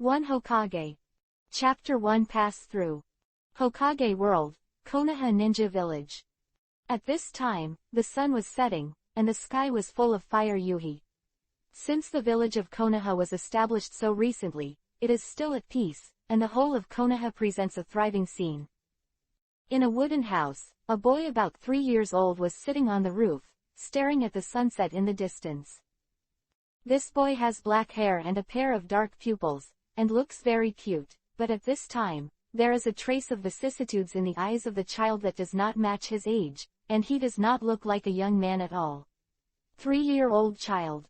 1 Hokage. Chapter 1 Pass Through. Hokage World, Konoha Ninja Village. At this time, the sun was setting, and the sky was full of fire yuhi. Since the village of Konoha was established so recently, it is still at peace, and the whole of Konoha presents a thriving scene. In a wooden house, a boy about 3 years old was sitting on the roof, staring at the sunset in the distance. This boy has black hair and a pair of dark pupils, and looks very cute, but at this time, there is a trace of vicissitudes in the eyes of the child that does not match his age, and he does not look like a young man at all. 3-year-old child.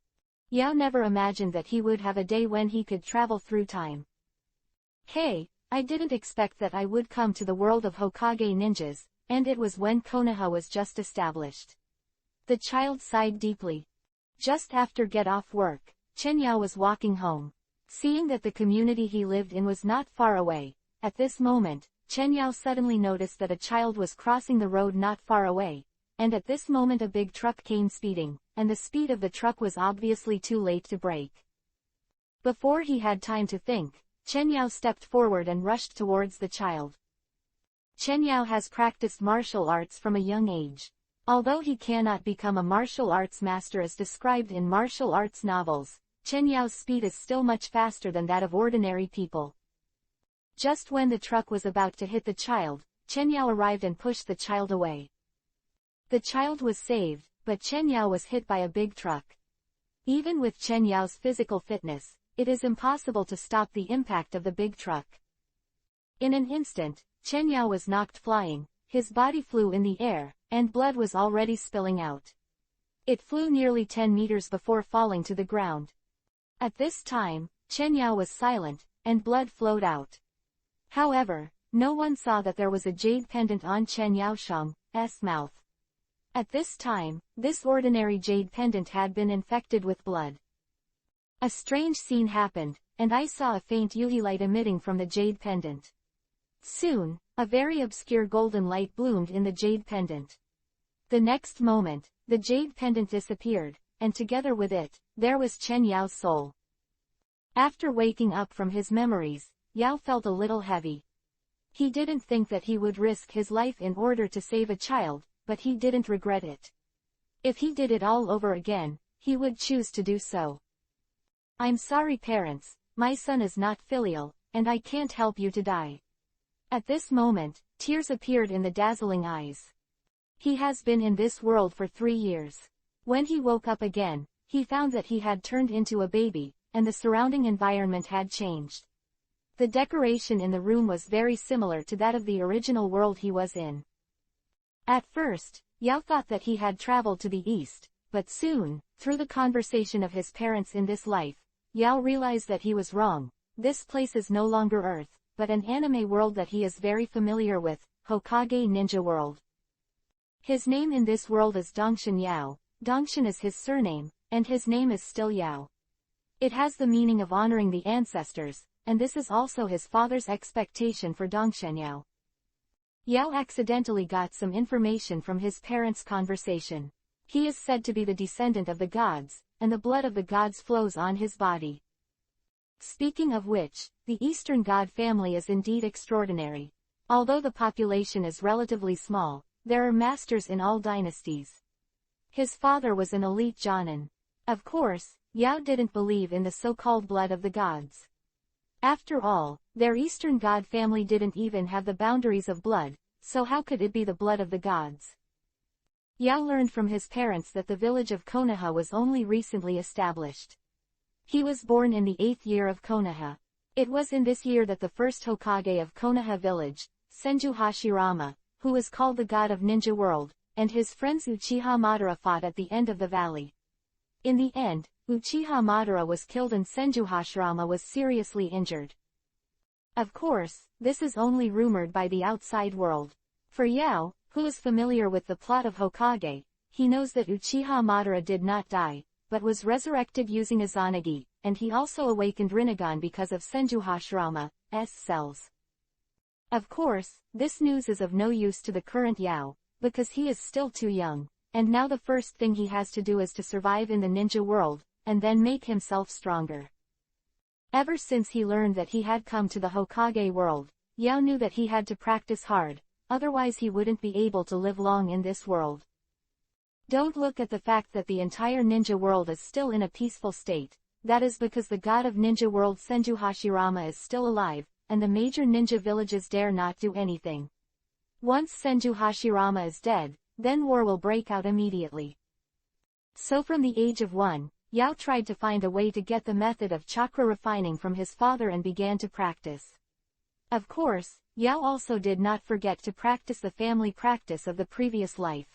Yao never imagined that he would have a day when he could travel through time. Hey, I didn't expect that I would come to the world of Hokage ninjas, and it was when Konoha was just established. The child sighed deeply. Just after get off work, Chen Yao was walking home. Seeing that the community he lived in was not far away, at this moment, Chen Yao suddenly noticed that a child was crossing the road not far away, and at this moment a big truck came speeding, and the speed of the truck was obviously too late to brake. Before he had time to think, Chen Yao stepped forward and rushed towards the child. Chen Yao has practiced martial arts from a young age. Although he cannot become a martial arts master as described in martial arts novels, Chen Yao's speed is still much faster than that of ordinary people. Just when the truck was about to hit the child, Chen Yao arrived and pushed the child away. The child was saved, but Chen Yao was hit by a big truck. Even with Chen Yao's physical fitness, it is impossible to stop the impact of the big truck. In an instant, Chen Yao was knocked flying, his body flew in the air, and blood was already spilling out. It flew nearly 10 meters before falling to the ground. At this time, Chen Yao was silent, and blood flowed out. However, no one saw that there was a jade pendant on Chen Yaosheng's mouth. At this time, this ordinary jade pendant had been infected with blood. A strange scene happened, and I saw a faint yuhi light emitting from the jade pendant. Soon, a very obscure golden light bloomed in the jade pendant. The next moment, the jade pendant disappeared, and together with it, there was Chen Yao's soul. After waking up from his memories, Yao felt a little heavy. He didn't think that he would risk his life in order to save a child, but he didn't regret it. If he did it all over again, he would choose to do so. I'm sorry parents, my son is not filial, and I can't help you to die. At this moment, tears appeared in the dazzling eyes. He has been in this world for 3 years. When he woke up again, he found that he had turned into a baby, and the surrounding environment had changed. The decoration in the room was very similar to that of the original world he was in. At first, Yao thought that he had traveled to the east, but soon, through the conversation of his parents in this life, Yao realized that he was wrong. This place is no longer Earth, but an anime world that he is very familiar with, Hokage Ninja World. His name in this world is Dongshin Yao. Dongshin is his surname, and his name is still Yao. It has the meaning of honoring the ancestors, and this is also his father's expectation for Dongshin Yao. Yao accidentally got some information from his parents' conversation. He is said to be the descendant of the gods, and the blood of the gods flows on his body. Speaking of which, the Eastern god family is indeed extraordinary. Although the population is relatively small, there are masters in all dynasties. His father was an elite Jonin. Of course, Yao didn't believe in the so-called blood of the gods. After all, their Eastern god family didn't even have the boundaries of blood, so how could it be the blood of the gods? Yao learned from his parents that the village of Konoha was only recently established. He was born in the 8th year of Konoha. It was in this year that the first Hokage of Konoha village, Senju Hashirama, who was called the god of Ninja World, and his friends Uchiha Madara fought at the end of the valley. In the end, Uchiha Madara was killed and Senju Hashirama was seriously injured. Of course, this is only rumored by the outside world. For Yao, who is familiar with the plot of Hokage, he knows that Uchiha Madara did not die, but was resurrected using Izanagi, and he also awakened Rinnegan because of Senju Hashirama's cells. Of course, this news is of no use to the current Yao, because he is still too young, and now the first thing he has to do is to survive in the ninja world, and then make himself stronger. Ever since he learned that he had come to the Hokage world, Yao knew that he had to practice hard, otherwise he wouldn't be able to live long in this world. Don't look at the fact that the entire ninja world is still in a peaceful state. That is because the god of ninja world Senju Hashirama is still alive, and the major ninja villages dare not do anything. Once Senju Hashirama is dead, then war will break out immediately. So from the age of 1, Yao tried to find a way to get the method of chakra refining from his father and began to practice. Of course, Yao also did not forget to practice the family practice of the previous life.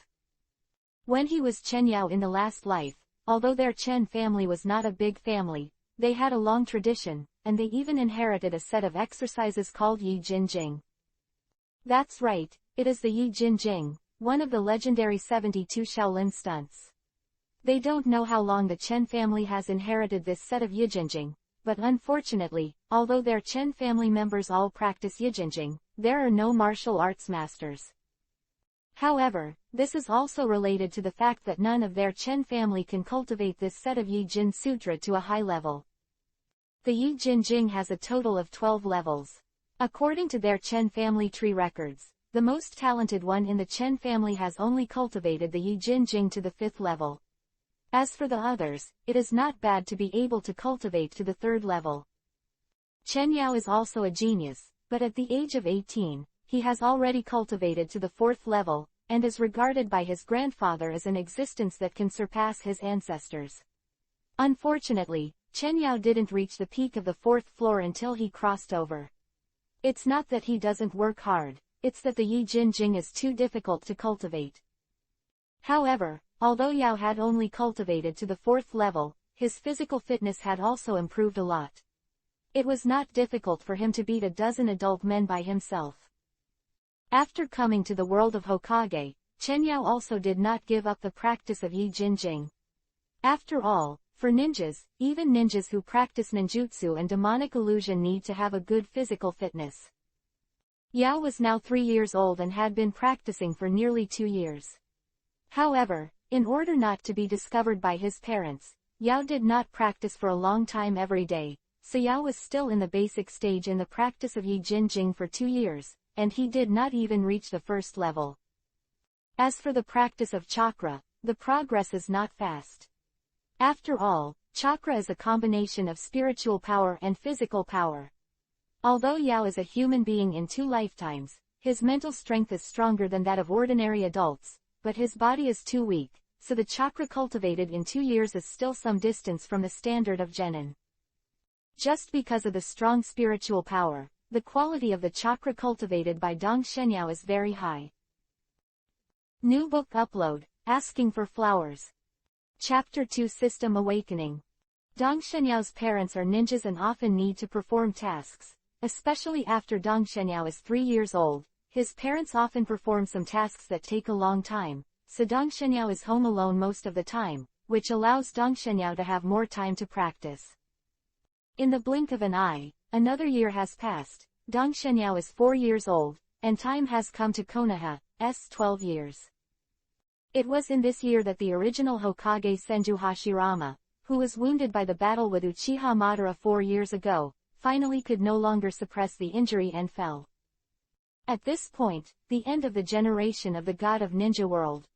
When he was Chen Yao in the last life, although their Chen family was not a big family, they had a long tradition, and they even inherited a set of exercises called Yi Jin Jing. That's right, it is the Yi Jin Jing, one of the legendary 72 Shaolin stunts. They don't know how long the Chen family has inherited this set of Yijinjing, but unfortunately, although their Chen family members all practice Yijinjing, there are no martial arts masters. However, this is also related to the fact that none of their Chen family can cultivate this set of Yi Jin Sutra to a high level. The Yi Jin Jing has a total of 12 levels. According to their Chen family tree records, the most talented one in the Chen family has only cultivated the Yi Jin Jing to the 5th level. As for the others, it is not bad to be able to cultivate to the 3rd level. Chen Yao is also a genius, but at the age of 18, he has already cultivated to the 4th level, and is regarded by his grandfather as an existence that can surpass his ancestors. Unfortunately, Chen Yao didn't reach the peak of the 4th floor until he crossed over. It's not that he doesn't work hard, it's that the Yi Jin Jing is too difficult to cultivate. However, although Yao had only cultivated to the 4th level, his physical fitness had also improved a lot. It was not difficult for him to beat a dozen adult men by himself. After coming to the world of Hokage, Chen Yao also did not give up the practice of Yi Jin Jing. After all, for ninjas, even ninjas who practice ninjutsu and demonic illusion need to have a good physical fitness. Yao was now 3 years old and had been practicing for nearly 2 years. However, in order not to be discovered by his parents, Yao did not practice for a long time every day, so Yao was still in the basic stage in the practice of Yi Jin Jing for 2 years, and he did not even reach the 1st level. As for the practice of chakra, the progress is not fast. After all, chakra is a combination of spiritual power and physical power. Although Yao is a human being in 2 lifetimes, his mental strength is stronger than that of ordinary adults, but his body is too weak, so the chakra cultivated in 2 years is still some distance from the standard of genin. Just because of the strong spiritual power, the quality of the chakra cultivated by Dong Shenyao is very high. New book upload, Asking for Flowers. Chapter 2 System Awakening. Dong Shenyao's parents are ninjas and often need to perform tasks, especially after Dong Shenyao is 3 years old. His parents often perform some tasks that take a long time, so Dong Shenyao is home alone most of the time, which allows Dong Shenyao to have more time to practice. In the blink of an eye, another year has passed. Dong Shenyao is 4 years old, and time has come to Konoha's 12 years. It was in this year that the original Hokage Senju Hashirama, who was wounded by the battle with Uchiha Madara 4 years ago, finally could no longer suppress the injury and fell. At this point, the end of the generation of the god of ninja world.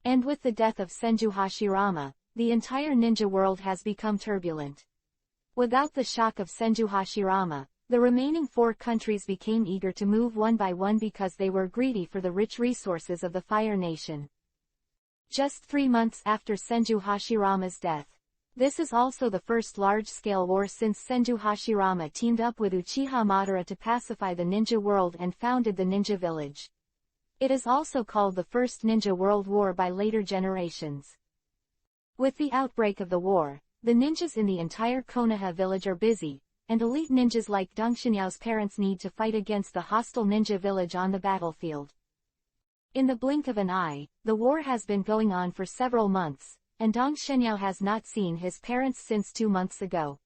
And with the death of Senju Hashirama, the entire ninja world has become turbulent. Without the shock of Senju Hashirama, the remaining 4 countries became eager to move one by one because they were greedy for the rich resources of the Fire Nation. Just 3 months after Senju Hashirama's death. This is also the first large-scale war since Senju Hashirama teamed up with Uchiha Madara to pacify the ninja world and founded the ninja village. It is also called the First Ninja World War by later generations. With the outbreak of the war, the ninjas in the entire Konoha village are busy, and elite ninjas like Dong Shenyao's parents need to fight against the hostile ninja village on the battlefield. In the blink of an eye, the war has been going on for several months, and Dong Shenyao has not seen his parents since 2 months ago.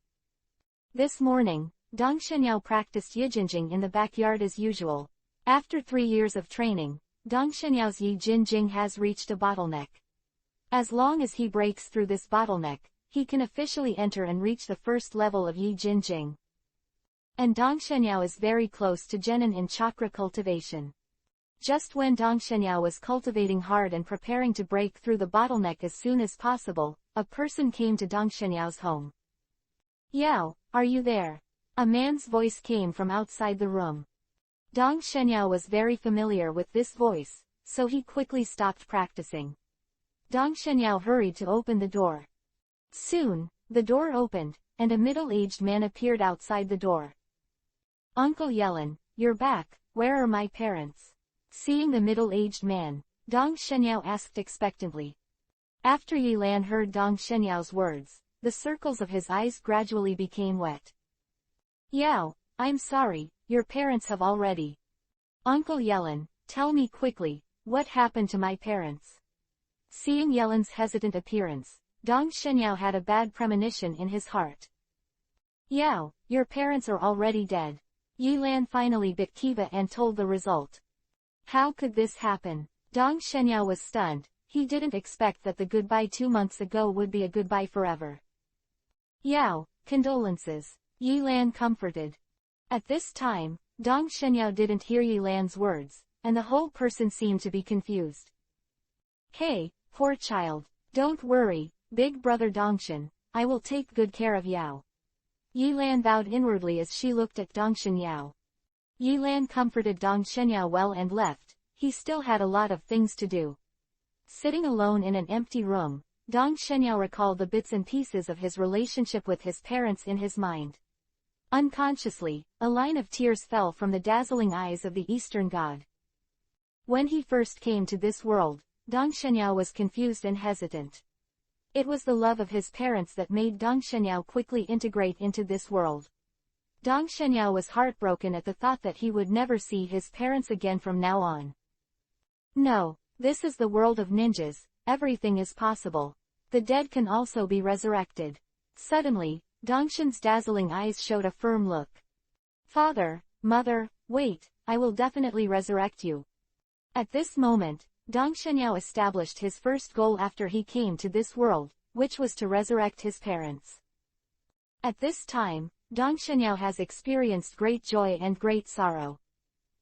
This morning, Dong Shenyao practiced Yijinjing in the backyard as usual. After 3 years of training, Dong Shenyao's Yi Jin Jing has reached a bottleneck. As long as he breaks through this bottleneck, he can officially enter and reach the first level of Yi Jin Jing. And Dong Shenyao is very close to Genin in chakra cultivation. Just when Dong Shenyao was cultivating hard and preparing to break through the bottleneck as soon as possible, a person came to Dong Shenyao's home. "Yao, are you there?" A man's voice came from outside the room. Dong Shenyao was very familiar with this voice, so he quickly stopped practicing. Dong Shenyao hurried to open the door. Soon, the door opened, and a middle-aged man appeared outside the door. "Uncle Yelin, you're back, where are my parents?" Seeing the middle-aged man, Dong Shenyao asked expectantly. After Yilan heard Dong Shenyao's words, the circles of his eyes gradually became wet. "Yao, I'm sorry, your parents have already." "Uncle Yelin, tell me quickly, what happened to my parents?" Seeing Yelin's hesitant appearance, Dong Shenyao had a bad premonition in his heart. "Yao, your parents are already dead." Yilan finally bit Kiva and told the result. How could this happen? Dong Shenyao was stunned. He didn't expect that the goodbye 2 months ago would be a goodbye forever. "Yao, condolences," Yilan comforted. At this time, Dong Shenyao didn't hear Yilan's words, and the whole person seemed to be confused. "Hey, poor child, don't worry, big brother Dongshen, I will take good care of Yao." Yilan bowed inwardly as she looked at Dong Shenyao. Yilan comforted Dong Shenyao well and left. He still had a lot of things to do. Sitting alone in an empty room, Dong Shenyao recalled the bits and pieces of his relationship with his parents in his mind. Unconsciously, a line of tears fell from the dazzling eyes of the Eastern god. When he first came to this world, Dong Shenyao was confused and hesitant. It was the love of his parents that made Dong Shenyao quickly integrate into this world. Dong Shenyao was heartbroken at the thought that he would never see his parents again from now on. No, this is the world of ninjas, everything is possible. The dead can also be resurrected. Suddenly, Dongshen's dazzling eyes showed a firm look. "Father, mother, wait, I will definitely resurrect you." At this moment, Dong Shenyao established his first goal after he came to this world, which was to resurrect his parents. At this time, Dong Shenyao has experienced great joy and great sorrow.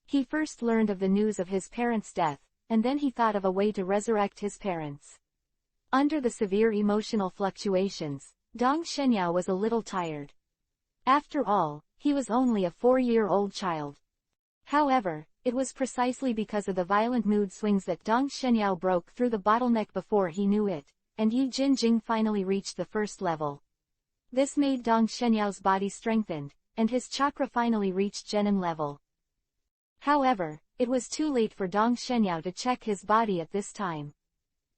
He first learned of the news of his parents' death, and then he thought of a way to resurrect his parents. Under the severe emotional fluctuations, Dong Shenyao was a little tired. After all, he was only a 4-year-old child. However, it was precisely because of the violent mood swings that Dong Shenyao broke through the bottleneck before he knew it, and Yi Jin Jing finally reached the first level. This made Dong Shenyao's body strengthened, and his chakra finally reached Genin level. However, it was too late for Dong Shenyao to check his body at this time.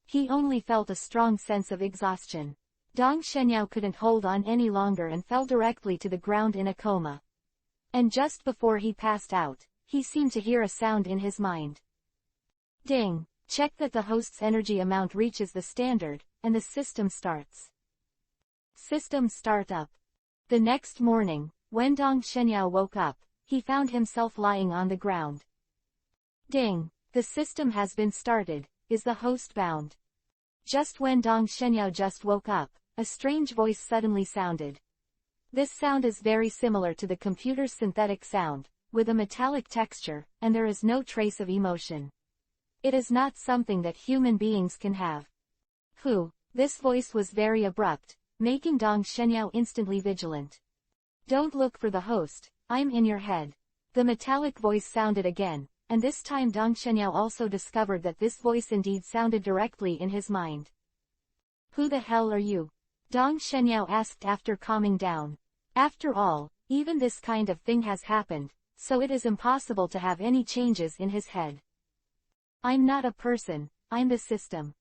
He only felt a strong sense of exhaustion. Dong Shenyao couldn't hold on any longer and fell directly to the ground in a coma. And just before he passed out, he seemed to hear a sound in his mind. Ding! Check that the host's energy amount reaches the standard, and the system starts. System startup. The next morning, when Dong Shenyao woke up, he found himself lying on the ground. Ding! The system has been started. Is the host bound? Just when Dong Shenyao just woke up, a strange voice suddenly sounded. This sound is very similar to the computer's synthetic sound, with a metallic texture, and there is no trace of emotion. It is not something that human beings can have. Who? This voice was very abrupt, making Dong Shenyao instantly vigilant. Don't look for the host, I'm in your head. The metallic voice sounded again, and this time Dong Shenyao also discovered that this voice indeed sounded directly in his mind. Who the hell are you? Dong Shenyao asked after calming down. After all, even this kind of thing has happened, so it is impossible to have any changes in his head. I'm not a person, I'm the system.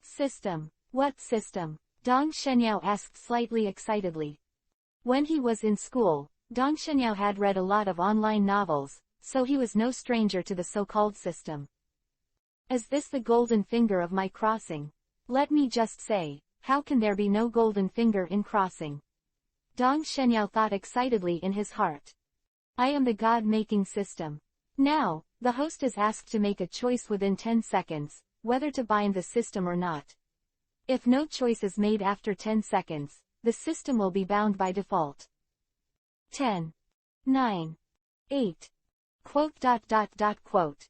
System? What system? Dong Shenyao asked slightly excitedly. When he was in school, Dong Shenyao had read a lot of online novels, so he was no stranger to the so-called system. Is this the golden finger of my crossing? Let me just say, how can there be no golden finger in crossing? Dong Shenyao thought excitedly in his heart. I am the God-making system. Now, the host is asked to make a choice within 10 seconds, whether to bind the system or not. If no choice is made after 10 seconds, the system will be bound by default. 10. 9. 8. Quote.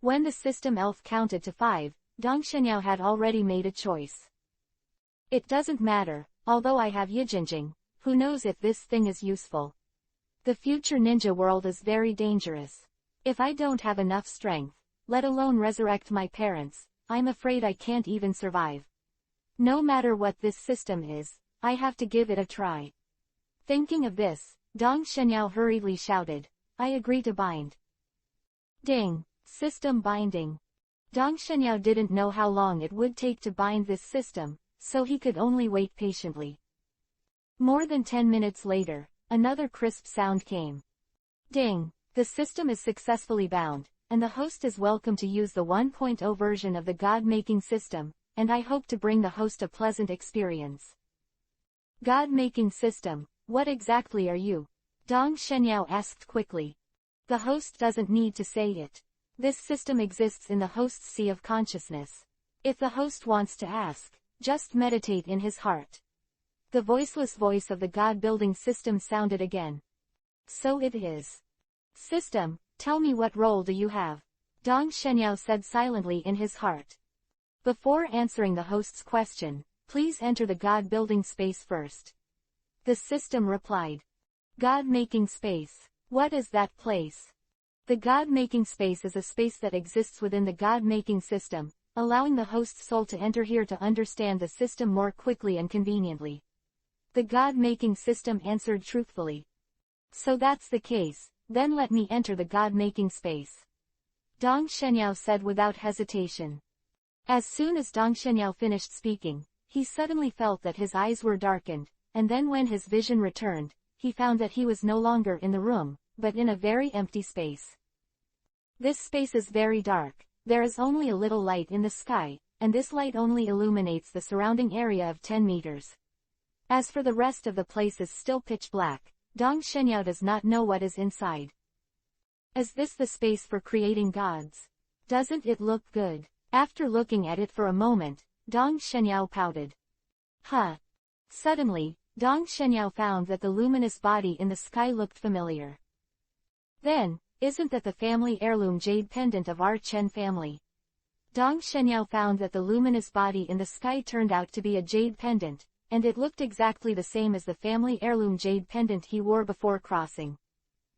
When the system elf counted to 5, Dong Shenyao had already made a choice. It doesn't matter, although I have Yijinjing, who knows if this thing is useful. The future ninja world is very dangerous. If I don't have enough strength, let alone resurrect my parents, I'm afraid I can't even survive. No matter what this system is, I have to give it a try. Thinking of this, Dong Shenyao hurriedly shouted, I agree to bind. Ding! System binding. Dong Shenyao didn't know how long it would take to bind this system, so he could only wait patiently. More than 10 minutes later, another crisp sound came. Ding! The system is successfully bound, and the host is welcome to use the 1.0 version of the God-making system, and I hope to bring the host a pleasant experience. God-making system, what exactly are you? Dong Shenyao asked quickly. The host doesn't need to say it. This system exists in the host's sea of consciousness. If the host wants to ask, just meditate in his heart. The voiceless voice of the God-building system sounded again. So it is. System, tell me what role do you have? Dong Shenyao said silently in his heart. Before answering the host's question, please enter the God-building space first. The system replied. God-making space. What is that place? The God-making space is a space that exists within the God-making system, allowing the host's soul to enter here to understand the system more quickly and conveniently. The God-making system answered truthfully. So that's the case, then let me enter the God-making space. Dong Shenyao said without hesitation. As soon as Dong Shenyao finished speaking, he suddenly felt that his eyes were darkened, and then when his vision returned, he found that he was no longer in the room, but in a very empty space. This space is very dark, there is only a little light in the sky, and this light only illuminates the surrounding area of 10 meters. As for the rest of the place is still pitch black, Dong Shenyao does not know what is inside. Is this the space for creating gods? Doesn't it look good? After looking at it for a moment, Dong Shenyao pouted. Huh. Suddenly, Dong Shenyao found that the luminous body in the sky looked familiar. Then, isn't that the family heirloom jade pendant of our Chen family? Dong Shenyao found that the luminous body in the sky turned out to be a jade pendant, and it looked exactly the same as the family heirloom jade pendant he wore before crossing.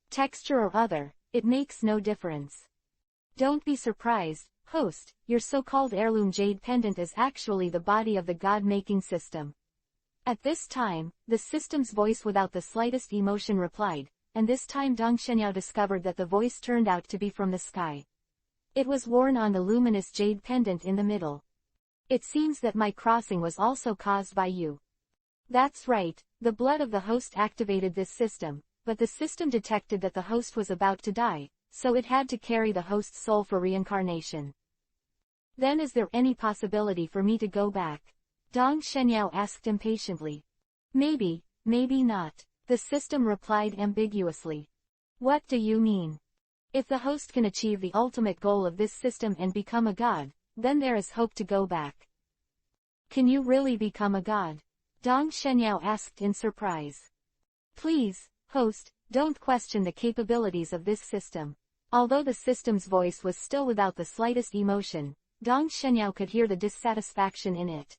Texture or other, it makes no difference. Don't be surprised, host, your so-called heirloom jade pendant is actually the body of the God-making system. At this time, the system's voice without the slightest emotion replied, and this time Dong Shenyao discovered that the voice turned out to be from the sky. It was worn on the luminous jade pendant in the middle. It seems that my crossing was also caused by you. That's right, the blood of the host activated this system, but the system detected that the host was about to die, so it had to carry the host's soul for reincarnation. Then is there any possibility for me to go back? Dong Shenyao asked impatiently. Maybe, maybe not. The system replied ambiguously. What do you mean? If the host can achieve the ultimate goal of this system and become a god, then there is hope to go back. Can you really become a god? Dong Shenyao asked in surprise. Please, host, don't question the capabilities of this system. Although the system's voice was still without the slightest emotion, Dong Shenyao could hear the dissatisfaction in it.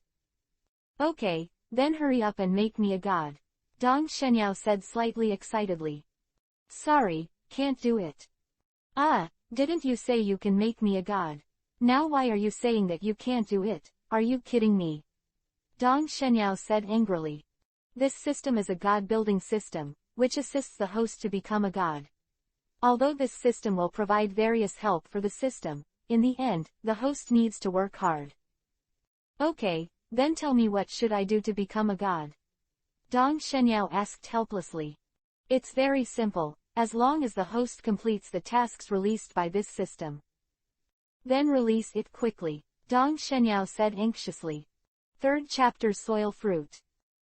Okay, then hurry up and make me a god. Dong Shenyao said slightly excitedly. Sorry, can't do it. Ah, didn't you say you can make me a god? Now why are you saying that you can't do it? Are you kidding me? Dong Shenyao said angrily. This system is a god-building system, which assists the host to become a god. Although this system will provide various help for the system, in the end, the host needs to work hard. Okay, then tell me what should I do to become a god? Dong Shenyao asked helplessly. It's very simple, as long as the host completes the tasks released by this system. Then release it quickly, Dong Shenyao said anxiously. Third chapter Soil Fruit.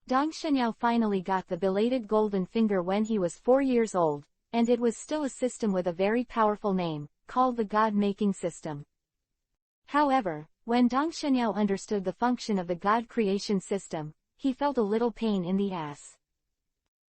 Dong Shenyao finally got the belated golden finger when he was 4 years old, and it was still a system with a very powerful name, called the God-making system. However, When Dong Shenyao understood the function of the God creation system, he felt a little pain in the ass.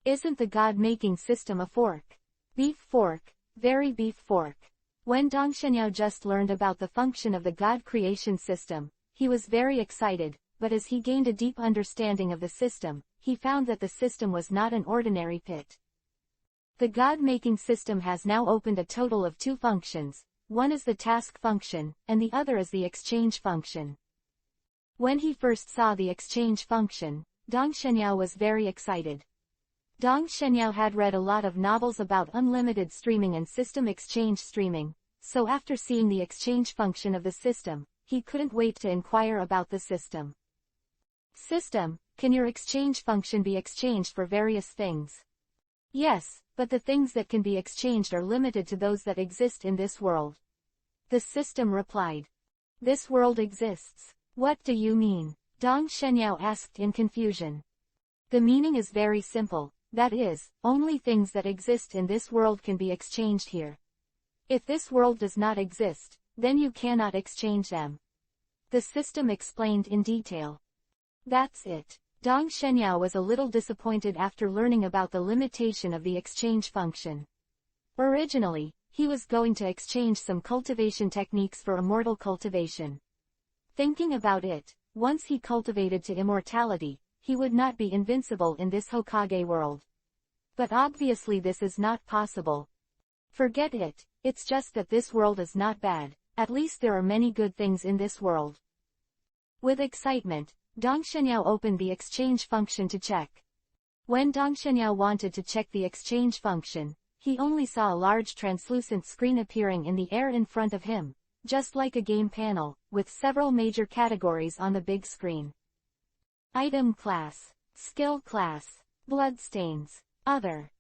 Isn't the God-making system a fork? Beef fork, very beef fork. When Dong Shenyao just learned about the function of the God creation system, he was very excited, but as he gained a deep understanding of the system, he found that the system was not an ordinary pit. The God-making system has now opened a total of 2 functions. One is the task function, and the other is the exchange function. When he first saw the exchange function, Dong Shenyao was very excited. Dong Shenyao had read a lot of novels about unlimited streaming and system exchange streaming, so after seeing the exchange function of the system, he couldn't wait to inquire about the system. System, can your exchange function be exchanged for various things? Yes, but the things that can be exchanged are limited to those that exist in this world. The system replied. This world exists. What do you mean? Dong Shenyao asked in confusion. The meaning is very simple, that is, only things that exist in this world can be exchanged here. If this world does not exist, then you cannot exchange them. The system explained in detail. That's it. Dong Shenyao was a little disappointed after learning about the limitation of the exchange function. Originally, he was going to exchange some cultivation techniques for immortal cultivation. Thinking about it, once he cultivated to immortality, he would not be invincible in this Hokage world. But obviously this is not possible. Forget it, it's just that this world is not bad, at least there are many good things in this world. With excitement, Dong Shenyao opened the exchange function to check. When Dong Shenyao wanted to check the exchange function, he only saw a large translucent screen appearing in the air in front of him, just like a game panel, with several major categories on the big screen. Item class, skill class, bloodstains, other.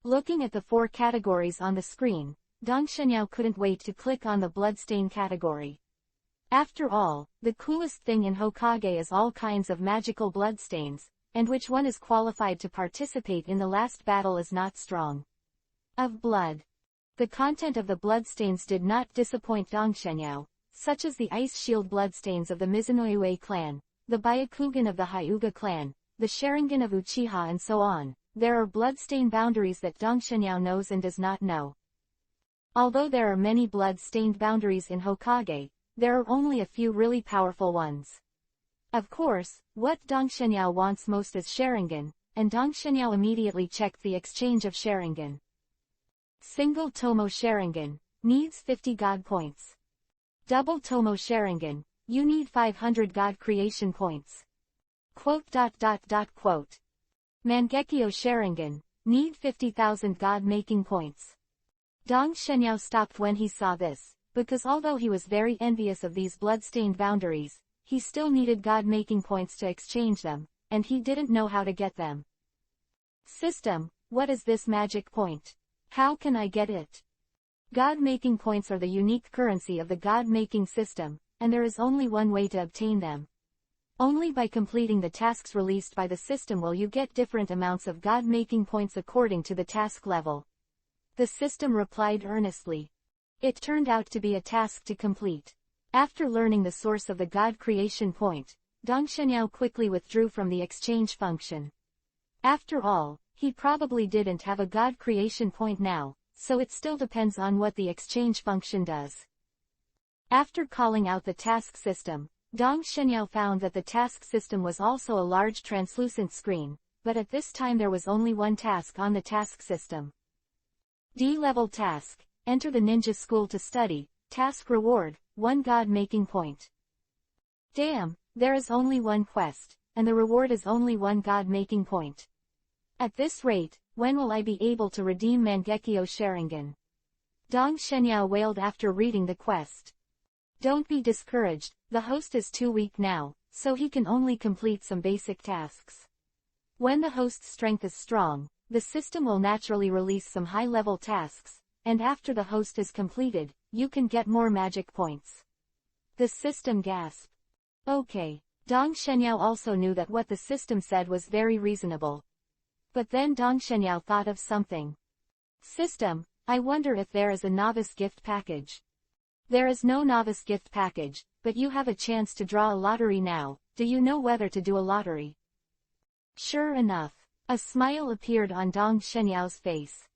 Looking at the 4 categories on the screen, Dong Shenyao couldn't wait to click on the bloodstain category. After all, the coolest thing in Hokage is all kinds of magical bloodstains, and which one is qualified to participate in the last battle is not strong. Of blood. The content of the bloodstains did not disappoint Dong Shenyao, such as the ice shield bloodstains of the Mizunoiwe clan, the Byakugan of the Hyuga clan, the Sharingan of Uchiha and so on. There are bloodstain boundaries that Dong Shenyao knows and does not know. Although there are many blood-stained boundaries in Hokage, there are only a few really powerful ones. Of course, what Dong Shenyao wants most is Sharingan, and Dong Shenyao immediately checked the exchange of Sharingan. Single Tomo Sharingan, needs 50 God points. Double Tomo Sharingan, you need 500 God creation points. Quote. Mangekyo Sharingan, need 50,000 God-making points. Dong Shenyao stopped when he saw this, because although he was very envious of these blood-stained boundaries, he still needed God-making points to exchange them, and he didn't know how to get them. System, what is this magic point? How can I get it? God-making points are the unique currency of the God-making system, and there is only one way to obtain them. Only by completing the tasks released by the system will you get different amounts of God-making points according to the task level. The system replied earnestly. It turned out to be a task to complete. After learning the source of the God creation point, Dong Shenyao quickly withdrew from the exchange function. After all, he probably didn't have a God creation point now, so it still depends on what the exchange function does. After calling out the task system, Dong Shenyao found that the task system was also a large translucent screen, but at this time there was only one task on the task system. D-level task, enter the ninja school to study, task reward, 1 God-making point. Damn, there is only one quest, and the reward is only 1 God-making point. At this rate, when will I be able to redeem Mangekyo Sharingan? Dong Shenyao wailed after reading the quest. Don't be discouraged, the host is too weak now, so he can only complete some basic tasks. When the host's strength is strong, the system will naturally release some high-level tasks, and after the host is completed, you can get more magic points. The system gasped. Okay. Dong Shenyao also knew that what the system said was very reasonable. But then Dong Shenyao thought of something. System, I wonder if there is a novice gift package. There is no novice gift package, but you have a chance to draw a lottery now. Do you know whether to do a lottery? Sure enough, a smile appeared on Dong Shenyao's face.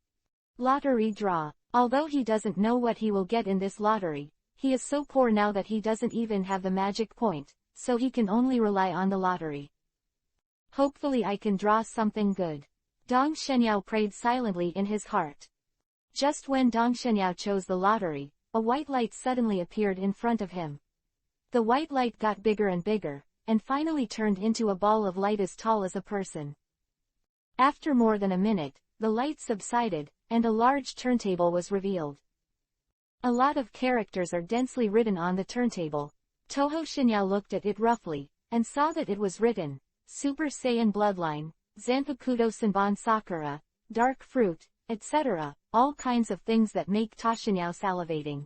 Lottery draw. Although he doesn't know what he will get in this lottery, he is so poor now that he doesn't even have the magic point, so he can only rely on the lottery. Hopefully I can draw something good. Dong Shenyao prayed silently in his heart. Just when Dong Shenyao chose the lottery, a white light suddenly appeared in front of him. The white light got bigger and bigger, and finally turned into a ball of light as tall as a person. After more than a minute, the light subsided, and a large turntable was revealed. A lot of characters are densely written on the turntable. Toho Shinyao looked at it roughly, and saw that it was written, Super Saiyan Bloodline, Zanpakuto Senbon Sakura, Dark Fruit, etc., all kinds of things that make Toshinyao salivating.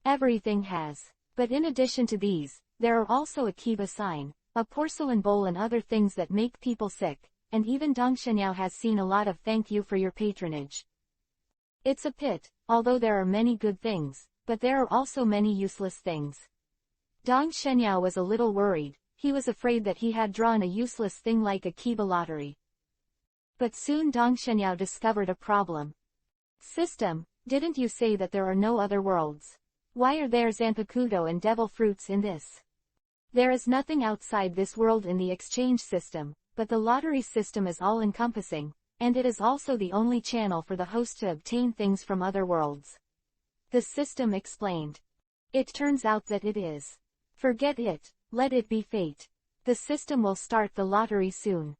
Everything has. But in addition to these, there are also a kiba sign, a porcelain bowl and other things that make people sick, and even Dong Shenyao has seen a lot of thank you for your patronage. It's a pit, although there are many good things, but there are also many useless things. Dong Shenyao was a little worried. He was afraid that he had drawn a useless thing like a kiba lottery. But soon Dong Shenyao discovered a problem. System, didn't you say that there are no other worlds? Why are there Zanpakuto and devil fruits in this? There is nothing outside this world in the exchange system, but the lottery system is all-encompassing, and it is also the only channel for the host to obtain things from other worlds. The system explained. It turns out that it is. Forget it, let it be fate. The system will start the lottery soon.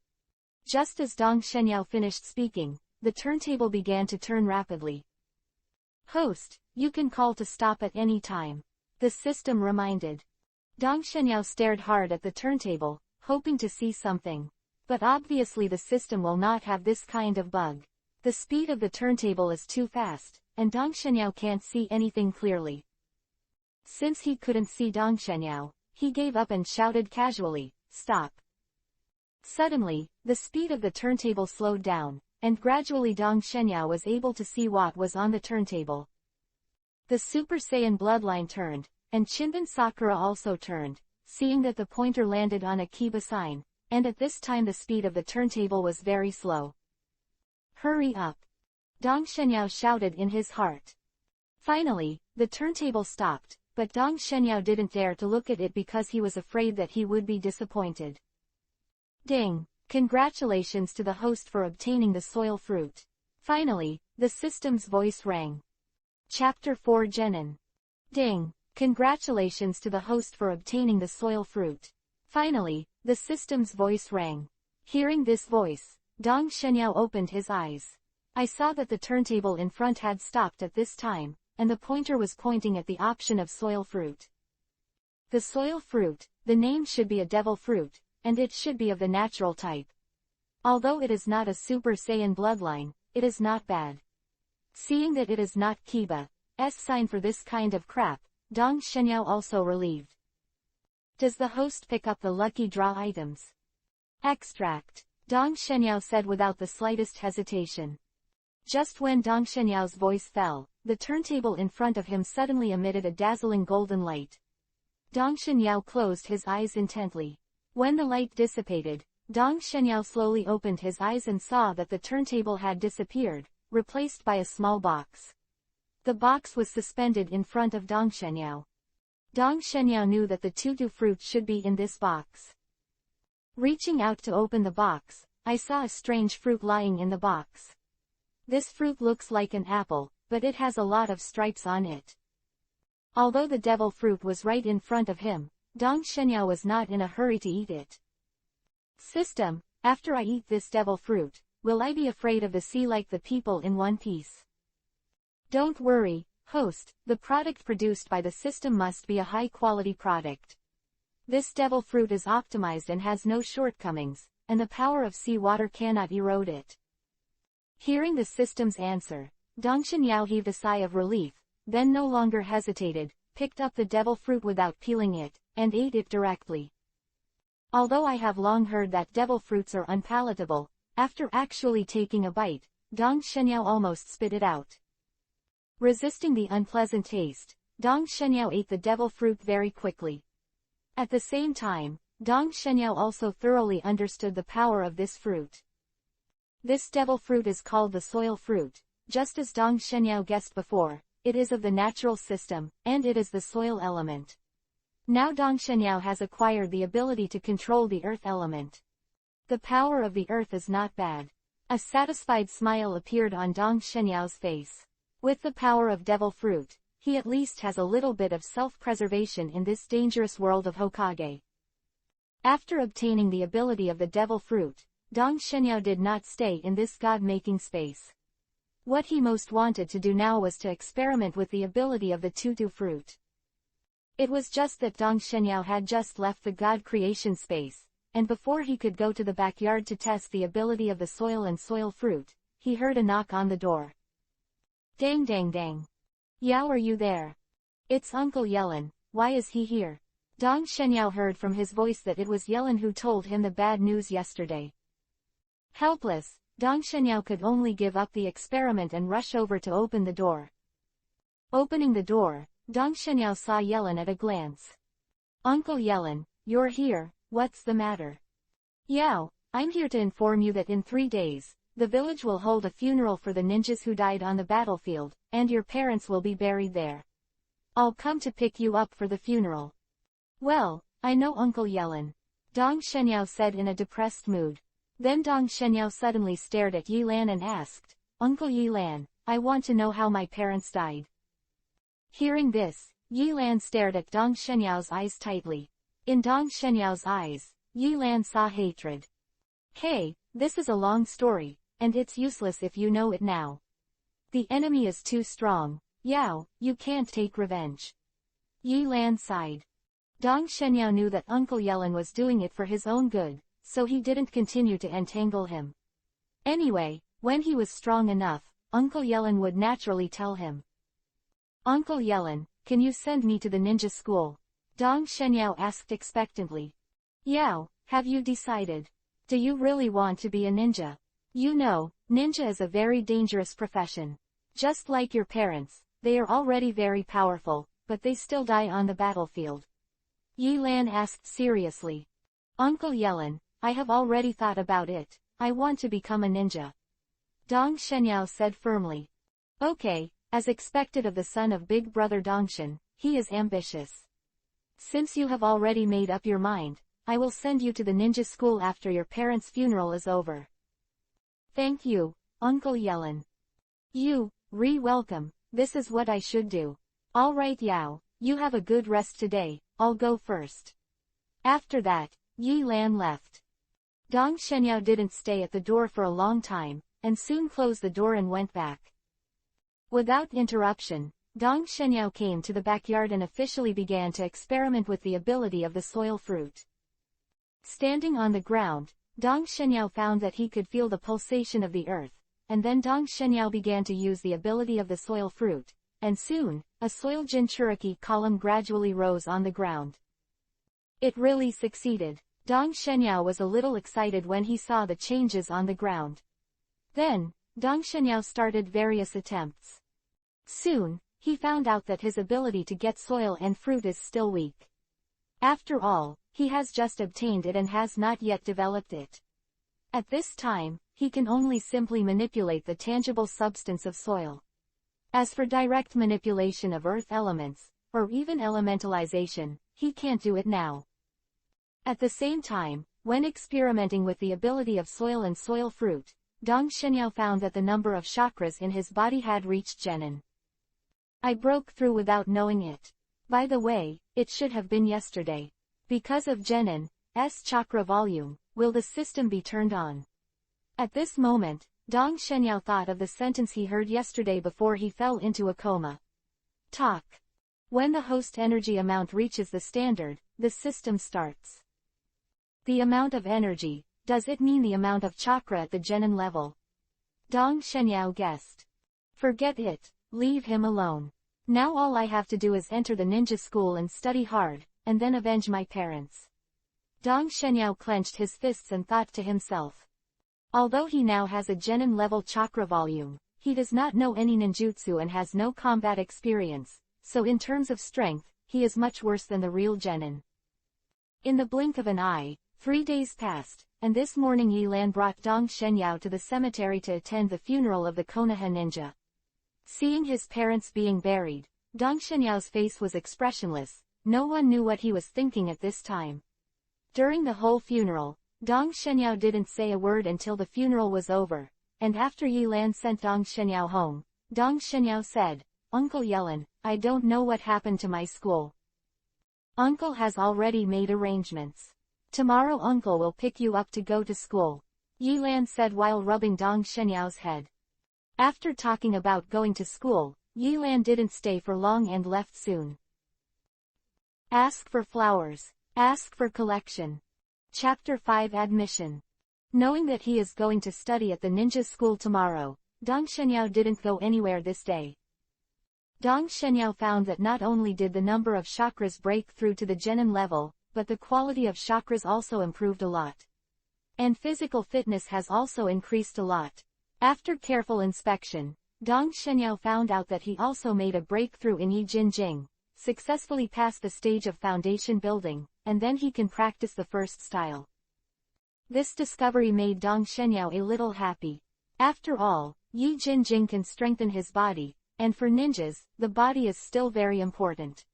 Just as Dong Shenyao finished speaking, the turntable began to turn rapidly. Host, you can call to stop at any time. The system reminded. Dong Shenyao stared hard at the turntable, hoping to see something. But obviously the system will not have this kind of bug. The speed of the turntable is too fast, and Dong Shenyao can't see anything clearly. Since he couldn't see Dong Shenyao, he gave up and shouted casually, "Stop." Suddenly, the speed of the turntable slowed down, and gradually Dong Shenyao was able to see what was on the turntable. The Super Saiyan bloodline turned, and Shinbin Sakura also turned, seeing that the pointer landed on a kiba sign, and at this time the speed of the turntable was very slow. Hurry up! Dong Shenyao shouted in his heart. Finally, the turntable stopped, but Dong Shenyao didn't dare to look at it because he was afraid that he would be disappointed. Ding! Congratulations to the host for obtaining the soil fruit. Finally, the system's voice rang. Chapter 4 Genin. Ding! Congratulations to the host for obtaining the soil fruit. Finally, the system's voice rang. Hearing this voice, Dong Shenyao opened his eyes. I saw that the turntable in front had stopped at this time, and the pointer was pointing at the option of soil fruit. The soil fruit, the name should be a devil fruit, and it should be of the natural type. Although it is not a Super Saiyan bloodline, it is not bad. Seeing that it is not Kiba's sign for this kind of crap, Dong Shenyao also relieved. Does the host pick up the lucky draw items? Extract. Dong Shenyao said without the slightest hesitation. Just when Dong Shenyao's voice fell, the turntable in front of him suddenly emitted a dazzling golden light. Dong Shenyao closed his eyes intently. When the light dissipated, Dong Shenyao slowly opened his eyes and saw that the turntable had disappeared, replaced by a small box. The box was suspended in front of Dong Shenyao. Dong Shenyao knew that the tutu fruit should be in this box. Reaching out to open the box, I saw a strange fruit lying in the box. This fruit looks like an apple, but it has a lot of stripes on it. Although the devil fruit was right in front of him, Dong Shenyao was not in a hurry to eat it. System, after I eat this devil fruit, will I be afraid of the sea like the people in One Piece? Don't worry, host, the product produced by the system must be a high-quality product. This devil fruit is optimized and has no shortcomings, and the power of sea water cannot erode it. Hearing the system's answer, Dong Shenyao heaved a sigh of relief, then no longer hesitated, picked up the devil fruit without peeling it, and ate it directly. Although I have long heard that devil fruits are unpalatable, after actually taking a bite, Dong Shenyao almost spit it out. Resisting the unpleasant taste, Dong Shenyao ate the devil fruit very quickly. At the same time, Dong Shenyao also thoroughly understood the power of this fruit. This devil fruit is called the soil fruit, just as Dong Shenyao guessed before. It is of the natural system, and it is the soil element. Now Dong Shenyao has acquired the ability to control the earth element. The power of the earth is not bad. A satisfied smile appeared on Dong Shenyao's face. With the power of devil fruit, he at least has a little bit of self-preservation in this dangerous world of Hokage. After obtaining the ability of the devil fruit, Dong Shenyao did not stay in this god-making space. What he most wanted to do now was to experiment with the ability of the tutu fruit. It was just that Dong Shenyao had just left the god creation space, and before he could go to the backyard to test the ability of the soil and soil fruit, he heard a knock on the door. Dang dang dang. Yao, are you there? It's Uncle Yellen. Why is he here? Dong Shenyao heard from his voice that it was Yellen who told him the bad news yesterday. Helpless, Dong Shenyao could only give up the experiment and rush over to open the door. Opening the door, Dong Shenyao saw Yellen at a glance. Uncle Yellen, you're here, what's the matter? Yao, I'm here to inform you that in 3 days, the village will hold a funeral for the ninjas who died on the battlefield, and your parents will be buried there. I'll come to pick you up for the funeral. Well, I know Uncle Yellen. Dong Shenyao said in a depressed mood. Then Dong Shenyao suddenly stared at Yilan and asked, Uncle Yilan, I want to know how my parents died. Hearing this, Yilan stared at Dong Shenyao's eyes tightly. In Dong Shenyao's eyes, Yilan saw hatred. Hey, this is a long story, and it's useless if you know it now. The enemy is too strong. Yao, you can't take revenge. Yilan sighed. Dong Shenyao knew that Uncle Yellen was doing it for his own good, so he didn't continue to entangle him. Anyway, when he was strong enough, Uncle Yellen would naturally tell him. Uncle Yellen, can you send me to the ninja school? Dong Shenyao asked expectantly. Yao, have you decided? Do you really want to be a ninja? You know, ninja is a very dangerous profession. Just like your parents, they are already very powerful, but they still die on the battlefield. Yilan asked seriously. Uncle Yellen, I have already thought about it. I want to become a ninja. Dong Shenyao said firmly. Okay, as expected of the son of big brother Dongshen, he is ambitious. Since you have already made up your mind, I will send you to the ninja school after your parents' funeral is over. Thank you, Uncle Yellen. You, welcome, this is what I should do. Alright Yao, you have a good rest today, I'll go first. After that, Yilan left. Dong Shenyao didn't stay at the door for a long time, and soon closed the door and went back. Without interruption, Dong Shenyao came to the backyard and officially began to experiment with the ability of the soil fruit. Standing on the ground, Dong Shenyao found that he could feel the pulsation of the earth, and then Dong Shenyao began to use the ability of the soil fruit, and soon, a soil Jinchuriki column gradually rose on the ground. It really succeeded. Dong Shenyao was a little excited when he saw the changes on the ground. Then, Dong Shenyao started various attempts. Soon, he found out that his ability to get soil and fruit is still weak. After all, he has just obtained it and has not yet developed it. At this time, he can only simply manipulate the tangible substance of soil. As for direct manipulation of earth elements, or even elementalization, he can't do it now. At the same time, when experimenting with the ability of soil and soil fruit, Dong Shenyao found that the number of chakras in his body had reached Genin. I broke through without knowing it. By the way, it should have been yesterday. Because of Genin's chakra volume, will the system be turned on? At this moment, Dong Shenyao thought of the sentence he heard yesterday before he fell into a coma. Talk. When the host energy amount reaches the standard, the system starts. The amount of energy, does it mean the amount of chakra at the Genin level? Dong Shenyao guessed. Forget it, leave him alone. Now all I have to do is enter the ninja school and study hard, and then avenge my parents. Dong Shenyao clenched his fists and thought to himself. Although he now has a Genin level chakra volume, he does not know any ninjutsu and has no combat experience, so in terms of strength, he is much worse than the real genin. In the blink of an eye, 3 days passed, and this morning Yilan brought Dong Shenyao to the cemetery to attend the funeral of the Konoha ninja. Seeing his parents being buried, Dong Shenyao's face was expressionless. No one knew what he was thinking at this time. During the whole funeral, Dong Shenyao didn't say a word until the funeral was over, and after Yilan sent Dong Shenyao home, Dong Shenyao said, "Uncle Yilan, I don't know what happened to my school. Uncle has already made arrangements. Tomorrow Uncle will pick you up to go to school," Yilan said while rubbing Dong Shenyao's head. After talking about going to school, Yilan didn't stay for long and left soon. Ask for flowers. Ask for collection. Chapter 5 Admission. Knowing that he is going to study at the ninja school tomorrow, Dong Shenyao didn't go anywhere this day. Dong Shenyao found that not only did the number of chakras break through to the genin level, but the quality of chakras also improved a lot. And physical fitness has also increased a lot. After careful inspection, Dong Shenyao found out that he also made a breakthrough in Yi Jin Jing, successfully passed the stage of foundation building, and then he can practice the first style. This discovery made Dong Shenyao a little happy. After all, Yi Jin Jing can strengthen his body, and for ninjas, the body is still very important.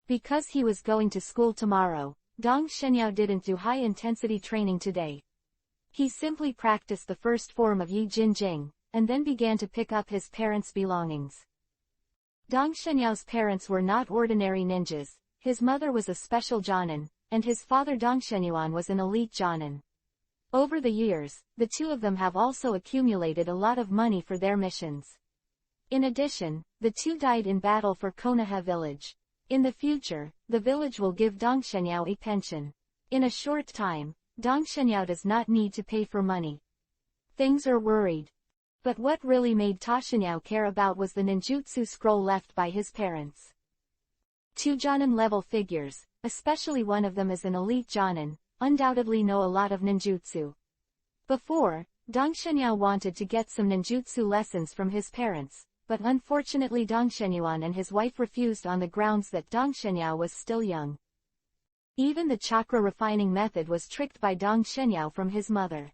Because he was going to school tomorrow, Dong Shenyao didn't do high-intensity training today. He simply practiced the first form of Yi Jin Jing, and then began to pick up his parents' belongings. Dong Shenyao's parents were not ordinary ninjas. His mother was a special jonin, and his father Dong Shenyuan was an elite jonin. Over the years, the two of them have also accumulated a lot of money for their missions. In addition, the two died in battle for Konoha village. In the future, the village will give Dong Shenyao a pension. In a short time, Dong Shenyao does not need to pay for money. Things are worried. But what really made Ta Shenyao care about was the ninjutsu scroll left by his parents. Two jonin level figures, especially one of them is an elite jonin, undoubtedly know a lot of ninjutsu. Before, Dong Shenyao wanted to get some ninjutsu lessons from his parents, but unfortunately Dong Shenyuan and his wife refused on the grounds that Dong Shenyao was still young. Even the chakra refining method was tricked by Dong Shenyao from his mother.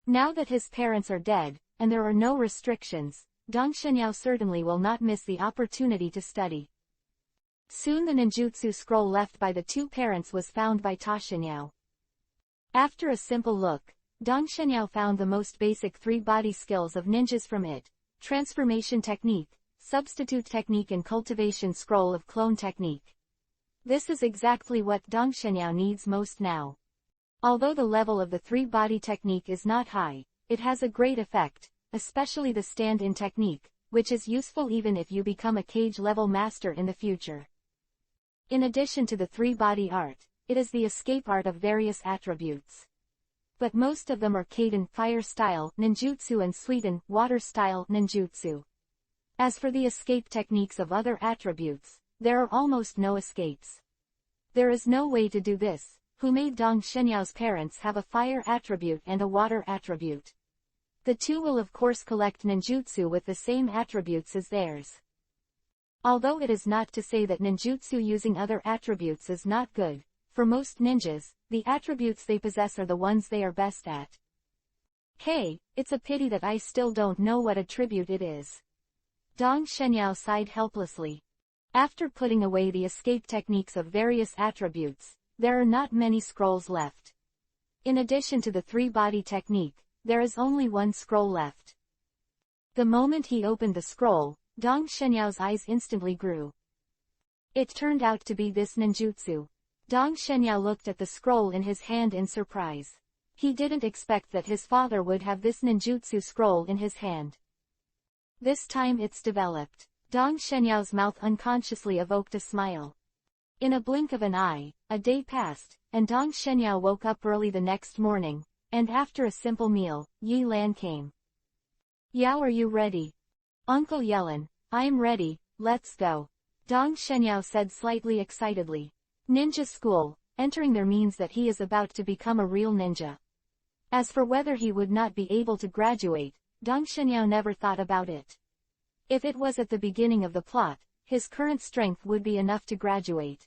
Now that his parents are dead, and there are no restrictions, Dong Shenyao certainly will not miss the opportunity to study. Soon the ninjutsu scroll left by the two parents was found by Ta Shenyao. After a simple look, Dong Shenyao found the most basic 3 body skills of ninjas from it: transformation technique, substitute technique and cultivation scroll of clone technique. This is exactly what Dong Shenyao needs most now. Although the level of the 3 body technique is not high, it has a great effect, especially the stand-in technique, which is useful even if you become a cage level master in the future. In addition to the 3 body art, it is the escape art of various attributes. But most of them are Kaiden fire style ninjutsu and Suiten water style ninjutsu. As for the escape techniques of other attributes, there are almost no escapes. There is no way to do this. Who made Dong Shenyao's parents have a fire attribute and a water attribute? The two will of course collect ninjutsu with the same attributes as theirs. Although it is not to say that ninjutsu using other attributes is not good, for most ninjas, the attributes they possess are the ones they are best at. Hey, it's a pity that I still don't know what attribute it is. Dong Shenyao sighed helplessly. After putting away the escape techniques of various attributes, there are not many scrolls left. In addition to the 3 body technique, there is only 1 scroll left. The moment he opened the scroll, Dong Shenyao's eyes instantly grew. It turned out to be this ninjutsu. Dong Shenyao looked at the scroll in his hand in surprise. He didn't expect that his father would have this ninjutsu scroll in his hand. This time it's developed. Dong Shenyao's mouth unconsciously evoked a smile. In a blink of an eye, a day passed, and Dong Shenyao woke up early the next morning, and after a simple meal, Yi Lan came. Yao, are you ready? Uncle Yilan, I'm ready, let's go. Dong Shenyao said slightly excitedly. Ninja school, entering there means that he is about to become a real ninja. As for whether he would not be able to graduate, Dong Shenyao never thought about it. If it was at the beginning of the plot, his current strength would be enough to graduate.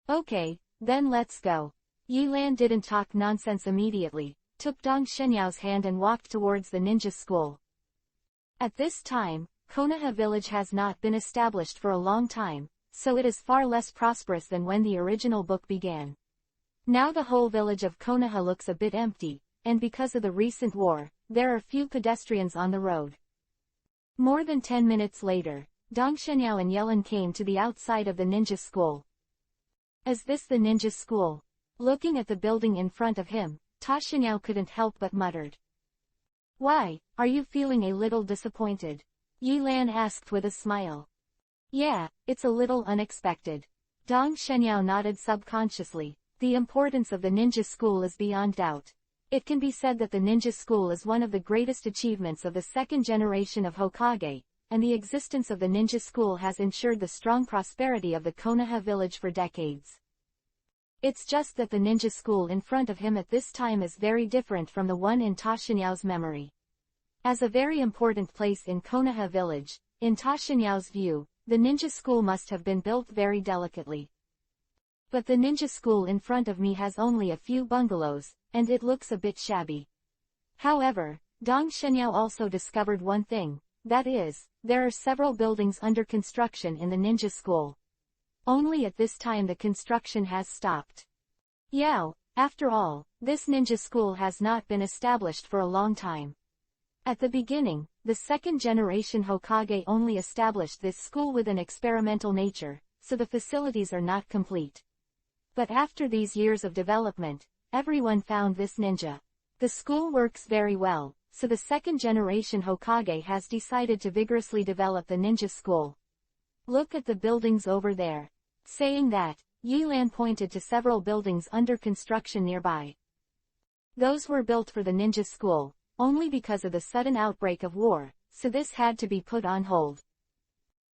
Okay, then let's go. Yi Lan didn't talk nonsense immediately, took Dong Shenyao's hand and walked towards the ninja school. At this time, Konoha village has not been established for a long time, so it is far less prosperous than when the original book began. Now the whole village of Konoha looks a bit empty, and because of the recent war, there are few pedestrians on the road. More than 10 minutes later, Dong Shenyao and Yellen came to the outside of the ninja school. Is this the ninja school? Looking at the building in front of him, Ta Shenyao couldn't help but muttered. Why, are you feeling a little disappointed? Yi Lan asked with a smile. Yeah, it's a little unexpected. Dong Shenyao nodded subconsciously. The importance of the ninja school is beyond doubt. It can be said that the ninja school is one of the greatest achievements of the second generation of Hokage, and the existence of the ninja school has ensured the strong prosperity of the Konoha village for decades. It's just that the ninja school in front of him at this time is very different from the one in Ta Shenyao's memory. As a very important place in Konoha village, in Ta Shenyao's view, the ninja school must have been built very delicately. But the ninja school in front of me has only a few bungalows, and it looks a bit shabby. However, Dong Shenyao also discovered one thing, that is, there are several buildings under construction in the ninja school. Only at this time the construction has stopped. Yao, after all, this ninja school has not been established for a long time. At the beginning, the second generation Hokage only established this school with an experimental nature, so the facilities are not complete. But after these years of development, everyone found this ninja. The school works very well, so the second generation Hokage has decided to vigorously develop the ninja school. Look at the buildings over there. Saying that, Yi Lan pointed to several buildings under construction nearby. Those were built for the ninja school, only because of the sudden outbreak of war, so this had to be put on hold.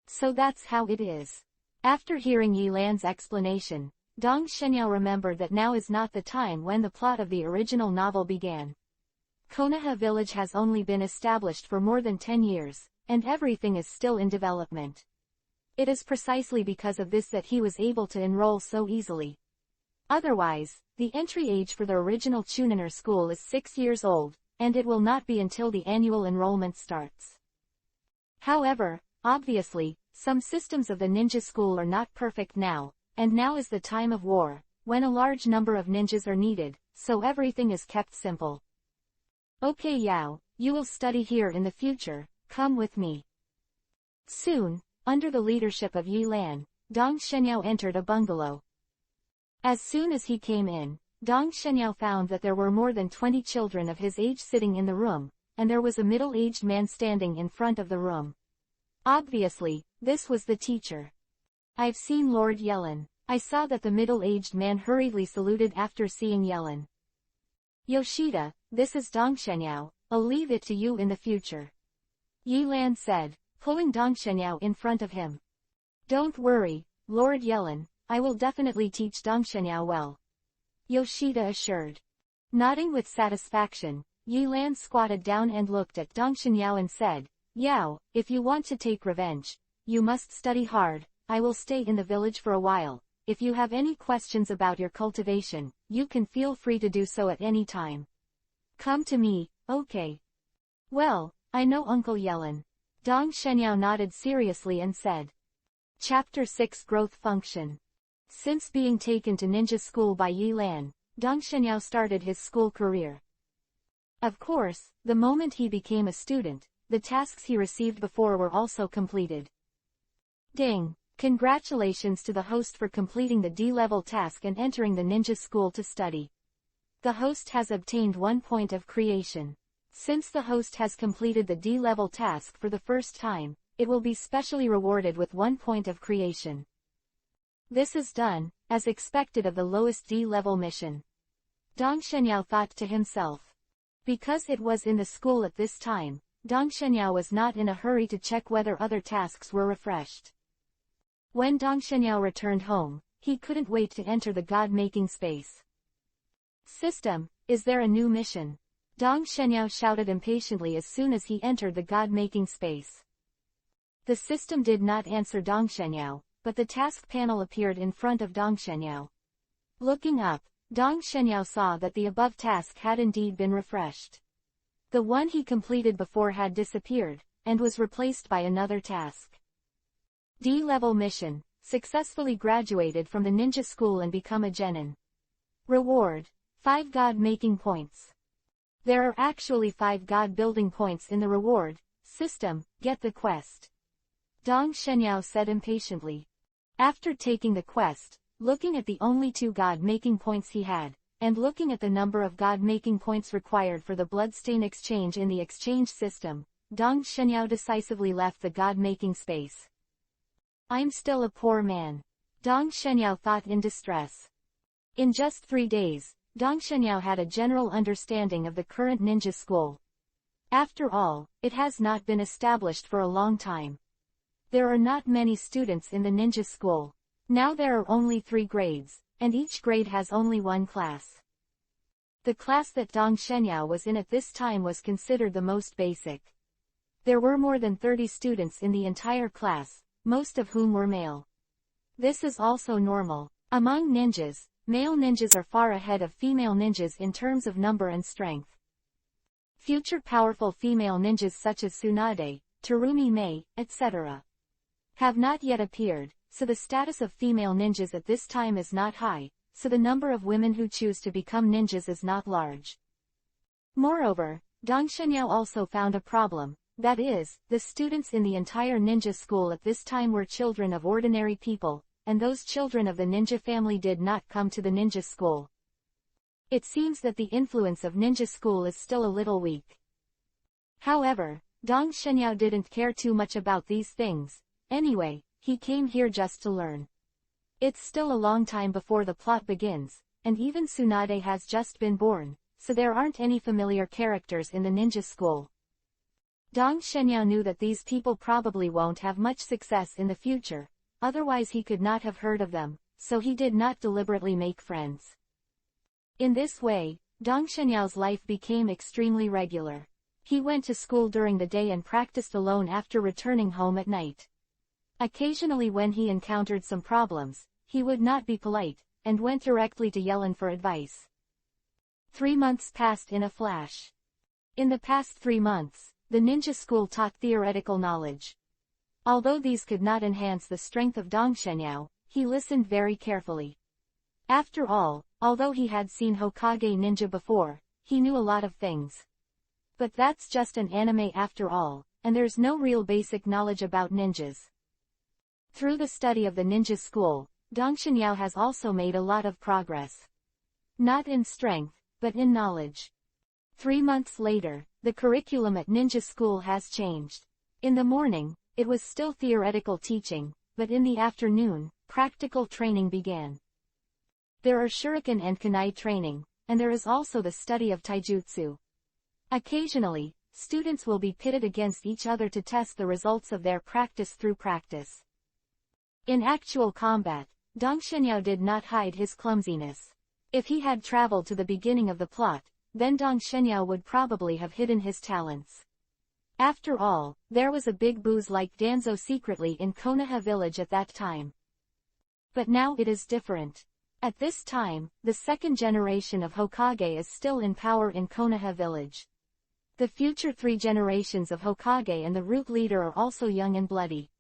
So that's how it is. After hearing Yi Lan's explanation, Dong Shenyao remembered that now is not the time when the plot of the original novel began. Konoha village has only been established for more than 10 years, and everything is still in development. It is precisely because of this that he was able to enroll so easily. Otherwise, the entry age for the original Chuniner school is 6 years old, and it will not be until the annual enrollment starts. However, obviously, some systems of the ninja school are not perfect now, and now is the time of war, when a large number of ninjas are needed, so everything is kept simple. Okay Yao, you will study here in the future, come with me. Soon, under the leadership of Yi Lan, Dong Shenyao entered a bungalow. As soon as he came in, Dong Shenyao found that there were more than 20 children of his age sitting in the room, and there was a middle-aged man standing in front of the room. Obviously, this was the teacher. I've seen Lord Yellen. I saw that the middle-aged man hurriedly saluted after seeing Yellen. Yoshida, this is Dong Shenyao, I'll leave it to you in the future. Yi Lan said, pulling Dong Shenyao in front of him. Don't worry, Lord Yellen, I will definitely teach Dong Shenyao well. Yoshida assured. Nodding with satisfaction, Yi Lan squatted down and looked at Dong Shenyao and said, Yao, if you want to take revenge, you must study hard. I will stay in the village for a while. If you have any questions about your cultivation, you can feel free to do so at any time. Come to me, okay? Well, I know Uncle Yellen. Dong Shenyao nodded seriously and said. Chapter 6 Growth Function. Since being taken to ninja school by Yi Lan, Dong Shenyao started his school career. Of course, the moment he became a student, the tasks he received before were also completed. Ding! Congratulations to the host for completing the D-level task and entering the ninja school to study. The host has obtained 1 point of creation. Since the host has completed the D-level task for the first time, it will be specially rewarded with 1 point of creation. This is done, as expected of the lowest D-level mission. Dong Shenyao thought to himself. Because it was in the school at this time, Dong Shenyao was not in a hurry to check whether other tasks were refreshed. When Dong Shenyao returned home, he couldn't wait to enter the god-making space. System, is there a new mission? Dong Shenyao shouted impatiently as soon as he entered the god-making space. The system did not answer Dong Shenyao, but the task panel appeared in front of Dong Shenyao. Looking up, Dong Shenyao saw that the above task had indeed been refreshed. The one he completed before had disappeared, and was replaced by another task. D-level mission, successfully graduated from the ninja school and become a genin. Reward, 5 god-making points. There are actually 5 god-building points in the reward system, get the quest. Dong Shenyao said impatiently. After taking the quest, looking at the only 2 god-making points he had, and looking at the number of god-making points required for the bloodstain exchange in the exchange system, Dong Shenyao decisively left the god-making space. I'm still a poor man. Dong Shenyao thought in distress. In just 3 days, Dong Shenyao had a general understanding of the current ninja school. After all, it has not been established for a long time. There are not many students in the ninja school. Now there are only 3 grades, and each grade has only 1 class. The class that Dong Shenyao was in at this time was considered the most basic. There were more than 30 students in the entire class, most of whom were male. This is also normal. Among ninjas, male ninjas are far ahead of female ninjas in terms of number and strength. Future powerful female ninjas such as Tsunade, Terumi Mei, etc. have not yet appeared, so the status of female ninjas at this time is not high, so the number of women who choose to become ninjas is not large. Moreover, Dong Shenyao also found a problem, that is, the students in the entire ninja school at this time were children of ordinary people, and those children of the ninja family did not come to the ninja school. It seems that the influence of ninja school is still a little weak. However, Dong Shenyao didn't care too much about these things. Anyway, he came here just to learn. It's still a long time before the plot begins, and even Tsunade has just been born, so there aren't any familiar characters in the ninja school. Dong Shenyao knew that these people probably won't have much success in the future, otherwise he could not have heard of them, so he did not deliberately make friends. In this way, Dong Shenyao's life became extremely regular. He went to school during the day and practiced alone after returning home at night. Occasionally when he encountered some problems, he would not be polite, and went directly to Yellen for advice. 3 months passed in a flash. In the past 3 months, the ninja school taught theoretical knowledge. Although these could not enhance the strength of Dong Shenyao, he listened very carefully. After all, although he had seen Hokage ninja before, he knew a lot of things. But that's just an anime after all, and there's no real basic knowledge about ninjas. Through the study of the ninja school, Dong Shenyao has also made a lot of progress. Not in strength, but in knowledge. 3 months later, the curriculum at ninja school has changed. In the morning, it was still theoretical teaching, but in the afternoon, practical training began. There are shuriken and kunai training, and there is also the study of taijutsu. Occasionally, students will be pitted against each other to test the results of their practice through practice. In actual combat, Dong Shenyao did not hide his clumsiness. If he had traveled to the beginning of the plot, then Dong Shenyao would probably have hidden his talents. After all, there was a big booze like Danzo secretly in Konoha village at that time. But now it is different. At this time, the second generation of Hokage is still in power in Konoha village. The future 3 generations of Hokage and the root leader are also young and bloody.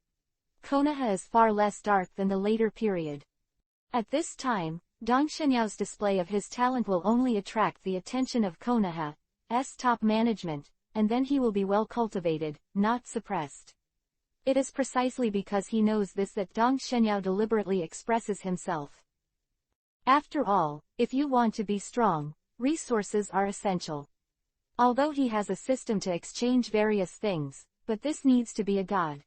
Konoha is far less dark than the later period. At this time, Dong Shenyao's display of his talent will only attract the attention of Konoha's top management, and then he will be well cultivated, not suppressed. It is precisely because he knows this that Dong Shenyao deliberately expresses himself. After all, if you want to be strong, resources are essential. Although he has a system to exchange various things, but this needs to be a god.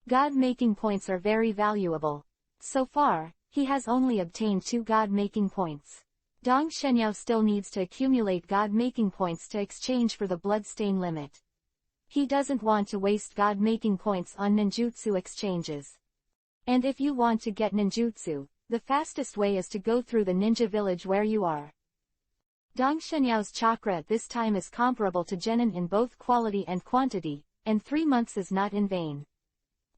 God-making points are very valuable. So far, he has only obtained 2 God-making points. Dong Shenyao still needs to accumulate God-making points to exchange for the bloodstain limit. He doesn't want to waste God-making points on ninjutsu exchanges. And if you want to get ninjutsu, the fastest way is to go through the ninja village where you are. Dong Shenyao's chakra at this time is comparable to genin in both quality and quantity, and 3 months is not in vain.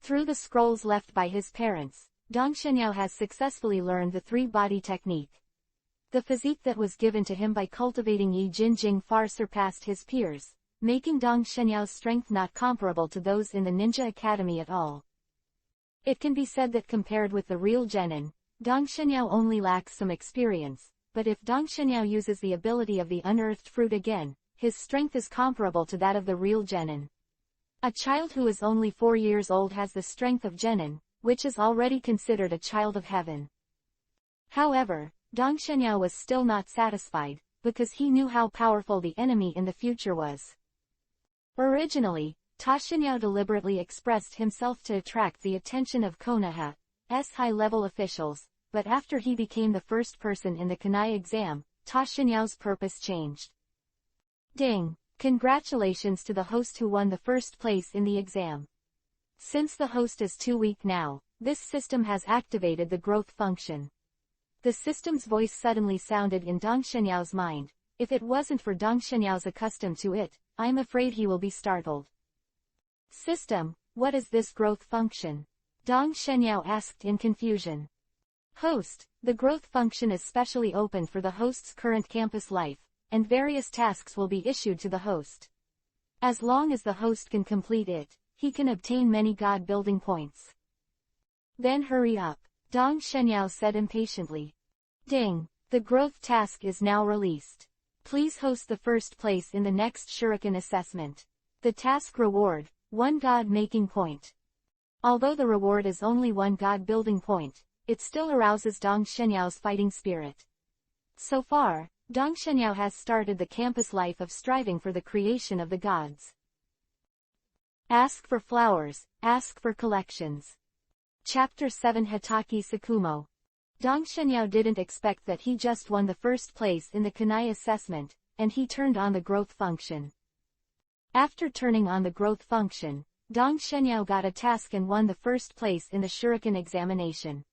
Through the scrolls left by his parents, Dong Shenyao has successfully learned the three-body technique. The physique that was given to him by cultivating Yi Jinjing far surpassed his peers, making Dong Shenyao's strength not comparable to those in the Ninja Academy at all. It can be said that compared with the real genin, Dong Shenyao only lacks some experience, but if Dong Shenyao uses the ability of the unearthed fruit again, his strength is comparable to that of the real genin. A child who is only 4 years old has the strength of genin, which is already considered a child of heaven. However, Dong Shenyao was still not satisfied, because he knew how powerful the enemy in the future was. Originally, Ta Shenyao deliberately expressed himself to attract the attention of Konoha's high-level officials, but after he became the first person in the Kanai exam, Ta Shenyao's purpose changed. Ding! Congratulations to the host who won the first place in the exam. Since the host is too weak now, this system has activated the growth function. The system's voice suddenly sounded in Dong Shenyao's mind. If it wasn't for Dong Shenyao's accustomed to it, I'm afraid he will be startled. System, what is this growth function? Dong Shenyao asked in confusion. Host, the growth function is specially opened for the host's current campus life, and various tasks will be issued to the host. As long as the host can complete it, he can obtain many god-building points. Then hurry up, Dong Shenyao said impatiently. Ding! The growth task is now released. Please host the first place in the next Shuriken assessment. The task reward, 1 god-making point. Although the reward is only 1 god-building point, it still arouses Dong Shenyao's fighting spirit. So far, Dong Shenyao has started the campus life of striving for the creation of the gods. Ask for flowers, ask for collections. Chapter 7 Hitaki Sakumo. Dong Shenyao didn't expect that he just won the first place in the Kanai assessment, and he turned on the growth function. After turning on the growth function, Dong Shenyao got a task and won the first place in the Shuriken examination.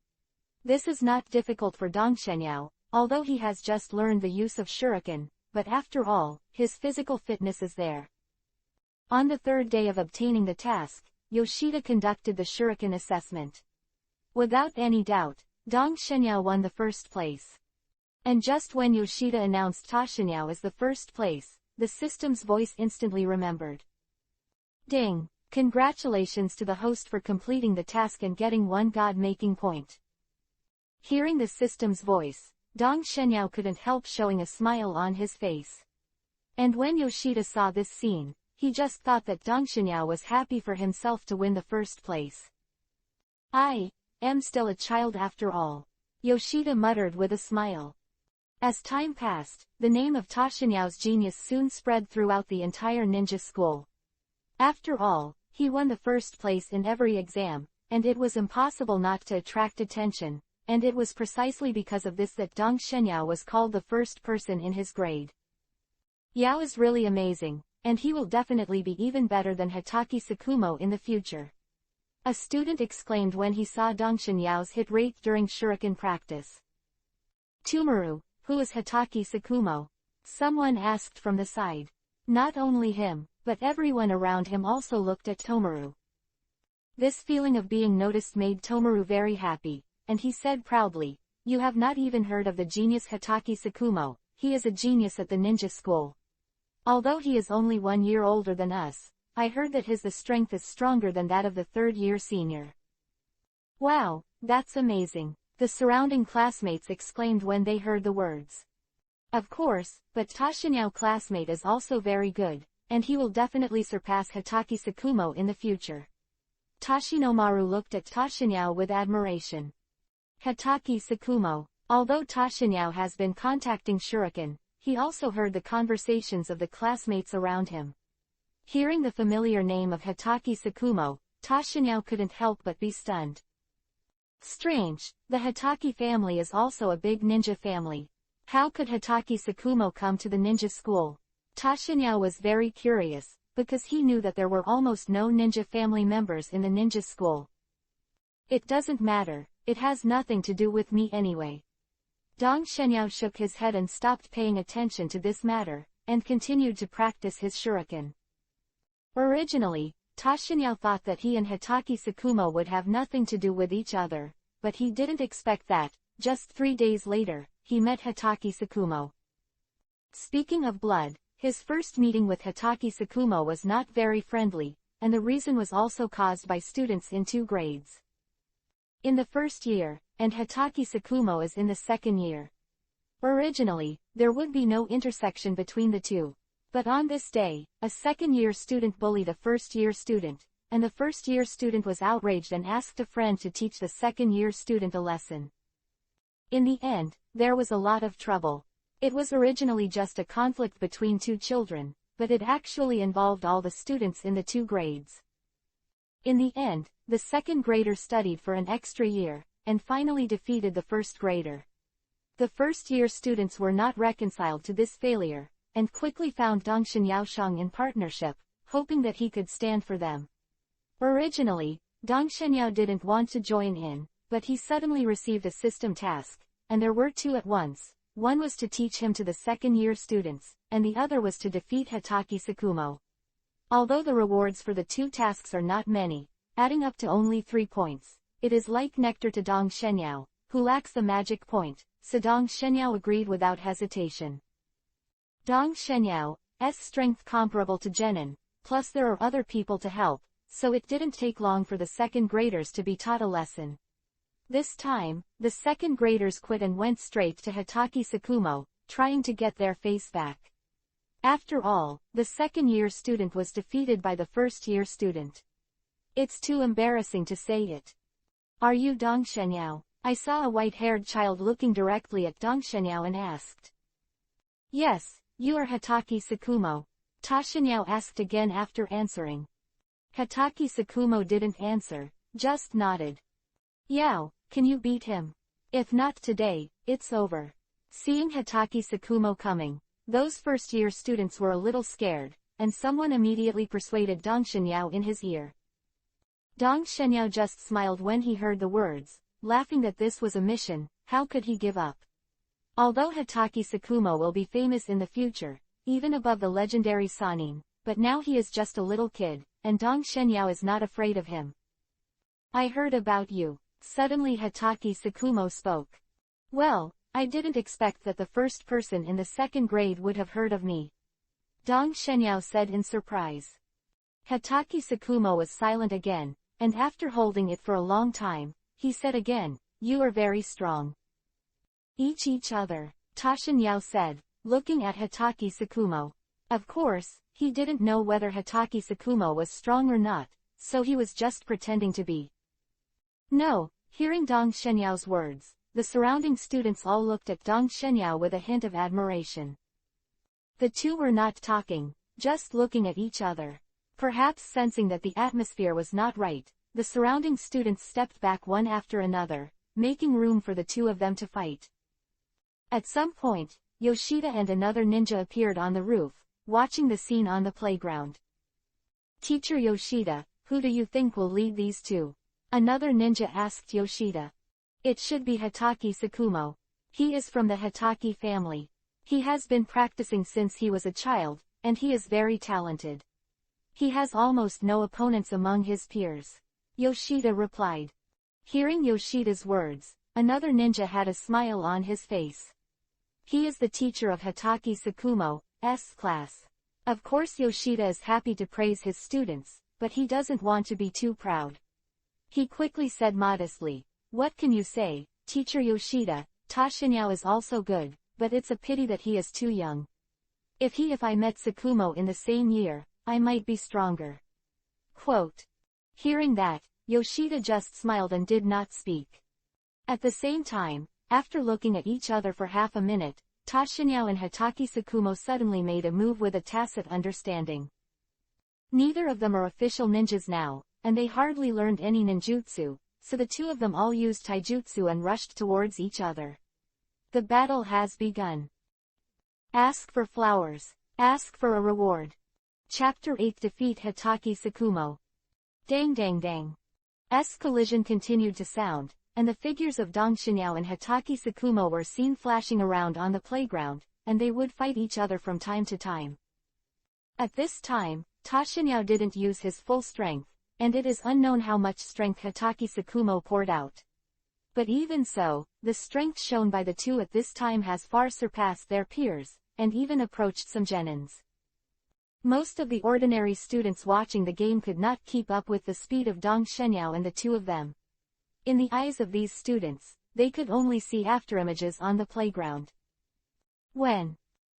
This is not difficult for Dong Shenyao, although he has just learned the use of Shuriken, but after all, his physical fitness is there. On the third day of obtaining the task, Yoshida conducted the Shuriken assessment. Without any doubt, Dong Shenyao won the first place. And just when Yoshida announced Ta Shenyao as the first place, the system's voice instantly remembered. Ding! Congratulations to the host for completing the task and getting 1 god-making point. Hearing the system's voice, Dong Shenyao couldn't help showing a smile on his face. And when Yoshida saw this scene, he just thought that Dong Shenyao was happy for himself to win the first place. I am still a child after all, Yoshida muttered with a smile. As time passed, the name of Ta Shenyao's genius soon spread throughout the entire ninja school. After all, he won the first place in every exam, and it was impossible not to attract attention, and it was precisely because of this that Dong Shenyao was called the first person in his grade. Yao is really amazing, and he will definitely be even better than Hitaki Sakumo in the future. A student exclaimed when he saw Dong Shenyao's hit rate during Shuriken practice. Tumaru, who is Hitaki Sakumo? Someone asked from the side. Not only him, but everyone around him also looked at Tomaru. This feeling of being noticed made Tomaru very happy, and he said proudly, "You have not even heard of the genius Hitaki Sakumo, he is a genius at the ninja school. Although he is only 1 year older than us, I heard that his strength is stronger than that of the third-year senior." Wow, that's amazing, the surrounding classmates exclaimed when they heard the words. Of course, but Ta Shenyao classmate is also very good, and he will definitely surpass Hitaki Sakumo in the future. Tashinomaru looked at Ta Shenyao with admiration. Hitaki Sakumo, although Ta Shenyao has been contacting Shuriken, he also heard the conversations of the classmates around him. Hearing the familiar name of Hitaki Sakumo, Ta Shenyao couldn't help but be stunned. Strange, the Hitaki family is also a big ninja family. How could Hitaki Sakumo come to the ninja school? Ta Shenyao was very curious, because he knew that there were almost no ninja family members in the ninja school. It doesn't matter, it has nothing to do with me anyway. Dong Shenyao shook his head and stopped paying attention to this matter, and continued to practice his shuriken. Originally, Tashinyao thought that he and Hitaki Sakumo would have nothing to do with each other, but he didn't expect that, just 3 days later, he met Hitaki Sakumo. Speaking of blood, his first meeting with Hitaki Sakumo was not very friendly, and the reason was also caused by students in 2 grades. In the first year, and Hitaki Sakumo is in the second year. Originally, there would be no intersection between the two. But on this day, a second-year student bullied a first-year student, and the first-year student was outraged and asked a friend to teach the second-year student a lesson. In the end, there was a lot of trouble. It was originally just a conflict between 2 children, but it actually involved all the students in the 2 grades. In the end, the second grader studied for an extra year, and finally defeated the first grader. The first-year students were not reconciled to this failure, and quickly found Dongshin Yaosheng in partnership, hoping that he could stand for them. Originally, Dongshin Yao didn't want to join in, but he suddenly received a system task, and there were 2 at once. One was to teach him to the second-year students, and the other was to defeat Hitaki Sakumo. Although the rewards for the 2 tasks are not many, adding up to only 3 points, it is like nectar to Dong Shenyao, who lacks the magic point, so Dong Shenyao agreed without hesitation. Dong Shenyao's strength comparable to Genin, plus there are other people to help, so it didn't take long for the second graders to be taught a lesson. This time, the second graders quit and went straight to Hitaki Sakumo, trying to get their face back. After all, the second-year student was defeated by the first-year student. It's too embarrassing to say it. Are you Dong Shenyao? I saw a white-haired child looking directly at Dong Shenyao and asked. Yes. You are Hitaki Sakumo. Tashinyao asked again after answering. Hitaki Sakumo didn't answer, just nodded. Yao, can you beat him? If not today, it's over. Seeing Hitaki Sakumo coming, those first-year students were a little scared, and someone immediately persuaded Dong Shenyao in his ear. Dong Shenyao just smiled when he heard the words, laughing that this was a mission. How could he give up? Although Hitaki Sakumo will be famous in the future, even above the legendary Sanin, but now he is just a little kid, and Dong Shenyao is not afraid of him. I heard about you. Suddenly Hitaki Sakumo spoke. Well, I didn't expect that the first person in the second grade would have heard of me. Dong Shenyao said in surprise. Hitaki Sakumo was silent again, and after holding it for a long time, he said again, you are very strong. Each other, Tashinyao said, looking at Hitaki Sakumo. Of course, he didn't know whether Hitaki Sakumo was strong or not, so he was just pretending to be. No, hearing Dong Shenyao's words, the surrounding students all looked at Dong Shenyao with a hint of admiration. The 2 were not talking, just looking at each other. Perhaps sensing that the atmosphere was not right, the surrounding students stepped back one after another, making room for the 2 of them to fight. At some point, Yoshida and another ninja appeared on the roof, watching the scene on the playground. Teacher Yoshida, who do you think will lead these 2? Another ninja asked Yoshida. It should be Hitaki Sakumo. He is from the Hitaki family. He has been practicing since he was a child, and he is very talented. He has almost no opponents among his peers. Yoshida replied. Hearing Yoshida's words, another ninja had a smile on his face. He is the teacher of Hitaki Sakumo's class. Of course Yoshida is happy to praise his students, but he doesn't want to be too proud. He quickly said modestly, what can you say, Teacher Yoshida? Tashinyao is also good, but it's a pity that he is too young. If I met Sakumo in the same year, I might be stronger. Quote. Hearing that, Yoshida just smiled and did not speak. At the same time, after looking at each other for half a minute, Tashinyao and Hitaki Sakumo suddenly made a move with a tacit understanding. Neither of them are official ninjas now, and they hardly learned any ninjutsu, so the 2 of them all used taijutsu and rushed towards each other. The battle has begun. Ask for flowers. Ask for a reward. Chapter 8 Defeat Hitaki Sakumo. Dang dang dang. Collision continued to sound, and the figures of Dong Shenyao and Hitaki Sakumo were seen flashing around on the playground, and they would fight each other from time to time. At this time, Tashinyao didn't use his full strength, and it is unknown how much strength Hatake Sakumo poured out. But even so, the strength shown by the two at this time has far surpassed their peers, and even approached some genins. Most of the ordinary students watching the game could not keep up with the speed of Dong Shenyao and the two of them. In the eyes of these students, they could only see afterimages on the playground. When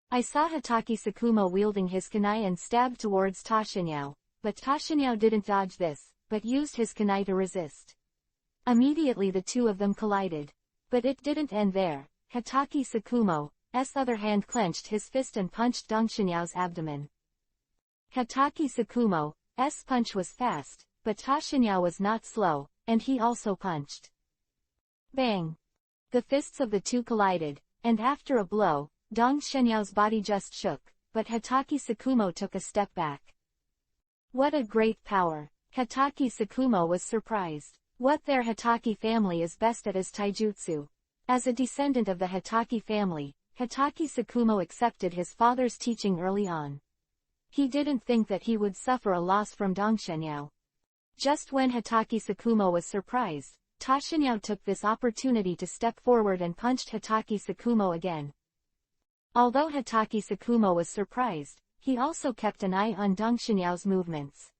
I saw Hatake Sakumo wielding his kunai and stabbed towards Tashinyao, but Tashinyao didn't dodge this, but used his kunai to resist. Immediately the two of them collided. But it didn't end there. Hatake Sakumo's other hand clenched his fist and punched Dong Shenyao's abdomen. Hatake Sakumo's punch was fast, but Tashinyao was not slow, and he also punched. Bang! The fists of the two collided, and after a blow, Dong Shenyao's body just shook, but Hatake Sakumo took a step back. What a great power! Hatake Sakumo was surprised. What their Hatake family is best at is taijutsu. As a descendant of the Hatake family, Hatake Sakumo accepted his father's teaching early on. He didn't think that he would suffer a loss from Dong Shenyao. Just when Hatake Sakumo was surprised, Tashinyao took this opportunity to step forward and punched Hatake Sakumo again. Although Hatake Sakumo was surprised, he also kept an eye on Dong Shenyao's movements.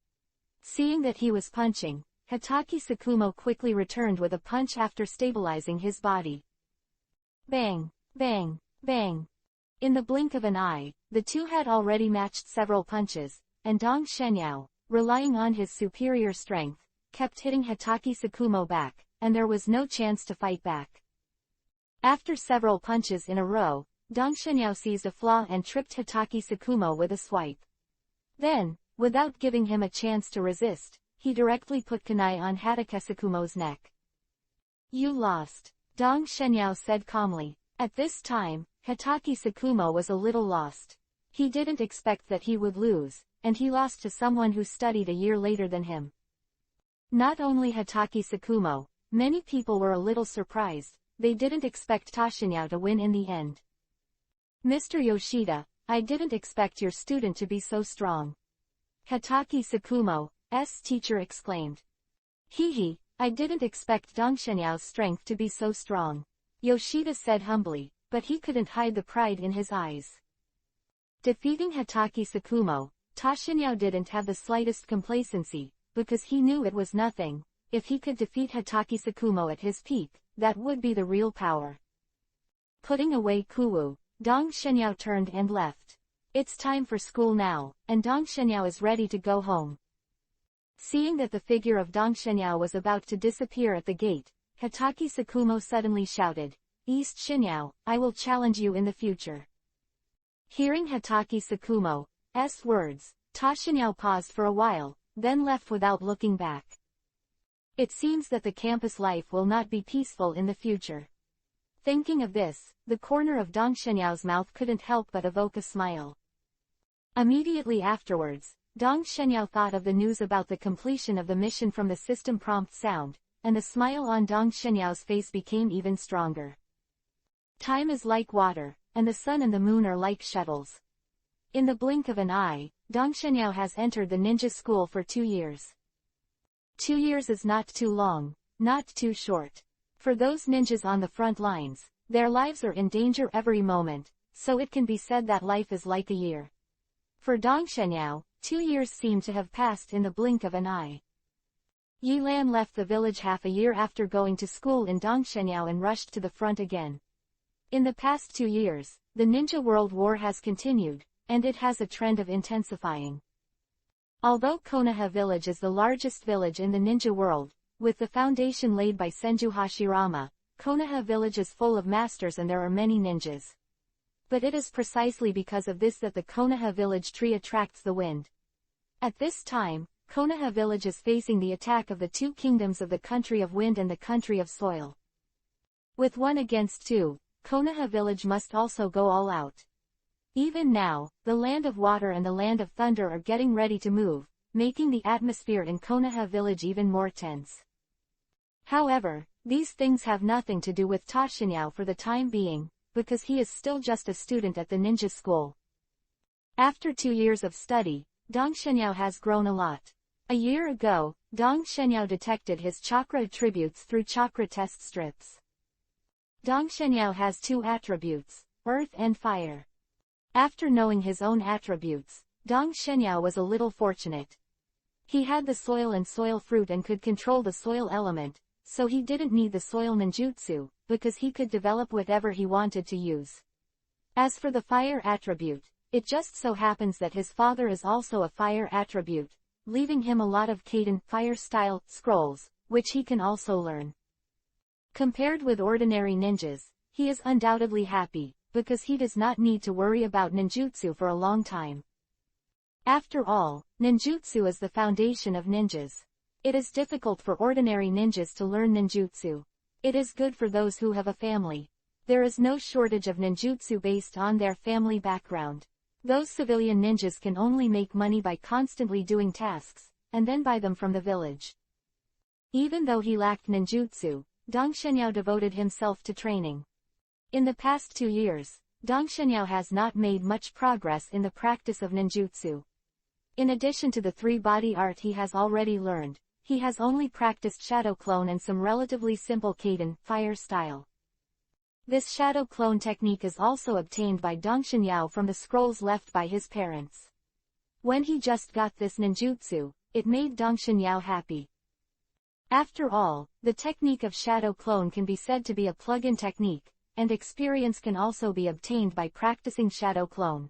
Seeing that he was punching, Hatake Sakumo quickly returned with a punch after stabilizing his body. Bang! Bang! Bang! In the blink of an eye, the two had already matched several punches, and Dong Shenyao, relying on his superior strength, kept hitting Hatake Sakumo back, and there was no chance to fight back. After several punches in a row, Dong Shenyao seized a flaw and tripped Hatake Sakumo with a swipe. Then, without giving him a chance to resist, he directly put kunai on Hatake Sakumo's neck. You lost, Dong Shenyao said calmly. At this time, Hatake Sakumo was a little lost. He didn't expect that he would lose, and he lost to someone who studied a year later than him. Not only Hatake Sakumo, many people were a little surprised. They didn't expect Tashinyao to win in the end. Mr. Yoshida, I didn't expect your student to be so strong. Hatake Sakumo's teacher exclaimed. Hee, I didn't expect Dong Shenyao's strength to be so strong. Yoshida said humbly, but he couldn't hide the pride in his eyes. Defeating Hatake Sakumo, Tashinyao didn't have the slightest complacency, because he knew it was nothing. If he could defeat Hatake Sakumo at his peak, that would be the real power. Putting away Kuwu, Dong Shenyao turned and left. It's time for school now, and Dong Shenyao is ready to go home. Seeing that the figure of Dong Shenyao was about to disappear at the gate, Hatake Sakumo suddenly shouted, East Shenyao, I will challenge you in the future. Hearing Hatake Sakumo's words, Tashinyao paused for a while, then left without looking back. It seems that the campus life will not be peaceful in the future. Thinking of this, the corner of Dong Shenyao's mouth couldn't help but evoke a smile. Immediately afterwards, Dong Shenyao thought of the news about the completion of the mission from the system prompt sound, and the smile on Dong Shenyao's face became even stronger. Time is like water, and the sun and the moon are like shuttles. In the blink of an eye, Dong Shenyao has entered the ninja school for 2 years. 2 years is not too long, not too short. For those ninjas on the front lines, their lives are in danger every moment, so it can be said that life is like a year. For Dong Shenyao, 2 years seem to have passed in the blink of an eye. Yilan left the village half a year after going to school in Dong Shenyao and rushed to the front again. In the past 2 years, the Ninja World War has continued, and it has a trend of intensifying. Although Konoha village is the largest village in the ninja world, with the foundation laid by Senju Hashirama, Konoha village is full of masters and there are many ninjas. But it is precisely because of this that the Konoha village tree attracts the wind. At this time, Konoha village is facing the attack of the two kingdoms of the country of wind and the country of soil. With 1 against 2, Konoha village must also go all out. Even now, the land of water and the land of thunder are getting ready to move, making the atmosphere in Konoha village even more tense. However, these things have nothing to do with Tashinyao for the time being, because he is still just a student at the ninja school. After 2 years of study, Dong Shenyao has grown a lot. A year ago, Dong Shenyao detected his chakra attributes through chakra test strips. Dong Shenyao has two attributes, earth and fire. After knowing his own attributes, Dong Shenyao was a little fortunate. He had the soil and soil fruit and could control the soil element, so he didn't need the soil ninjutsu, because he could develop whatever he wanted to use. As for the fire attribute, it just so happens that his father is also a fire attribute, leaving him a lot of Kaiden fire-style scrolls, which he can also learn. Compared with ordinary ninjas, he is undoubtedly happy, because he does not need to worry about ninjutsu for a long time. After all, ninjutsu is the foundation of ninjas. It is difficult for ordinary ninjas to learn ninjutsu. It is good for those who have a family. There is no shortage of ninjutsu based on their family background. Those civilian ninjas can only make money by constantly doing tasks, and then buy them from the village. Even though he lacked ninjutsu, Dong Shenyao devoted himself to training. In the past 2 years, Dong Shenyao has not made much progress in the practice of ninjutsu. In addition to the 3-body art he has already learned, he has only practiced shadow clone and some relatively simple Kaiden fire style. This shadow clone technique is also obtained by Dong Shenyao from the scrolls left by his parents. When he just got this ninjutsu, it made Dong Shenyao happy. After all, the technique of shadow clone can be said to be a plug-in technique, and experience can also be obtained by practicing shadow clone.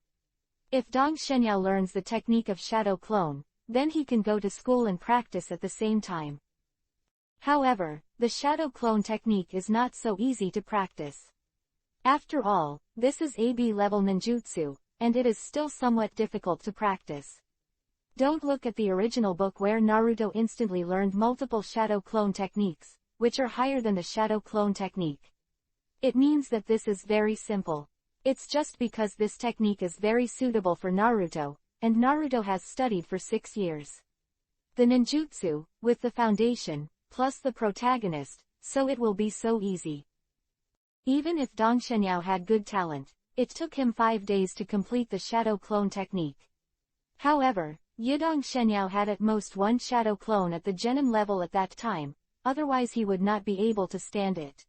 If Dong Shenyao learns the technique of shadow clone, then he can go to school and practice at the same time. However, the shadow clone technique is not so easy to practice. After all, this is AB level ninjutsu, and it is still somewhat difficult to practice. Don't look at the original book where Naruto instantly learned multiple shadow clone techniques, which are higher than the shadow clone technique. It means that this is very simple. It's just because this technique is very suitable for Naruto, and Naruto has studied for 6 years. The ninjutsu, with the foundation, plus the protagonist, so it will be so easy. Even if Dong Shenyao had good talent, it took him 5 days to complete the shadow clone technique. However, Dong Shenyao had at most 1 shadow clone at the genin level at that time, otherwise he would not be able to stand it.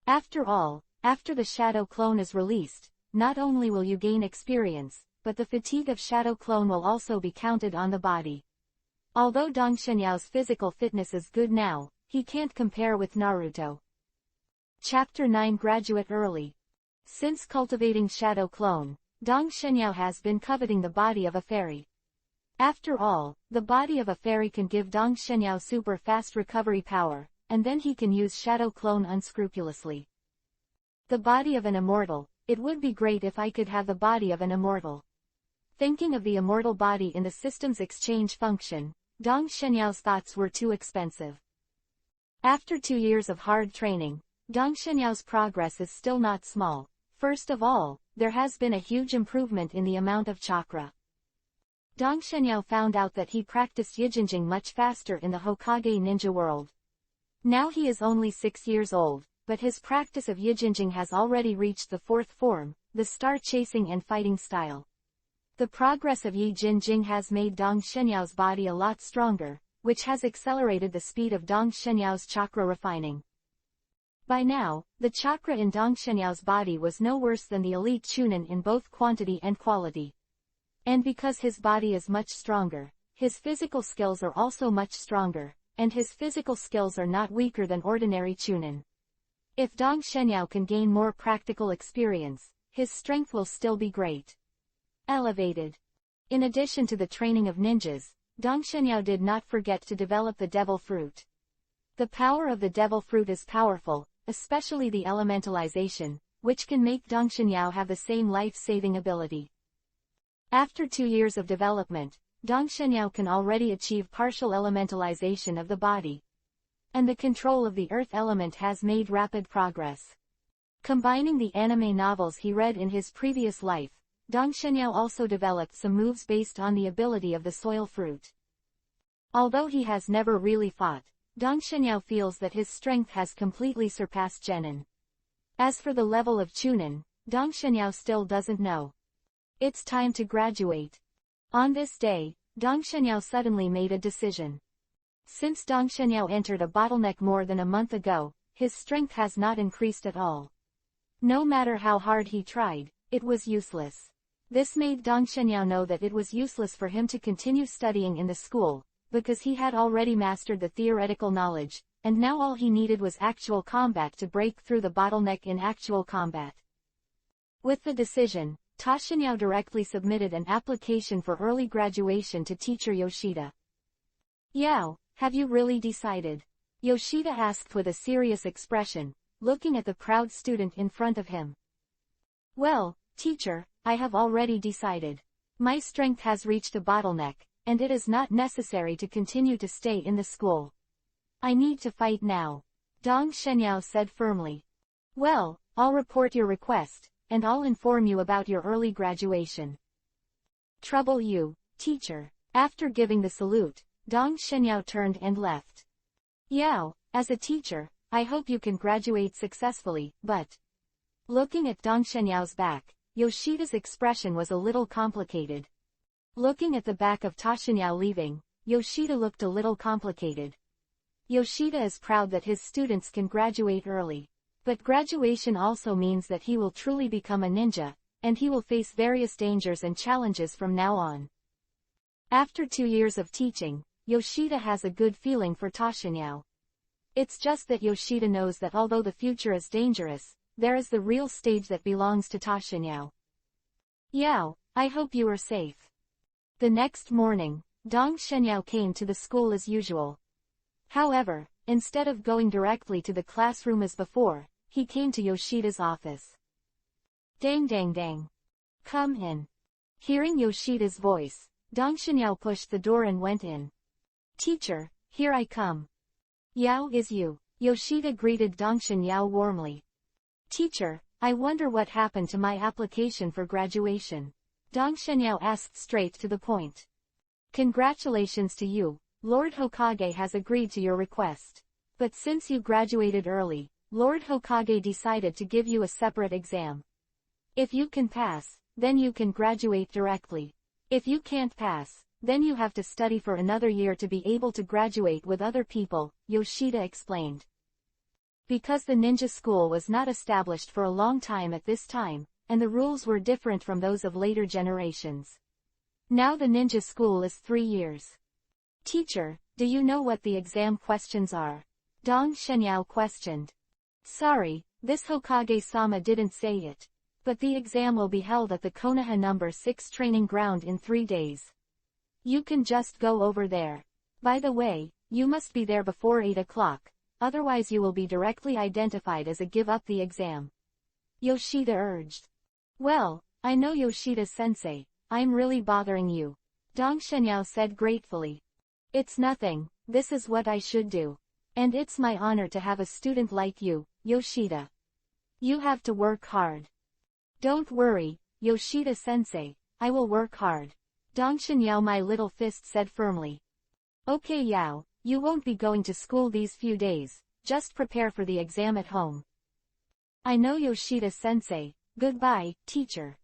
After all, after the shadow clone is released, not only will you gain experience, but the fatigue of shadow clone will also be counted on the body. Although Dong Shenyao's physical fitness is good now, he can't compare with Naruto. Chapter 9 Graduate Early. Since cultivating shadow clone, Dong Shenyao has been coveting the body of a fairy. After all, the body of a fairy can give Dong Shenyao super fast recovery power, and then he can use shadow clone unscrupulously. The body of an immortal, it would be great if I could have the body of an immortal. Thinking of the immortal body in the system's exchange function, Dong Shenyao's thoughts were too expensive. After 2 years of hard training, Dong Shenyao's progress is still not small. First of all, there has been a huge improvement in the amount of chakra. Dong Shenyao found out that he practiced Yijinjing much faster in the Hokage ninja world. Now he is only 6 years old, but his practice of Yijinjing has already reached the 4th form, the star chasing and fighting style. The progress of Yijinjing has made Dong Shenyao's body a lot stronger, which has accelerated the speed of Dong Shenyao's chakra refining. By now, the chakra in Dong Shenyao's body was no worse than the elite Chunin in both quantity and quality. And because his body is much stronger, his physical skills are also much stronger, and his physical skills are not weaker than ordinary Chunin. If Dong Shenyao can gain more practical experience, his strength will still be great. Elevated. In addition to the training of ninjas, Dong Shenyao did not forget to develop the devil fruit. The power of the devil fruit is powerful, especially the elementalization, which can make Dong Shenyao have the same life-saving ability. After 2 years of development, Dong Shenyao can already achieve partial elementalization of the body. And the control of the earth element has made rapid progress. Combining the anime novels he read in his previous life, Dong Shenyao also developed some moves based on the ability of the soil fruit. Although he has never really fought, Dong Shenyao feels that his strength has completely surpassed genin. As for the level of Chunin, Dong Shenyao still doesn't know. It's time to graduate. On this day, Dong Shenyao suddenly made a decision. Since Dong Shenyao entered a bottleneck more than a month ago, his strength has not increased at all. No matter how hard he tried, it was useless. This made Dong Shenyao know that it was useless for him to continue studying in the school, because he had already mastered the theoretical knowledge, and now all he needed was actual combat to break through the bottleneck in actual combat. With the decision, Ta Shenyao directly submitted an application for early graduation to teacher Yoshida. "Yao, have you really decided?" Yoshida asked with a serious expression, looking at the proud student in front of him. "Well, teacher, I have already decided. My strength has reached a bottleneck, and it is not necessary to continue to stay in the school. I need to fight now," Dong Shenyao said firmly. "Well, I'll report your request, and I'll inform you about your early graduation." "Trouble you, teacher." After giving the salute, Dong Shenyao turned and left. "Yao, as a teacher, I hope you can graduate successfully, but..." Looking at Dong Shenyao's back, Yoshida's expression was a little complicated. Looking at the back of Ta Shenyao leaving, Yoshida looked a little complicated. Yoshida is proud that his students can graduate early. But graduation also means that he will truly become a ninja, and he will face various dangers and challenges from now on. After 2 years of teaching, Yoshida has a good feeling for Ta Shenyao. It's just that Yoshida knows that although the future is dangerous, there is the real stage that belongs to Ta Shenyao. "Yao, I hope you are safe." The next morning, Dong Shenyao came to the school as usual. However, instead of going directly to the classroom as before, he came to Yoshida's office. "Dang dang dang. Come in." Hearing Yoshida's voice, Dong Shenyao pushed the door and went in. "Teacher, here I come." "Yao, is you?" Yoshida greeted Dong Shenyao warmly. "Teacher, I wonder what happened to my application for graduation." Dong Shenyao asked straight to the point. "Congratulations to you, Lord Hokage has agreed to your request. But since you graduated early, Lord Hokage decided to give you a separate exam. If you can pass, then you can graduate directly. If you can't pass, then you have to study for another year to be able to graduate with other people," Yoshida explained. Because the ninja school was not established for a long time at this time, and the rules were different from those of later generations. Now the ninja school is 3 years. "Teacher, do you know what the exam questions are?" Dong Shenyao questioned. "Sorry, this Hokage-sama didn't say it. But the exam will be held at the Konoha No. 6 training ground in 3 days. You can just go over there. By the way, you must be there before 8 o'clock, otherwise you will be directly identified as a give up the exam," Yoshida urged. "Well, I know Yoshida-sensei, I'm really bothering you," Dong Shenyao said gratefully. "It's nothing, this is what I should do. And it's my honor to have a student like you, Yoshida. You have to work hard." "Don't worry, Yoshida-sensei, I will work hard," Dong Shenyao my little fist said firmly. "Okay Yao, you won't be going to school these few days, just prepare for the exam at home." "I know Yoshida-sensei, goodbye, teacher."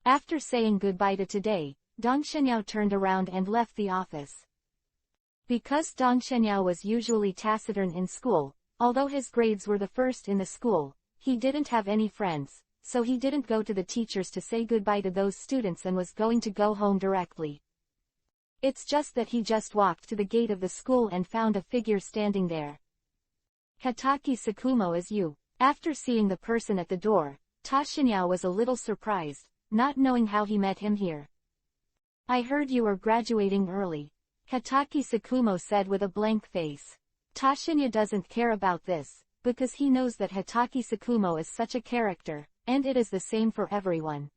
After saying goodbye to today, Dong Shenyao turned around and left the office. Because Dong Shenyao was usually taciturn in school, although his grades were the first in the school, he didn't have any friends, so he didn't go to the teachers to say goodbye to those students and was going to go home directly. It's just that he just walked to the gate of the school and found a figure standing there. "Hatake Sakumo, is you?" After seeing the person at the door, Ta Shenyao was a little surprised, not knowing how he met him here. "I heard you were graduating early," Hatake Sakumo said with a blank face. Ta Shenyao doesn't care about this, because he knows that Hatake Sakumo is such a character, and it is the same for everyone.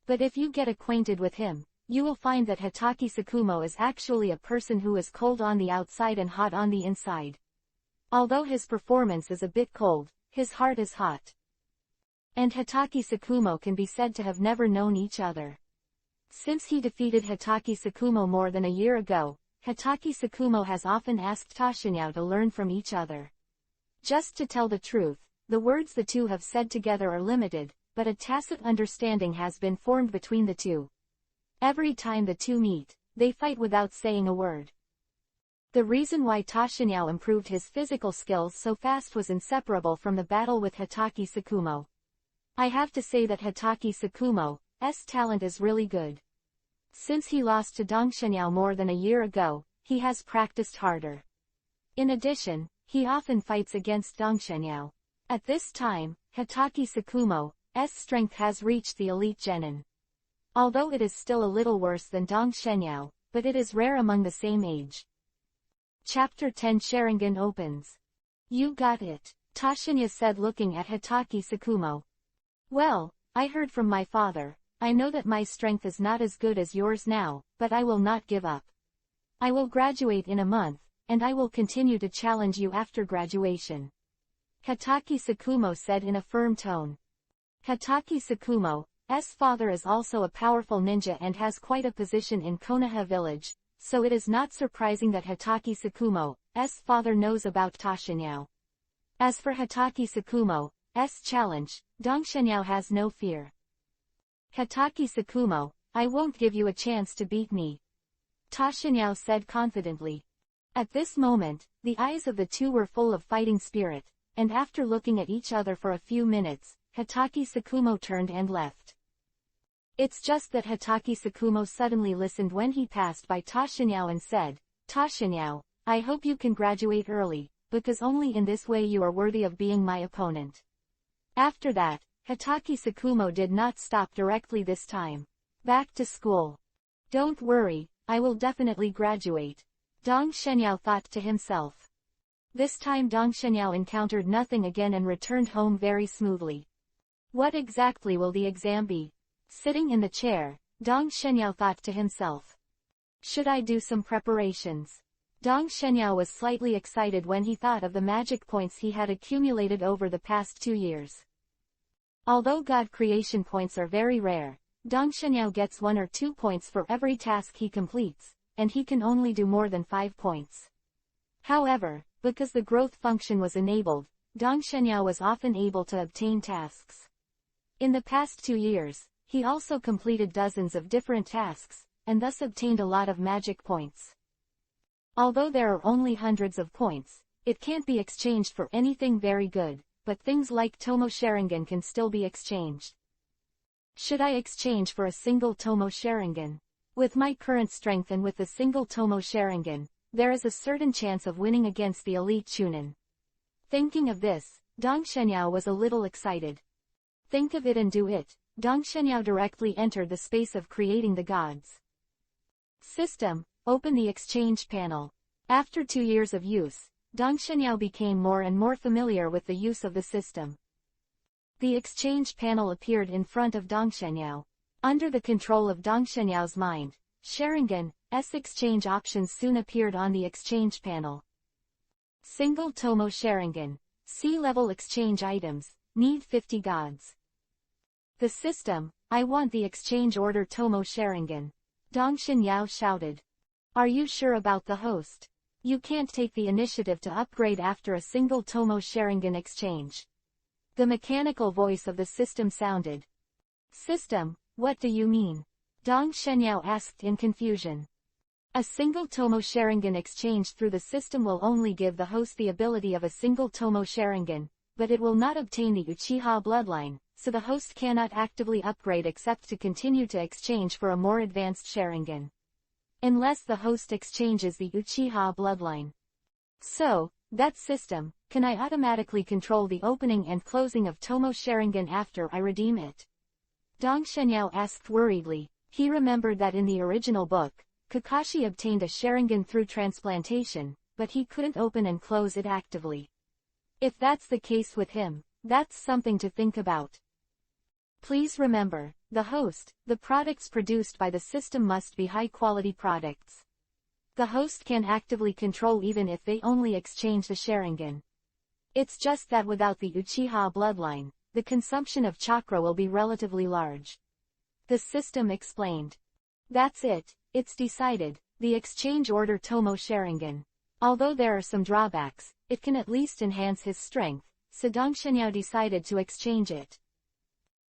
But if you get acquainted with him, you will find that Hatake Sakumo is actually a person who is cold on the outside and hot on the inside. Although his performance is a bit cold, his heart is hot. And Hatake Sakumo can be said to have never known each other. Since he defeated Hatake Sakumo more than a year ago, Hatake Sakumo has often asked Ta Shenyao to learn from each other. Just to tell the truth, the words the two have said together are limited, but a tacit understanding has been formed between the two. Every time the two meet, they fight without saying a word. The reason why Tashinyao improved his physical skills so fast was inseparable from the battle with Hitaki Sakumo. I have to say that Hitaki Sakumo's talent is really good. Since he lost to Dongshenyao more than a year ago, he has practiced harder. In addition, he often fights against Dongshenyao. At this time, Hitaki Sakumo's strength has reached the elite genin. Although it is still a little worse than Dongshenyao, but it is rare among the same age. Chapter 10 Sharingan opens. You got it, Tashinya said looking at Hitaki Sakumo. Well, I heard from my father. I know that my strength is not as good as yours now, but I will not give up. I will graduate in a month, and I will continue to challenge you after graduation. Hitaki Sakumo said in a firm tone. Hitaki Sakumo's father is also a powerful ninja and has quite a position in Konoha village, so it is not surprising that Hitaki Sakumo's father knows about Tashinyao. As for Hitaki Sakumo's challenge, Dongshenyao has no fear. Hitaki Sakumo, I won't give you a chance to beat me, Tashinyao said confidently. At this moment, the eyes of the two were full of fighting spirit, and after looking at each other for a few minutes, Hitaki Sakumo turned and left. It's just that Hitaki Sakumo suddenly listened when he passed by Tashinyao and said, Tashinyao, I hope you can graduate early, because only in this way you are worthy of being my opponent. After that, Hitaki Sakumo did not stop directly this time. Back to school. Don't worry, I will definitely graduate, Dongshenyao thought to himself. This time Dongshenyao encountered nothing again and returned home very smoothly. What exactly will the exam be? Sitting in the chair, Dongshenyao thought to himself. Should I do some preparations? Dongshenyao was slightly excited when he thought of the magic points he had accumulated over the past 2 years. Although God creation points are very rare, Dongshenyao gets 1 or 2 points for every task he completes, and he can only do more than 5 points. However, because the growth function was enabled, Dongshenyao was often able to obtain tasks. In the past 2 years, he also completed dozens of different tasks, and thus obtained a lot of magic points. Although there are only hundreds of points, it can't be exchanged for anything very good, but things like Tomo Sharingan can still be exchanged. Should I exchange for a single Tomo Sharingan? With my current strength and with the single Tomo Sharingan, there is a certain chance of winning against the elite Chunin. Thinking of this, Dongshenyao was a little excited. Think of it and do it. Dongshenyao directly entered the space of creating the gods. System, open the exchange panel. After 2 years of use, Dongshenyao became more and more familiar with the use of the system. The exchange panel appeared in front of Dongshenyao. Under the control of Dongshenyao's mind, Sharingan's exchange options soon appeared on the exchange panel. Single Tomo Sharingan. C-level exchange items, need 50 gods. The system, I want the exchange order Tomo Sharingan. Dongshenyao shouted. Are you sure about the host? You can't take the initiative to upgrade after a single Tomo Sharingan exchange. The mechanical voice of the system sounded. System, what do you mean? Dongshenyao asked in confusion. A single Tomo Sharingan exchanged through the system will only give the host the ability of a single Tomo Sharingan, but it will not obtain the Uchiha bloodline, so the host cannot actively upgrade except to continue to exchange for a more advanced Sharingan. Unless the host exchanges the Uchiha bloodline. So, that system, can I automatically control the opening and closing of Tomo Sharingan after I redeem it? Dongshenyao asked worriedly. He remembered that in the original book, Kakashi obtained a Sharingan through transplantation, but he couldn't open and close it actively. If that's the case with him, that's something to think about. Please remember, the host, the products produced by the system must be high-quality products. The host can actively control even if they only exchange the Sharingan. It's just that without the Uchiha bloodline, the consumption of chakra will be relatively large. The system explained. That's it, it's decided, the exchange order Tomo Sharingan. Although there are some drawbacks, it can at least enhance his strength, so Dongshenyao decided to exchange it.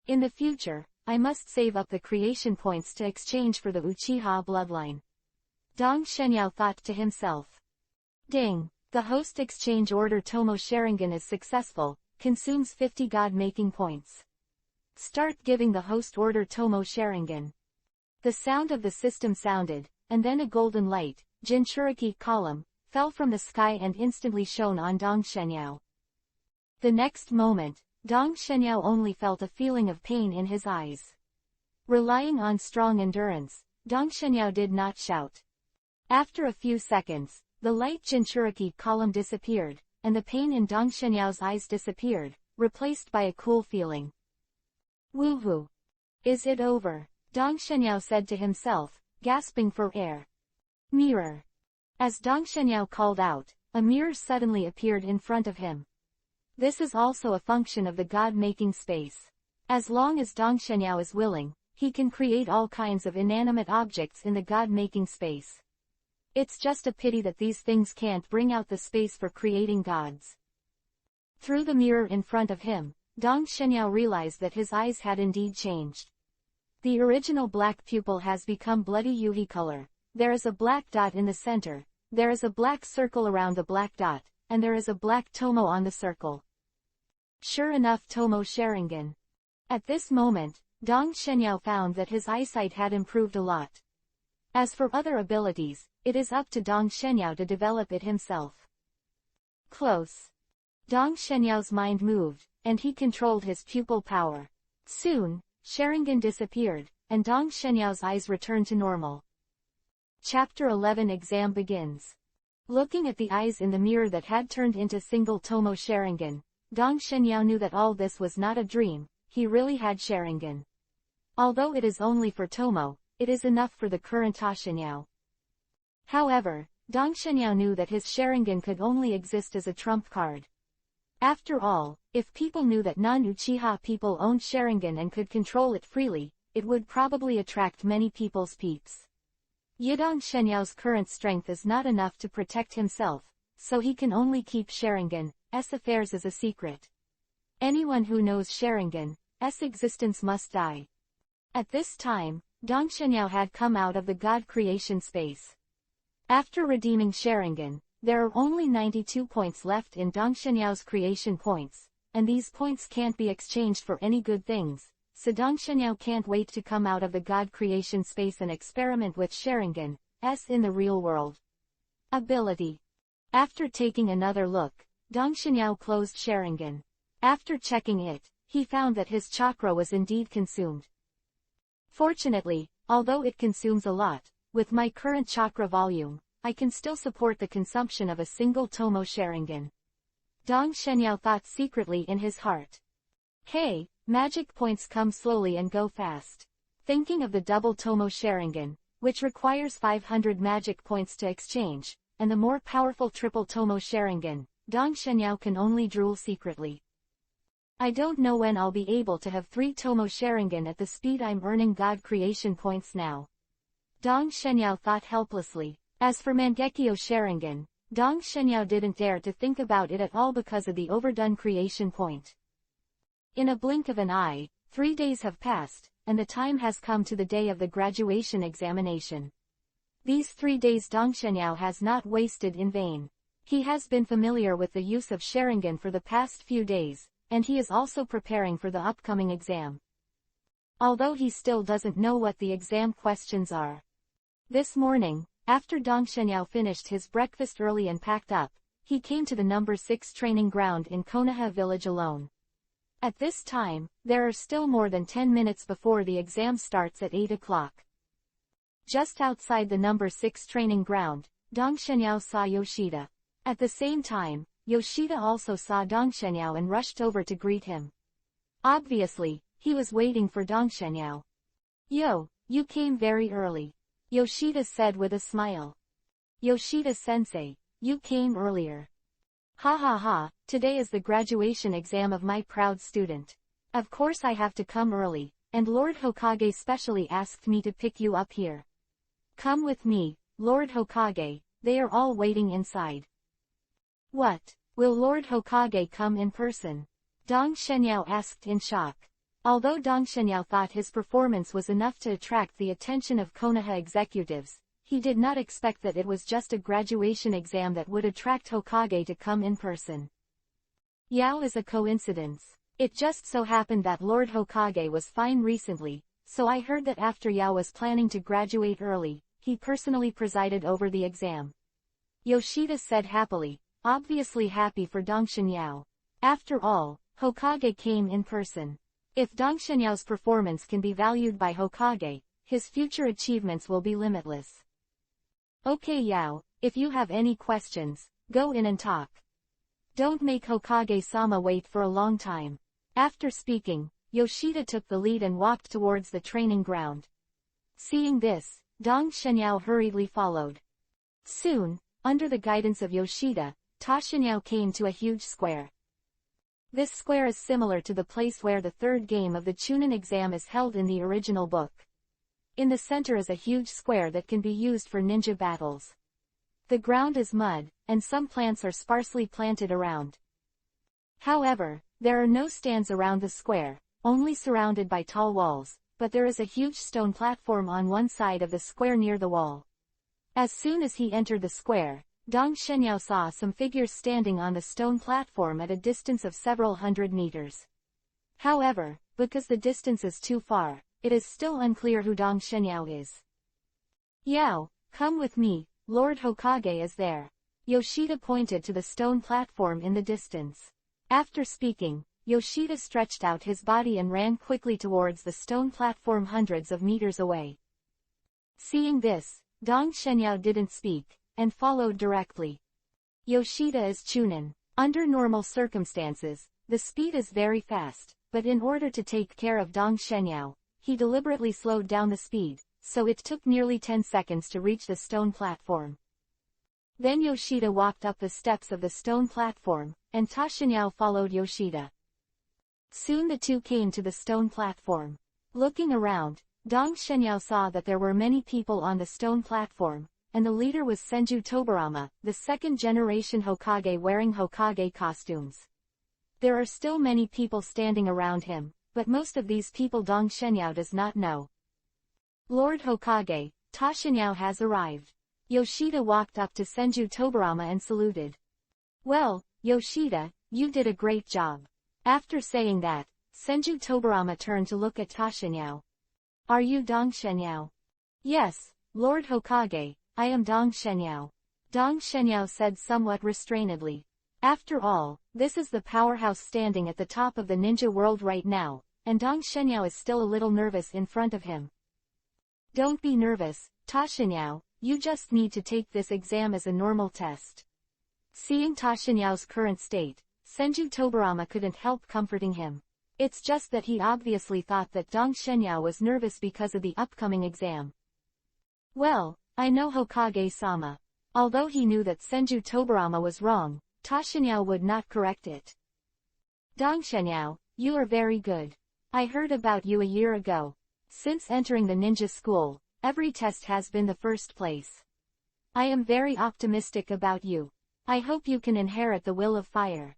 In the future, I must save up the creation points to exchange for the Uchiha bloodline. Dong Shenyao thought to himself. Ding! The host exchange order Tomo Sharingan is successful, consumes 50 god-making points. Start giving the host order Tomo Sharingan. The sound of the system sounded, and then a golden light, Jinchuriki column, fell from the sky and instantly shone on Dong Shenyao. The next moment, Dong Shenyao only felt a feeling of pain in his eyes. Relying on strong endurance, Dong Shenyao did not shout. After a few seconds, the light Jinchuriki column disappeared, and the pain in Dong Shenyao's eyes disappeared, replaced by a cool feeling. Woohoo! Is it over? Dong Shenyao said to himself, gasping for air. Mirror! As Dong Shenyao called out, a mirror suddenly appeared in front of him. This is also a function of the god-making space. As long as Dong Shenyao is willing, he can create all kinds of inanimate objects in the god-making space. It's just a pity that these things can't bring out the space for creating gods. Through the mirror in front of him, Dong Shenyao realized that his eyes had indeed changed. The original black pupil has become bloody yuhi color. There is a black dot in the center, there is a black circle around the black dot, and there is a black tomo on the circle. Sure enough, Tomo Sharingan. At this moment, Dong Shenyao found that his eyesight had improved a lot. As for other abilities, it is up to Dong Shenyao to develop it himself. Close. Dong Shenyao's mind moved, and he controlled his pupil power. Soon, Sharingan disappeared, and Dong Shenyao's eyes returned to normal. Chapter 11 Exam begins. Looking at the eyes in the mirror that had turned into single Tomo Sharingan, Dong Shenyao knew that all this was not a dream, he really had Sharingan. Although it is only for Tomo, it is enough for the current Shenyao. However, Dong Shenyao knew that his Sharingan could only exist as a trump card. After all, if people knew that non-Uchiha people owned Sharingan and could control it freely, it would probably attract many people's peeps. Dong Shenyao's current strength is not enough to protect himself, so he can only keep Sharingan's affairs as a secret. Anyone who knows Sharingan's existence must die. At this time, Dong Shenyao had come out of the god creation space. After redeeming Sharingan, there are only 92 points left in Dong Shenyao's creation points, and these points can't be exchanged for any good things, so Dong Shenyao can't wait to come out of the god creation space and experiment with Sharingan's in the real world. Ability. After taking another look, Dong Shenyao closed Sharingan. After checking it, he found that his chakra was indeed consumed. Fortunately, although it consumes a lot, with my current chakra volume, I can still support the consumption of a single Tomo Sharingan. Dong Shenyao thought secretly in his heart. Hey, magic points come slowly and go fast. Thinking of the double Tomo Sharingan, which requires 500 magic points to exchange, and the more powerful triple Tomo Sharingan, Dong Shenyao can only drool secretly. I don't know when I'll be able to have 3 Tomo Sharingan at the speed I'm earning god creation points now. Dong Shenyao thought helplessly. As for Mangekyo Sharingan, Dong Shenyao didn't dare to think about it at all because of the overdone creation point. In a blink of an eye, 3 days have passed, and the time has come to the day of the graduation examination. These 3 days Dong Shenyao has not wasted in vain. He has been familiar with the use of Sharingan for the past few days, and he is also preparing for the upcoming exam. Although he still doesn't know what the exam questions are. This morning, after Dong Shenyao finished his breakfast early and packed up, he came to the number 6 training ground in Konoha village alone. At this time, there are still more than 10 minutes before the exam starts at 8 o'clock. Just outside the number 6 training ground, Dong Shenyao saw Yoshida. At the same time, Yoshida also saw Dong Shenyao and rushed over to greet him. Obviously, he was waiting for Dong Shenyao. Yo, you came very early. Yoshida said with a smile. Yoshida-sensei, you came earlier. Ha ha ha, today is the graduation exam of my proud student. Of course I have to come early, and Lord Hokage specially asked me to pick you up here. Come with me, Lord Hokage, they are all waiting inside. What? Will Lord Hokage come in person? Dong Shenyao asked in shock. Although Dong Shenyao thought his performance was enough to attract the attention of Konoha executives, he did not expect that it was just a graduation exam that would attract Hokage to come in person. Yao is a coincidence. It just so happened that Lord Hokage was fine recently, so I heard that after Yao was planning to graduate early, he personally presided over the exam. Yoshida said happily, obviously happy for Dong Shenyao. After all, Hokage came in person. If Dong Shenyao's performance can be valued by Hokage, his future achievements will be limitless. Okay Yao, if you have any questions, go in and talk. Don't make Hokage-sama wait for a long time. After speaking, Yoshida took the lead and walked towards the training ground. Seeing this, Dong Shenyao hurriedly followed. Soon, under the guidance of Yoshida, Ta Shenyao came to a huge square. This square is similar to the place where the third game of the Chunin exam is held in the original book. In the center is a huge square that can be used for ninja battles. The ground is mud, and some plants are sparsely planted around. However, there are no stands around the square, only surrounded by tall walls, but there is a huge stone platform on one side of the square near the wall. As soon as he entered the square, Dong Shenyao saw some figures standing on the stone platform at a distance of several hundred meters. However, because the distance is too far, it is still unclear who Dong Shenyao is. Yao, come with me, Lord Hokage is there. Yoshida pointed to the stone platform in the distance. After speaking, Yoshida stretched out his body and ran quickly towards the stone platform hundreds of meters away. Seeing this, Dong Shenyao didn't speak, and followed directly. Yoshida is Chunin. Under normal circumstances, the speed is very fast, but in order to take care of Dong Shenyao, he deliberately slowed down the speed, so it took nearly 10 seconds to reach the stone platform. Then Yoshida walked up the steps of the stone platform, and Ta Shenyao followed Yoshida. Soon the two came to the stone platform. Looking around, Dong Shenyao saw that there were many people on the stone platform, and the leader was Senju Tobarama, the second-generation Hokage wearing Hokage costumes. There are still many people standing around him, but most of these people Dong Shenyao does not know. Lord Hokage, Ta Shenyao has arrived. Yoshida walked up to Senju Tobarama and saluted. Well, Yoshida, you did a great job. After saying that, Senju Tobarama turned to look at Ta Shenyao. Are you Dong Shenyao? Yes, Lord Hokage, I am Dong Shenyao. Dong Shenyao said somewhat restrainedly. After all, this is the powerhouse standing at the top of the ninja world right now, and Dong Shenyao is still a little nervous in front of him. Don't be nervous, Ta Shenyao, you just need to take this exam as a normal test. Seeing Ta Shenyao's current state, Senju Tobarama couldn't help comforting him. It's just that he obviously thought that Dong Shenyao was nervous because of the upcoming exam. Well, I know Hokage-sama. Although he knew that Senju Tobarama was wrong, Ta Shenyao would not correct it. Dong Shenyao, you are very good. I heard about you a year ago. Since entering the ninja school, every test has been the first place. I am very optimistic about you. I hope you can inherit the will of fire.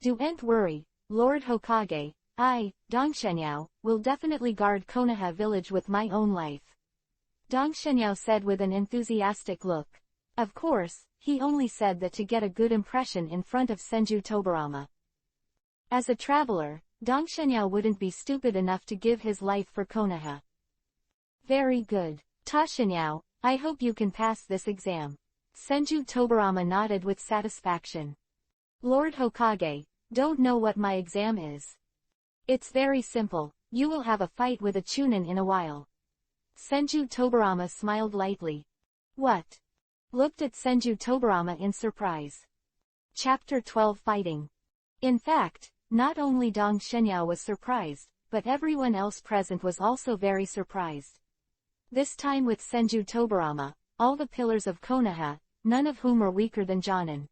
Don't worry, Lord Hokage, I, Dong Shenyao, will definitely guard Konoha village with my own life. Dong Shenyao said with an enthusiastic look. Of course, he only said that to get a good impression in front of Senju Tobarama. As a traveler, Dong Shenyao wouldn't be stupid enough to give his life for Konoha. Very good, Ta Shenyao, I hope you can pass this exam. Senju Tobarama nodded with satisfaction. Lord Hokage, don't know what my exam is. It's very simple, you will have a fight with a Chunin in a while. Senju Tobarama smiled lightly. What? Looked at Senju Tobarama in surprise. Chapter 12 Fighting. In fact, not only Dong Shenyao was surprised, but everyone else present was also very surprised. This time with Senju Tobarama, all the pillars of Konoha, none of whom were weaker than Jonin.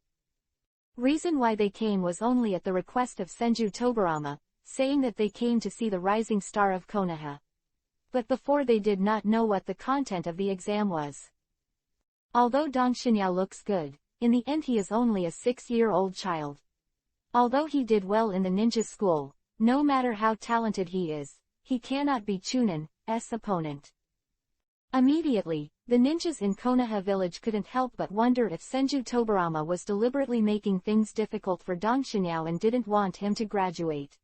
Reason why they came was only at the request of Senju Tobarama, saying that they came to see the rising star of Konoha. But before they did not know what the content of the exam was. Although Dong Shenyao looks good, in the end he is only a 6-year-old child. Although he did well in the ninja school, No matter how talented he is, he cannot be Chunin's opponent. Immediately, the ninjas in Konoha village couldn't help but wonder if Senju Tobarama was deliberately making things difficult for Dong Xinyao and didn't want him to graduate.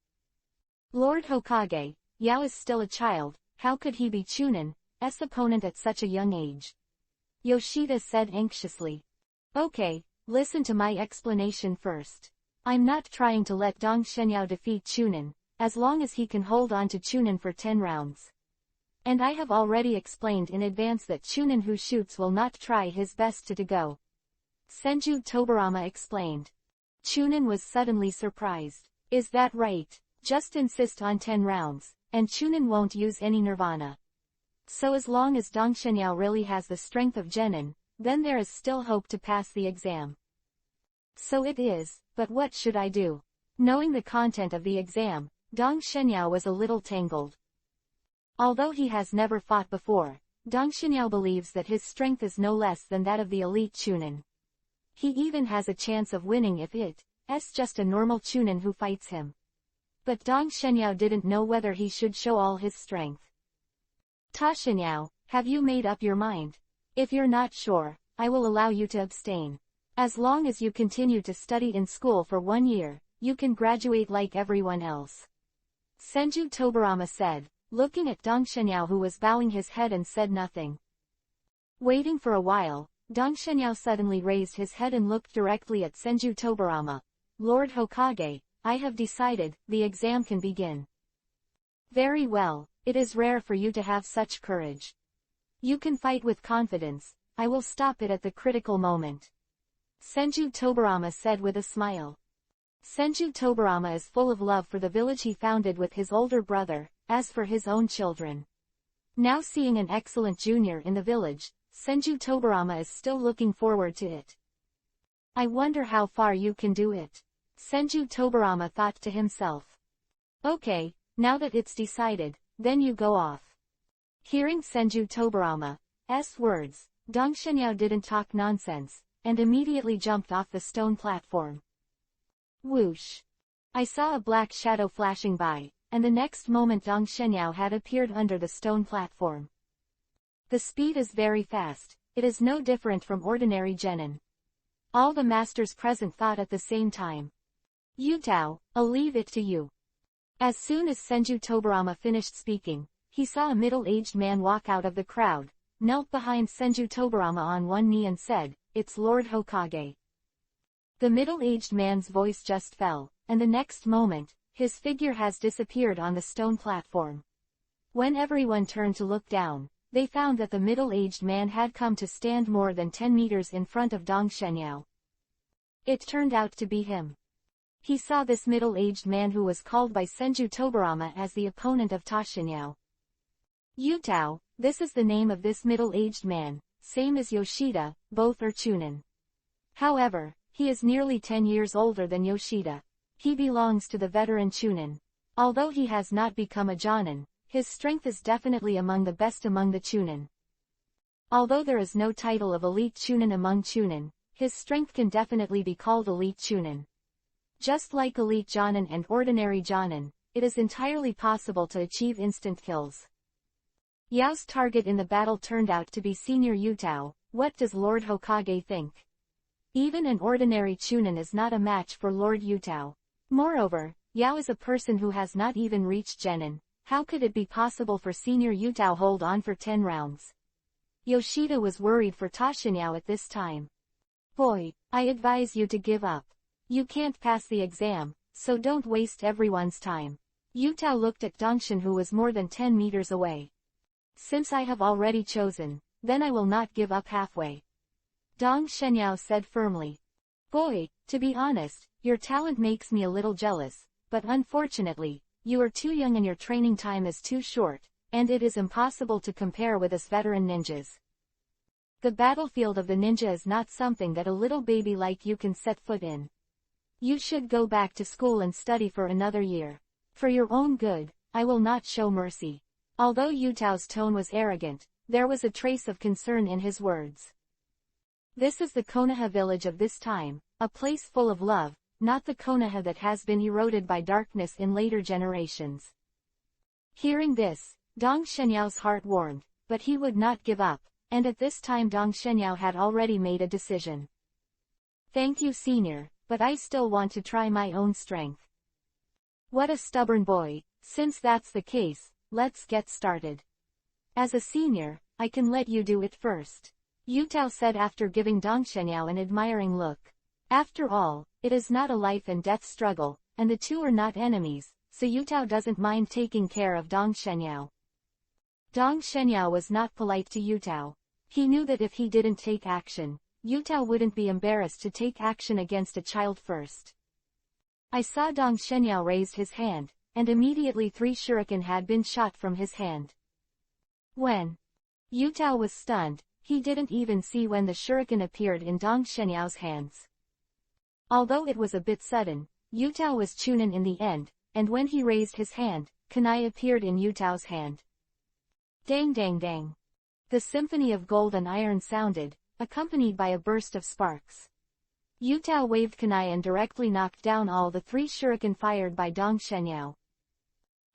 Lord Hokage, Yao is still a child, how could he be Chunin's opponent at such a young age? Yoshida said anxiously. Okay, listen to my explanation first. I'm not trying to let Dong Xinyao defeat Chunin, as long as he can hold on to Chunin for 10 rounds. And I have already explained in advance that Chunin who shoots will not try his best to go. Senju Tobarama explained. Chunin was suddenly surprised. Is that right? Just insist on 10 rounds, and Chunin won't use any nirvana. So as long as Dong Xinyao really has the strength of Genin, then there is still hope to pass the exam. So it is, but what should I do? Knowing the content of the exam, Dong Xinyao was a little tangled. Although he has never fought before, Dong Xinyao believes that his strength is no less than that of the elite Chunin. He even has a chance of winning if it's just a normal Chunin who fights him. But Dong Xinyao didn't know whether he should show all his strength. Ta Xinyao, have you made up your mind? If you're not sure, I will allow you to abstain. As long as you continue to study in school for 1 year, you can graduate like everyone else. Senju Tobarama said, looking at Dong Xinyao who was bowing his head and said nothing. Waiting for a while, Dong Xinyao suddenly raised his head and looked directly at Senju Tobarama. Lord Hokage, I have decided, the exam can begin. Very well, it is rare for you to have such courage. You can fight with confidence, I will stop it at the critical moment. Senju Tobarama said with a smile. Senju Tobarama is full of love for the village he founded with his older brother, as for his own children. Now seeing an excellent junior in the village, Senju Tobarama is still looking forward to it. I wonder how far you can do it. Senju Tobarama thought to himself. Okay, now that it's decided, then you go off. Hearing Senju Tobarama's words, Dong Xinyao didn't talk nonsense, and immediately jumped off the stone platform. Whoosh! I saw a black shadow flashing by, and the next moment Dong Xinyao had appeared under the stone platform. The speed is very fast, it is no different from ordinary genin. All the masters present thought at the same time. Yutao, I'll leave it to you. As soon as Senju Tobarama finished speaking, he saw a middle-aged man walk out of the crowd, knelt behind Senju Tobarama on one knee and said, "It's Lord Hokage." The middle-aged man's voice just fell, and the next moment, his figure has disappeared on the stone platform. When everyone turned to look down, they found that the middle-aged man had come to stand more than 10 meters in front of Dong Xinyao. It turned out to be him. He saw this middle-aged man who was called by Senju Tobarama as the opponent of Ta Xinyao. Yutao, this is the name of this middle-aged man, same as Yoshida, both are Chunin. However, he is nearly 10 years older than Yoshida. He belongs to the veteran Chunin. Although he has not become a Jonin, his strength is definitely among the best among the Chunin. Although there is no title of elite Chunin among Chunin, his strength can definitely be called elite Chunin. Just like elite Jonin and ordinary Jonin, it is entirely possible to achieve instant kills. Yao's target in the battle turned out to be Senior Yutao. What does Lord Hokage think? Even an ordinary Chunin is not a match for Lord Yutao. Moreover, Yao is a person who has not even reached Genin. How could it be possible for Senior Yutao hold on for 10 rounds? Yoshida was worried for Ta Xinyao at this time. Boy, I advise you to give up. You can't pass the exam, so don't waste everyone's time. Yutao looked at Dongshin who was more than 10 meters away. Since I have already chosen, then I will not give up halfway. Dong Xinyao said firmly. Boy, to be honest, your talent makes me a little jealous, but unfortunately, you are too young and your training time is too short, and it is impossible to compare with us veteran ninjas. The battlefield of the ninja is not something that a little baby like you can set foot in. You should go back to school and study for another year. For your own good, I will not show mercy. Although Yutao's tone was arrogant, there was a trace of concern in his words. This is the Konoha village of this time, a place full of love, not the Konoha that has been eroded by darkness in later generations. Hearing this, Dong Shenyao's heart warmed, but he would not give up, and at this time Dong Shenyao had already made a decision. Thank you, senior, but I still want to try my own strength. What a stubborn boy. Since that's the case, let's get started. As a senior, I can let you do it first, Yu Tao said after giving Dong Shenyao an admiring look. After all, it is not a life and death struggle, and the two are not enemies, so Yu Tao doesn't mind taking care of Dong Shenyao. Dong Shenyao was not polite to Yu Tao. He knew that if he didn't take action, Yu Tao wouldn't be embarrassed to take action against a child first. I saw Dong Shenyao raised his hand, and immediately 3 shuriken had been shot from his hand. When Yu Tao was stunned, he didn't even see when the shuriken appeared in Dong Shenyao's hands. Although it was a bit sudden, Yu Tao was Chunin in the end, and when he raised his hand, kunai appeared in Yu Tao's hand. Dang dang dang. The symphony of gold and iron sounded, accompanied by a burst of sparks. Yu Tao waved kunai and directly knocked down all the 3 shuriken fired by Dong Shenyao.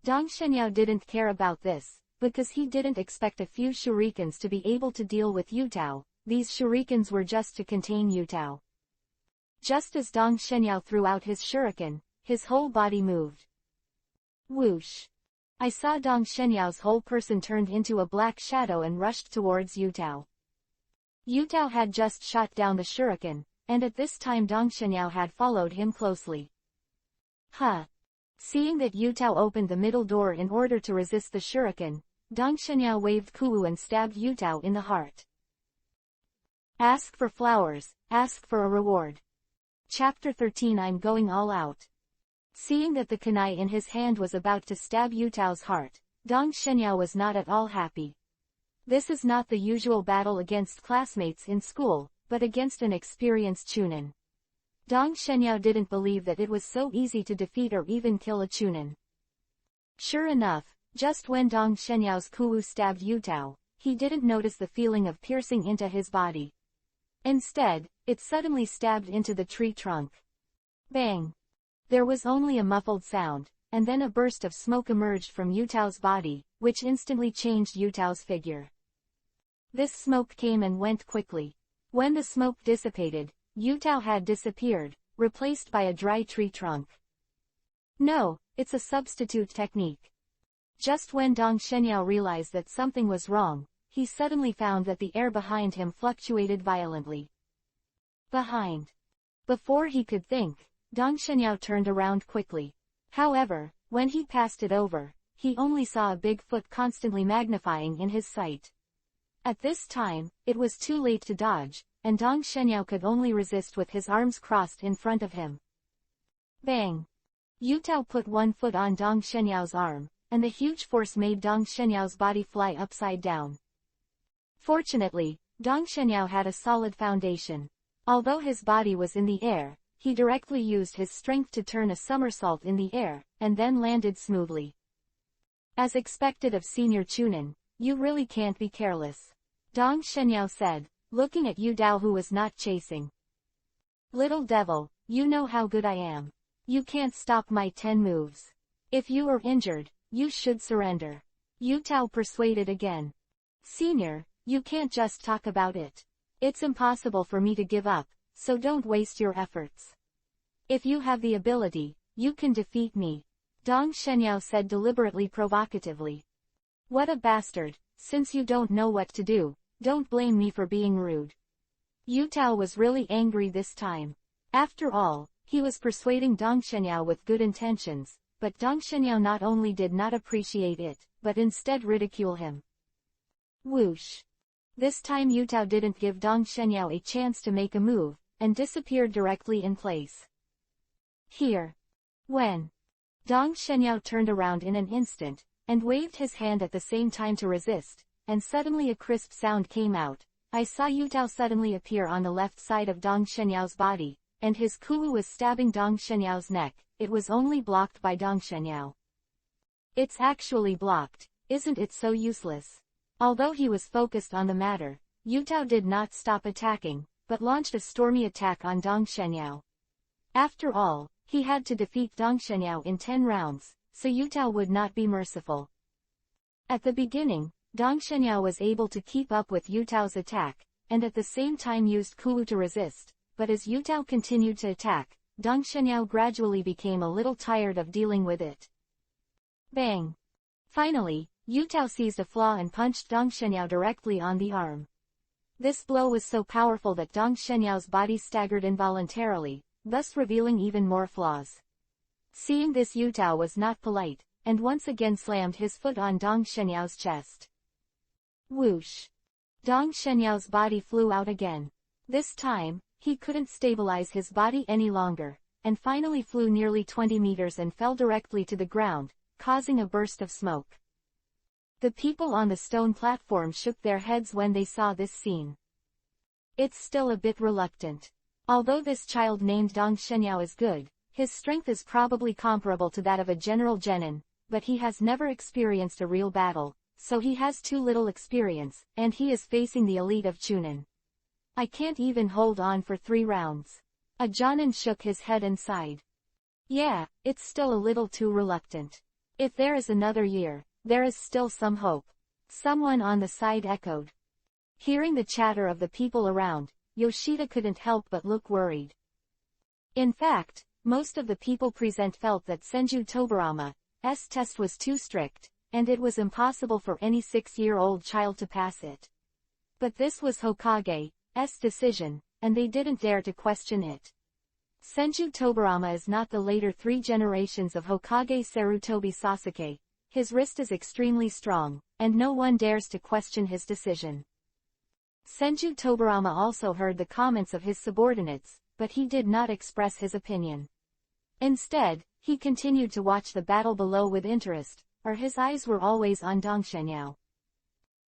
Dong Shenyao didn't care about this, because he didn't expect a few shurikens to be able to deal with Yu Tao. These shurikens were just to contain Yu Tao. Just as Dong Shenyao threw out his shuriken, his whole body moved. Whoosh! I saw Dong Shenyao's whole person turned into a black shadow and rushed towards Yu Tao. Yu Tao had just shot down the shuriken, and at this time Dong Shenyao had followed him closely. Huh! Seeing that Yu Tao opened the middle door in order to resist the shuriken, Dong Shenyao waved Kuwu and stabbed Yu Tao in the heart. Ask for flowers, ask for a reward. Chapter 13. I'm going all out. Seeing that the kunai in his hand was about to stab Yu Tao's heart, Dong Shenyao was not at all happy. This is not the usual battle against classmates in school, but against an experienced Chunin. Dong Shenyao didn't believe that it was so easy to defeat or even kill a Chunin. Sure enough, just when Dong Shenyao's Kuwu stabbed Yu Tao, he didn't notice the feeling of piercing into his body. Instead, it suddenly stabbed into the tree trunk. Bang! There was only a muffled sound, and then a burst of smoke emerged from Yu Tao's body, which instantly changed Yu Tao's figure. This smoke came and went quickly. When the smoke dissipated, Yu Tao had disappeared, replaced by a dry tree trunk. No, it's a substitute technique. Just when Dong Shenyao realized that something was wrong, he suddenly found that the air behind him fluctuated violently. Behind. Before he could think, Dong Shenyao turned around quickly. However, when he passed it over, he only saw a big foot constantly magnifying in his sight. At this time, it was too late to dodge, and Dong Shenyao could only resist with his arms crossed in front of him. Bang! Yu Tao put one foot on Dong Shenyao's arm, and the huge force made Dong Shenyao's body fly upside down. Fortunately, Dong Shenyao had a solid foundation. Although his body was in the air, he directly used his strength to turn a somersault in the air, and then landed smoothly. As expected of Senior Chunin, you really can't be careless, Dong Shenyao said, looking at Yu Tao who was not chasing. Little devil, you know how good I am. You can't stop my 10 moves. If you are injured, you should surrender. Yu Tao persuaded again. Senior, you can't just talk about it. It's impossible for me to give up, so don't waste your efforts. If you have the ability, you can defeat me, Dong Shenyao said deliberately provocatively. What a bastard, since you don't know what to do, don't blame me for being rude. Yu Tao was really angry this time. After all, he was persuading Dong Shenyao with good intentions, but Dong Shenyao not only did not appreciate it, but instead ridicule him. Whoosh! This time Yu Tao didn't give Dong Shenyao a chance to make a move, and disappeared directly in place. Here. When Dong Shenyao turned around in an instant, and waved his hand at the same time to resist, and suddenly a crisp sound came out. I saw Yu Tao suddenly appear on the left side of Dong Shenyao's body, and his Kuwu was stabbing Dong Shenyao's neck. It was only blocked by Dong Shenyao. It's actually blocked, isn't it so useless? Although he was focused on the matter, Yu Tao did not stop attacking, but launched a stormy attack on Dong Shenyao. After all, he had to defeat Dong Shenyao in 10 rounds, so Yutao would not be merciful. At the beginning, Dong Shenyao was able to keep up with Yutao's attack, and at the same time used Kuwu to resist, but as Yutao continued to attack, Dong Shenyao gradually became a little tired of dealing with it. Bang! Finally, Yutao seized a flaw and punched Dong Shenyao directly on the arm. This blow was so powerful that Dong Shenyao's body staggered involuntarily, thus revealing even more flaws. Seeing this, Yutao was not polite, and once again slammed his foot on Dong Shenyao's chest. Whoosh! Dong Shenyao's body flew out again. This time, he couldn't stabilize his body any longer, and finally flew nearly 20 meters and fell directly to the ground, causing a burst of smoke. The people on the stone platform shook their heads when they saw this scene. It's still a bit reluctant. Although this child named Dong Shenyao is good, his strength is probably comparable to that of a General Genin, but he has never experienced a real battle, so he has too little experience, and he is facing the elite of Chunin. I can't even hold on for 3 rounds. A Jonin shook his head and sighed. Yeah, it's still a little too reluctant. If there is another year, there is still some hope. Someone on the side echoed. Hearing the chatter of the people around, Yoshida couldn't help but look worried. In fact, most of the people present felt that Senju Tobarama's test was too strict, and it was impossible for any 6-year-old child to pass it. But this was Hokage's decision, and they didn't dare to question it. Senju Tobarama is not the later 3 generations of Hokage Sarutobi Sasuke. His wrist is extremely strong, and no one dares to question his decision. Senju Tobarama also heard the comments of his subordinates, but he did not express his opinion. Instead, he continued to watch the battle below with interest, or his eyes were always on Dong Shenyao.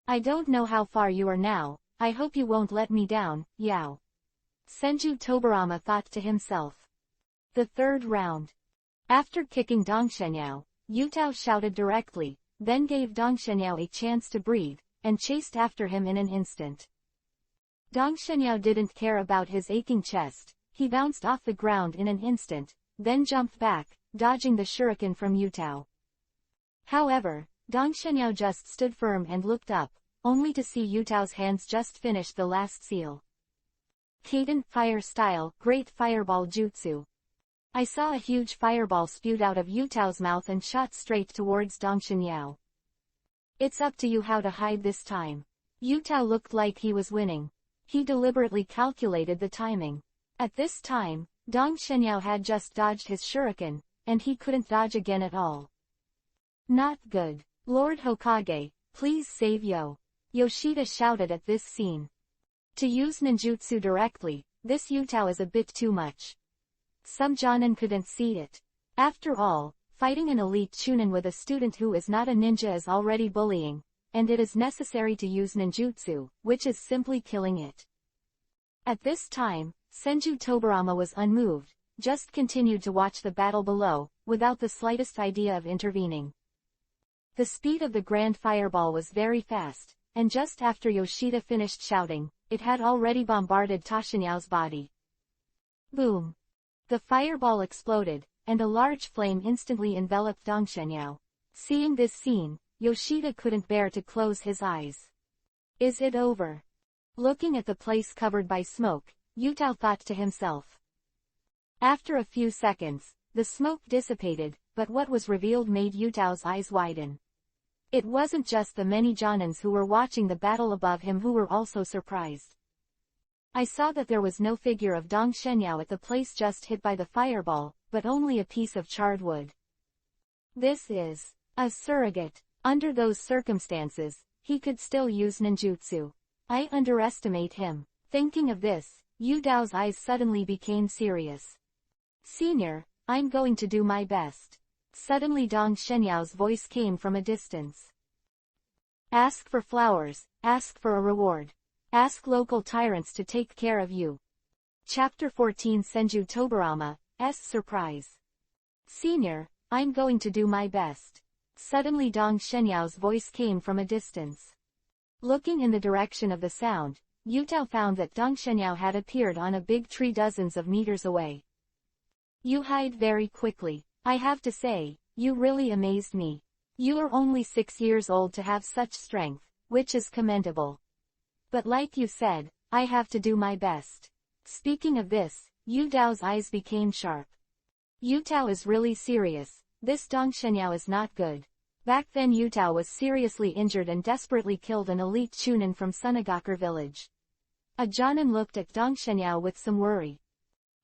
I don't know how far you are now, I hope you won't let me down, Yao. Senju Tobarama thought to himself. The 3rd round. After kicking Dong Shenyao, Yutao shouted directly, then gave Dong Shenyao a chance to breathe, and chased after him in an instant. Dong Shenyao didn't care about his aching chest, he bounced off the ground in an instant, then jumped back, dodging the shuriken from Yutao. However, Dong Shenyao just stood firm and looked up, only to see Yutao's hands just finish the last seal. Kaden Fire Style, Great Fireball Jutsu. I saw a huge fireball spewed out of Yutao's mouth and shot straight towards Dong Shenyao. It's up to you how to hide this time. Yutao looked like he was winning. He deliberately calculated the timing. At this time, Dong Shenyao had just dodged his shuriken, and he couldn't dodge again at all. Not good. Lord Hokage, please save Yo. Yoshida shouted at this scene. To use ninjutsu directly, this Yutao is a bit too much. Some Jonin couldn't see it. After all, fighting an elite Chunin with a student who is not a ninja is already bullying, and it is necessary to use ninjutsu, which is simply killing it. At this time, Senju Tobarama was unmoved, just continued to watch the battle below, without the slightest idea of intervening. The speed of the grand fireball was very fast, and just after Yoshida finished shouting, it had already bombarded Tashinyao's body. Boom! The fireball exploded, and a large flame instantly enveloped Dong Shenyao. Seeing this scene, Yoshida couldn't bear to close his eyes. Is it over? Looking at the place covered by smoke, Yutao thought to himself. After a few seconds, the smoke dissipated, but what was revealed made Yutao's eyes widen. It wasn't just the many Jonins who were watching the battle above him who were also surprised. I saw that there was no figure of Dong Shenyao at the place just hit by the fireball, but only a piece of charred wood. This is a surrogate. Under those circumstances, he could still use ninjutsu. I underestimate him. Thinking of this, Yudao's eyes suddenly became serious. Senior, I'm going to do my best. Suddenly Dong Shenyao's voice came from a distance. Ask for flowers, ask for a reward. Ask local tyrants to take care of you. Chapter 14 Senju Tobarama's surprise. Senior, I'm going to do my best. Suddenly Dong Shenyao's voice came from a distance. Looking in the direction of the sound, Yutao found that Dong Shenyao had appeared on a big tree dozens of meters away. You hide very quickly. I have to say, you really amazed me. You are only 6 years old to have such strength, which is commendable. But like you said, I have to do my best. Speaking of this, Yu Dao's eyes became sharp. Yu Dao is really serious. This Dong Shenyao is not good. Back then Yu Dao was seriously injured and desperately killed an elite Chunin from Sunagakur village. A Jonin looked at Dong Shenyao with some worry.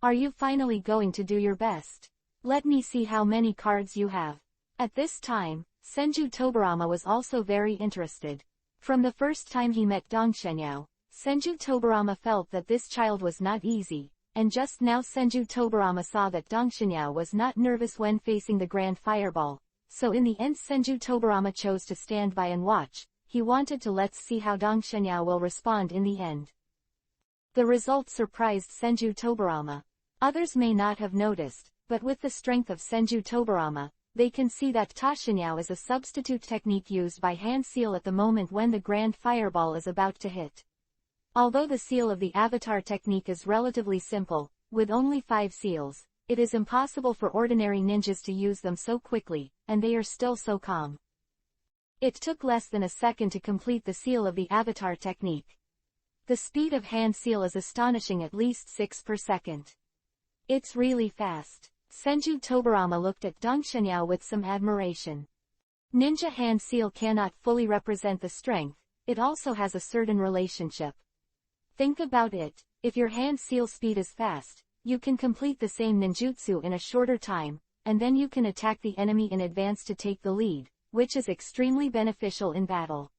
Are you finally going to do your best? Let me see how many cards you have. At this time, Senju Tobarama was also very interested. From the first time he met Dong Shenyao, Senju Tobarama felt that this child was not easy, and just now Senju Tobarama saw that Dong Shenyao was not nervous when facing the Grand Fireball, so in the end Senju Tobarama chose to stand by and watch. He wanted to let's see how Dong Shenyao will respond in the end. The result surprised Senju Tobarama. Others may not have noticed, but with the strength of Senju Tobarama, they can see that Ta Shenyao is a substitute technique used by hand seal at the moment when the Grand Fireball is about to hit. Although the seal of the avatar technique is relatively simple, with only 5 seals, it is impossible for ordinary ninjas to use them so quickly, and they are still so calm. It took less than a second to complete the seal of the avatar technique. The speed of hand seal is astonishing, at least 6 per second. It's really fast. Senju Tobarama looked at Dong Shenyao with some admiration. Ninja hand seal cannot fully represent the strength, it also has a certain relationship. Think about it, if your hand seal speed is fast, you can complete the same ninjutsu in a shorter time, and then you can attack the enemy in advance to take the lead, which is extremely beneficial in battle.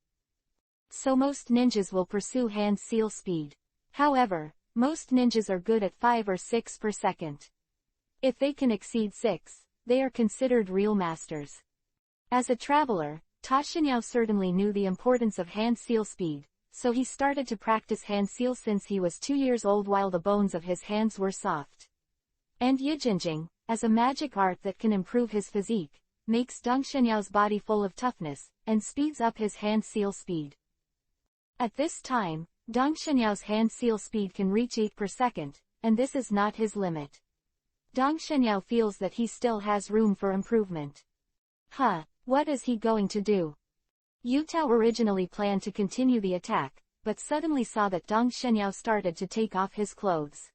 So most ninjas will pursue hand seal speed. However, most ninjas are good at 5 or 6 per second. If they can exceed 6, they are considered real masters. As a traveler, Ta Shenyao certainly knew the importance of hand seal speed, so he started to practice hand seal since he was 2 years old while the bones of his hands were soft. And Yijinjing, as a magic art that can improve his physique, makes Dong Shenyao's body full of toughness, and speeds up his hand seal speed. At this time, Dong Shenyao's hand seal speed can reach 8 per second, and this is not his limit. Dong Shenyao feels that he still has room for improvement. What is he going to do? Yu Dao originally planned to continue the attack, but suddenly saw that Dong Shenyao started to take off his clothes.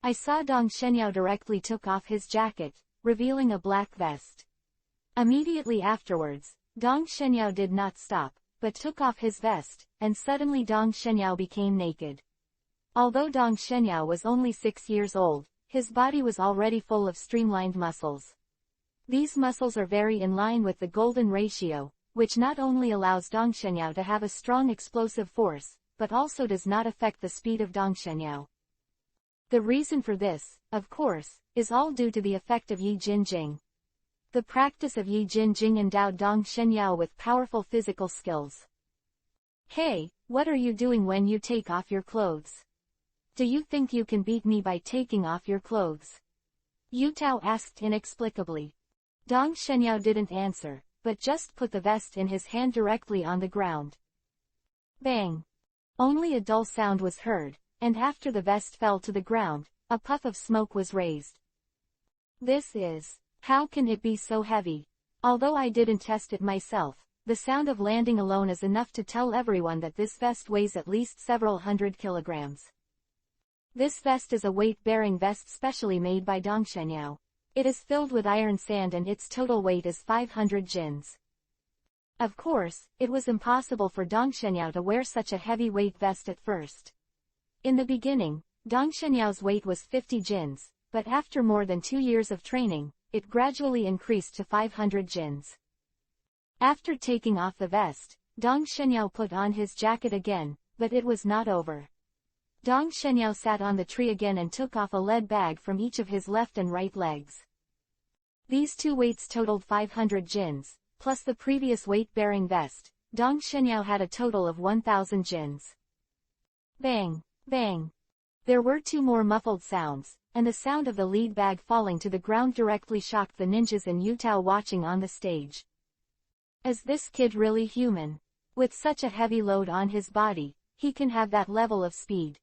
I saw Dong Shenyao directly took off his jacket, revealing a black vest. Immediately afterwards, Dong Shenyao did not stop, but took off his vest, and suddenly Dong Shenyao became naked. Although Dong Shenyao was only 6 years old, his body was already full of streamlined muscles. These muscles are very in line with the golden ratio, which not only allows Dong Shenyao to have a strong explosive force, but also does not affect the speed of Dong Shenyao. The reason for this, of course, is all due to the effect of Yi Jinjing. The practice of Yi Jinjing endowed Dong Shenyao with powerful physical skills. Hey, what are you doing when you take off your clothes? Do you think you can beat me by taking off your clothes? Yu Dao asked inexplicably. Dong Shenyao didn't answer, but just put the vest in his hand directly on the ground. Bang! Only a dull sound was heard, and after the vest fell to the ground, a puff of smoke was raised. How can it be so heavy? Although I didn't test it myself, the sound of landing alone is enough to tell everyone that this vest weighs at least several hundred kilograms. This vest is a weight-bearing vest specially made by Dong Shenyao. It is filled with iron sand and its total weight is 500 jins. Of course, it was impossible for Dong Shenyao to wear such a heavy-weight vest at first. In the beginning, Dong Shenyao's weight was 50 jins, but after more than 2 years of training, it gradually increased to 500 jins. After taking off the vest, Dong Shenyao put on his jacket again, but it was not over. Dong Shenyao sat on the tree again and took off a lead bag from each of his left and right legs. These two weights totaled 500 jins, plus the previous weight-bearing vest. Dong Shenyao had a total of 1,000 jins. Bang! Bang! There were 2 more muffled sounds, and the sound of the lead bag falling to the ground directly shocked the ninjas and Yu Dao watching on the stage. Is this kid really human? With such a heavy load on his body, he can have that level of speed.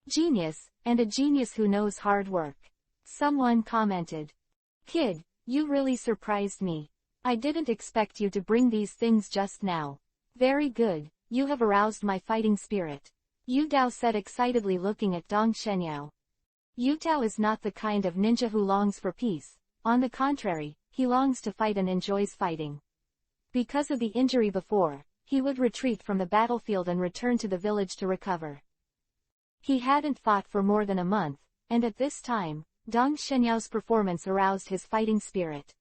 Genius, and a genius who knows hard work. Someone commented. Kid, you really surprised me. I didn't expect you to bring these things just now. Very good, you have aroused my fighting spirit. Yutao said excitedly, looking at Dong Shenyao. Yutao is not the kind of ninja who longs for peace. On the contrary, he longs to fight and enjoys fighting. Because of the injury before, he would retreat from the battlefield and return to the village to recover. He hadn't fought for more than a month, and at this time, Dong Shenyao's performance aroused his fighting spirit.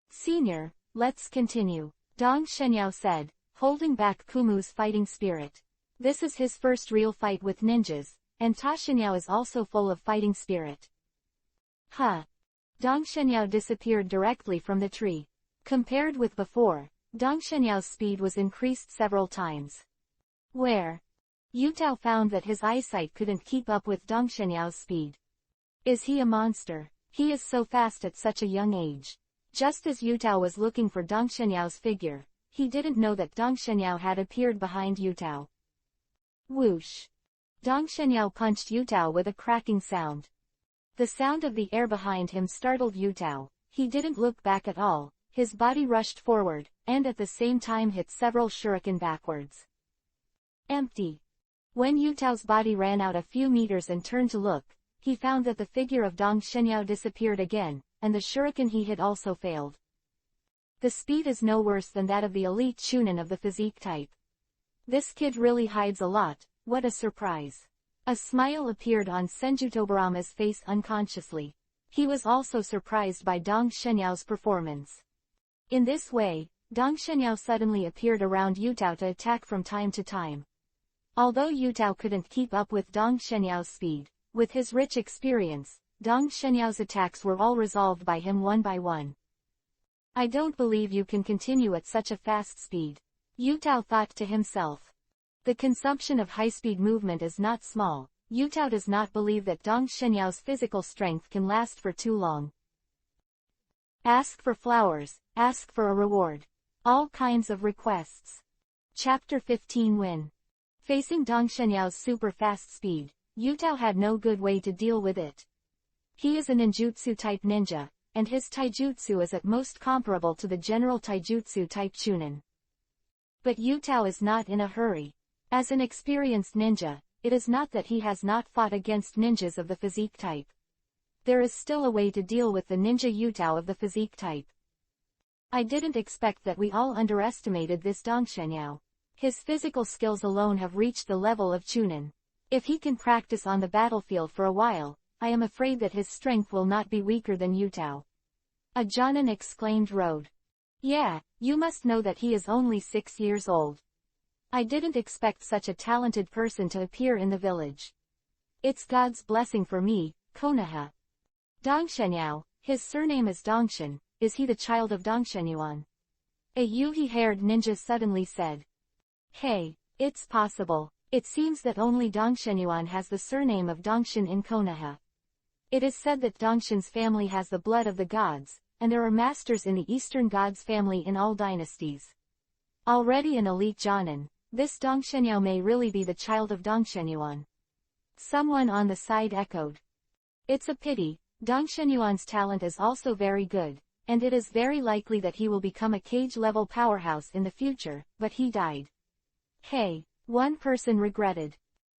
Senior, let's continue, Dong Shenyao said, holding back Kumu's fighting spirit. This is his first real fight with ninjas, and Ta Shenyao is also full of fighting spirit. Huh. Dong Shenyao disappeared directly from the tree. Compared with before, Dong Shenyao's speed was increased several times. Where? Yutao found that his eyesight couldn't keep up with Dong Shenyao's speed. Is he a monster? He is so fast at such a young age. Just as Yutao was looking for Dong Shenyao's figure, he didn't know that Dong Shenyao had appeared behind Yutao. Whoosh! Dong Shenyao punched Yutao with a cracking sound. The sound of the air behind him startled Yutao. He didn't look back at all, his body rushed forward, and at the same time hit several shuriken backwards. Empty. When Yutao's body ran out a few meters and turned to look, he found that the figure of Dong Shenyao disappeared again, and the shuriken he hit also failed. The speed is no worse than that of the elite Chunin of the physique type. This kid really hides a lot, what a surprise. A smile appeared on Senju Tobarama's face unconsciously. He was also surprised by Dong Shenyao's performance. In this way, Dong Shenyao suddenly appeared around Yutao to attack from time to time. Although Yutao couldn't keep up with Dong Shenyao's speed, with his rich experience, Dong Shenyao's attacks were all resolved by him one by one. I don't believe you can continue at such a fast speed, Yutao thought to himself. The consumption of high-speed movement is not small. Yutao does not believe that Dong Shenyao's physical strength can last for too long. Ask for flowers, ask for a reward. All kinds of requests. Chapter 15 Win. Facing Dong Shenyao's super-fast speed, Yutao had no good way to deal with it. He is a ninjutsu-type ninja, and his taijutsu is at most comparable to the general taijutsu-type Chunin. But Yutao is not in a hurry. As an experienced ninja, it is not that he has not fought against ninjas of the physique type. There is still a way to deal with the ninja Yutao of the physique type. I didn't expect that we all underestimated this Dong Shenyao. His physical skills alone have reached the level of Chunin. If he can practice on the battlefield for a while, I am afraid that his strength will not be weaker than Yutao. A Jonin exclaimed Road. Yeah, you must know that he is only 6 years old. I didn't expect such a talented person to appear in the village. It's God's blessing for me, Konoha. Dong Shenyao, his surname is Dongshin, is he the child of Dong Shenyuan? A Yuhi-haired ninja suddenly said. Hey, it's possible. It seems that only Dong Shenyuan has the surname of Dongshin in Konoha. It is said that Dongshin's family has the blood of the gods, and there are masters in the Eastern gods family in all dynasties. Already an elite Jonin, this Dong Shenyao may really be the child of Dong Shenyuan. Someone on the side echoed. It's a pity, Dong Shenyuan's talent is also very good, and it is very likely that he will become a cage-level powerhouse in the future, but he died. Hey, one person regretted.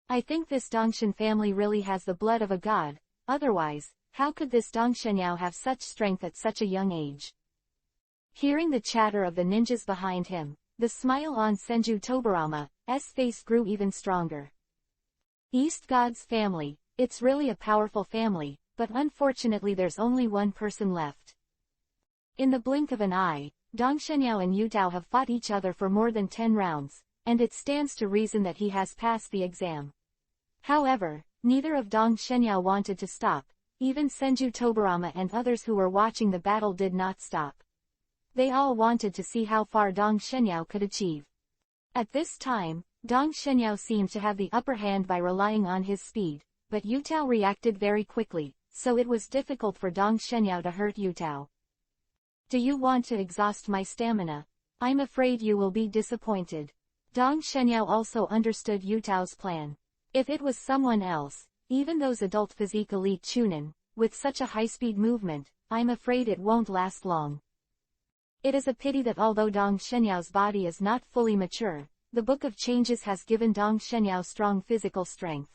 I think this Dongshin family really has the blood of a god, otherwise, how could this Dong Shenyao have such strength at such a young age? Hearing the chatter of the ninjas behind him, the smile on Senju Tobarama's face grew even stronger. East God's family, it's really a powerful family, but unfortunately there's only one person left. In the blink of an eye, Dong Shenyao and Yutao have fought each other for more than 10 rounds, and it stands to reason that he has passed the exam. However, neither of Dong Shenyao wanted to stop, even Senju Tobarama and others who were watching the battle did not stop. They all wanted to see how far Dong Shenyao could achieve. At this time, Dong Shenyao seemed to have the upper hand by relying on his speed, but Yutao reacted very quickly, so it was difficult for Dong Shenyao to hurt Yutao. Do you want to exhaust my stamina? I'm afraid you will be disappointed. Dong Shenyao also understood Yutao's plan. If it was someone else, even those adult physique elite Chunin, with such a high-speed movement, I'm afraid it won't last long. It is a pity that although Dong Shenyao's body is not fully mature, the Book of Changes has given Dong Shenyao strong physical strength.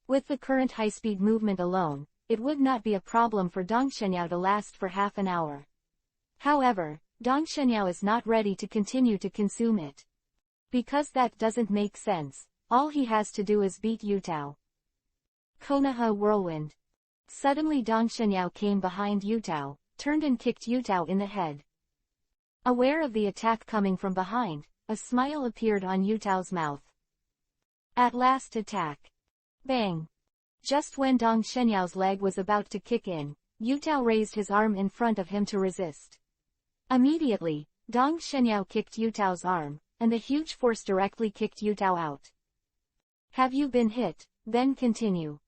With the current high-speed movement alone, it would not be a problem for Dong Shenyao to last for half an hour. However, Dong Shenyao is not ready to continue to consume it. Because that doesn't make sense, all he has to do is beat Yutao. Konoha whirlwind. Suddenly Dong Shenyao came behind Yutao, turned and kicked Yutao in the head. Aware of the attack coming from behind, a smile appeared on Yutao's mouth. At last attack. Bang. Just when Dong Shenyao's leg was about to kick in, Yutao raised his arm in front of him to resist. Immediately, Dong Shenyao kicked Yutao's arm, and the huge force directly kicked Yutao out. Have you been hit? Then continue.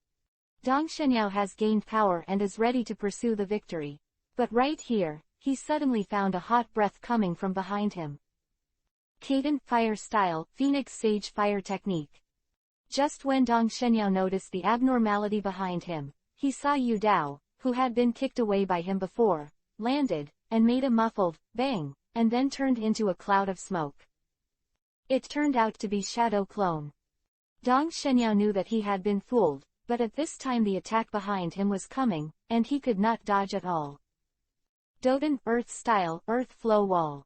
Dong Shenyao has gained power and is ready to pursue the victory. But right here, he suddenly found a hot breath coming from behind him. Cadent Fire Style, Phoenix Sage Fire Technique. Just when Dong Shenyao noticed the abnormality behind him, he saw Yu Dao, who had been kicked away by him before, landed, and made a muffled bang, and then turned into a cloud of smoke. It turned out to be Shadow Clone. Dong Shenyao knew that he had been fooled, but at this time the attack behind him was coming, and he could not dodge at all. Doden Earth Style, Earth Flow Wall.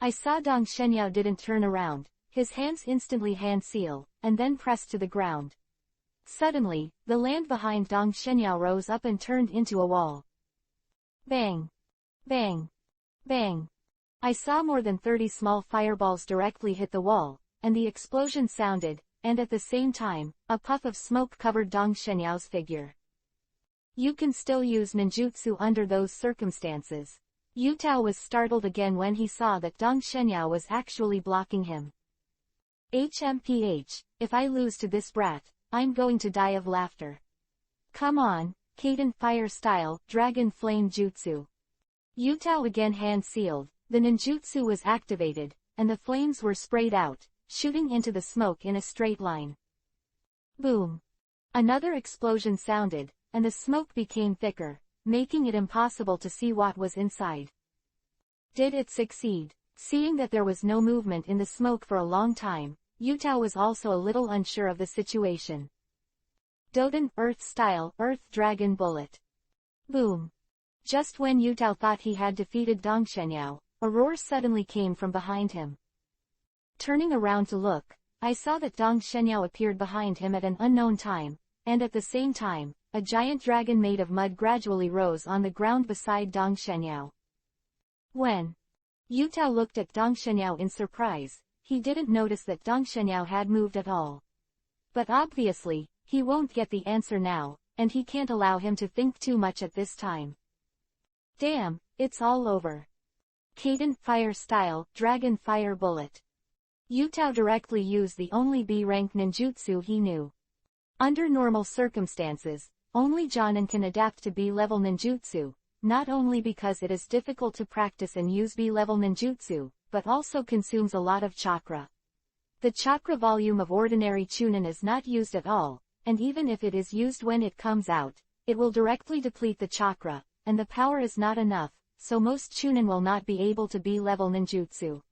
I saw Dong Shenyao didn't turn around, his hands instantly hand seal, and then pressed to the ground. Suddenly, the land behind Dong Shenyao rose up and turned into a wall. Bang! Bang! Bang! I saw more than 30 small fireballs directly hit the wall, and the explosion sounded, and at the same time, a puff of smoke covered Dong Shenyao's figure. You can still use ninjutsu under those circumstances. Yutao was startled again when he saw that Dong Shenyao was actually blocking him. HMPH, if I lose to this brat, I'm going to die of laughter. Come on, Cadent Fire Style, Dragon Flame Jutsu. Yutao again hand-sealed, the ninjutsu was activated, and the flames were sprayed out, shooting into the smoke in a straight line. Boom! Another explosion sounded, and the smoke became thicker, making it impossible to see what was inside. Did it succeed? Seeing that there was no movement in the smoke for a long time, Yutao was also a little unsure of the situation. Doden Earth Style, Earth Dragon Bullet. Boom! Just when Yutao thought he had defeated Dong Shenyao, a roar suddenly came from behind him. Turning around to look, I saw that Dong Shenyao appeared behind him at an unknown time, and at the same time, a giant dragon made of mud gradually rose on the ground beside Dong Shenyao. When Yutao looked at Dong Shenyao in surprise, he didn't notice that Dong Shenyao had moved at all. But obviously, he won't get the answer now, and he can't allow him to think too much at this time. Damn, it's all over. Cadent Fire Style, Dragon Fire Bullet. Yutao directly used the only B-rank ninjutsu he knew. Under normal circumstances, only Jonin can adapt to B-level ninjutsu, not only because it is difficult to practice and use B-level ninjutsu, but also consumes a lot of chakra. The chakra volume of ordinary Chunin is not used at all, and even if it is used when it comes out, it will directly deplete the chakra, and the power is not enough, so most Chunin will not be able to B-level ninjutsu.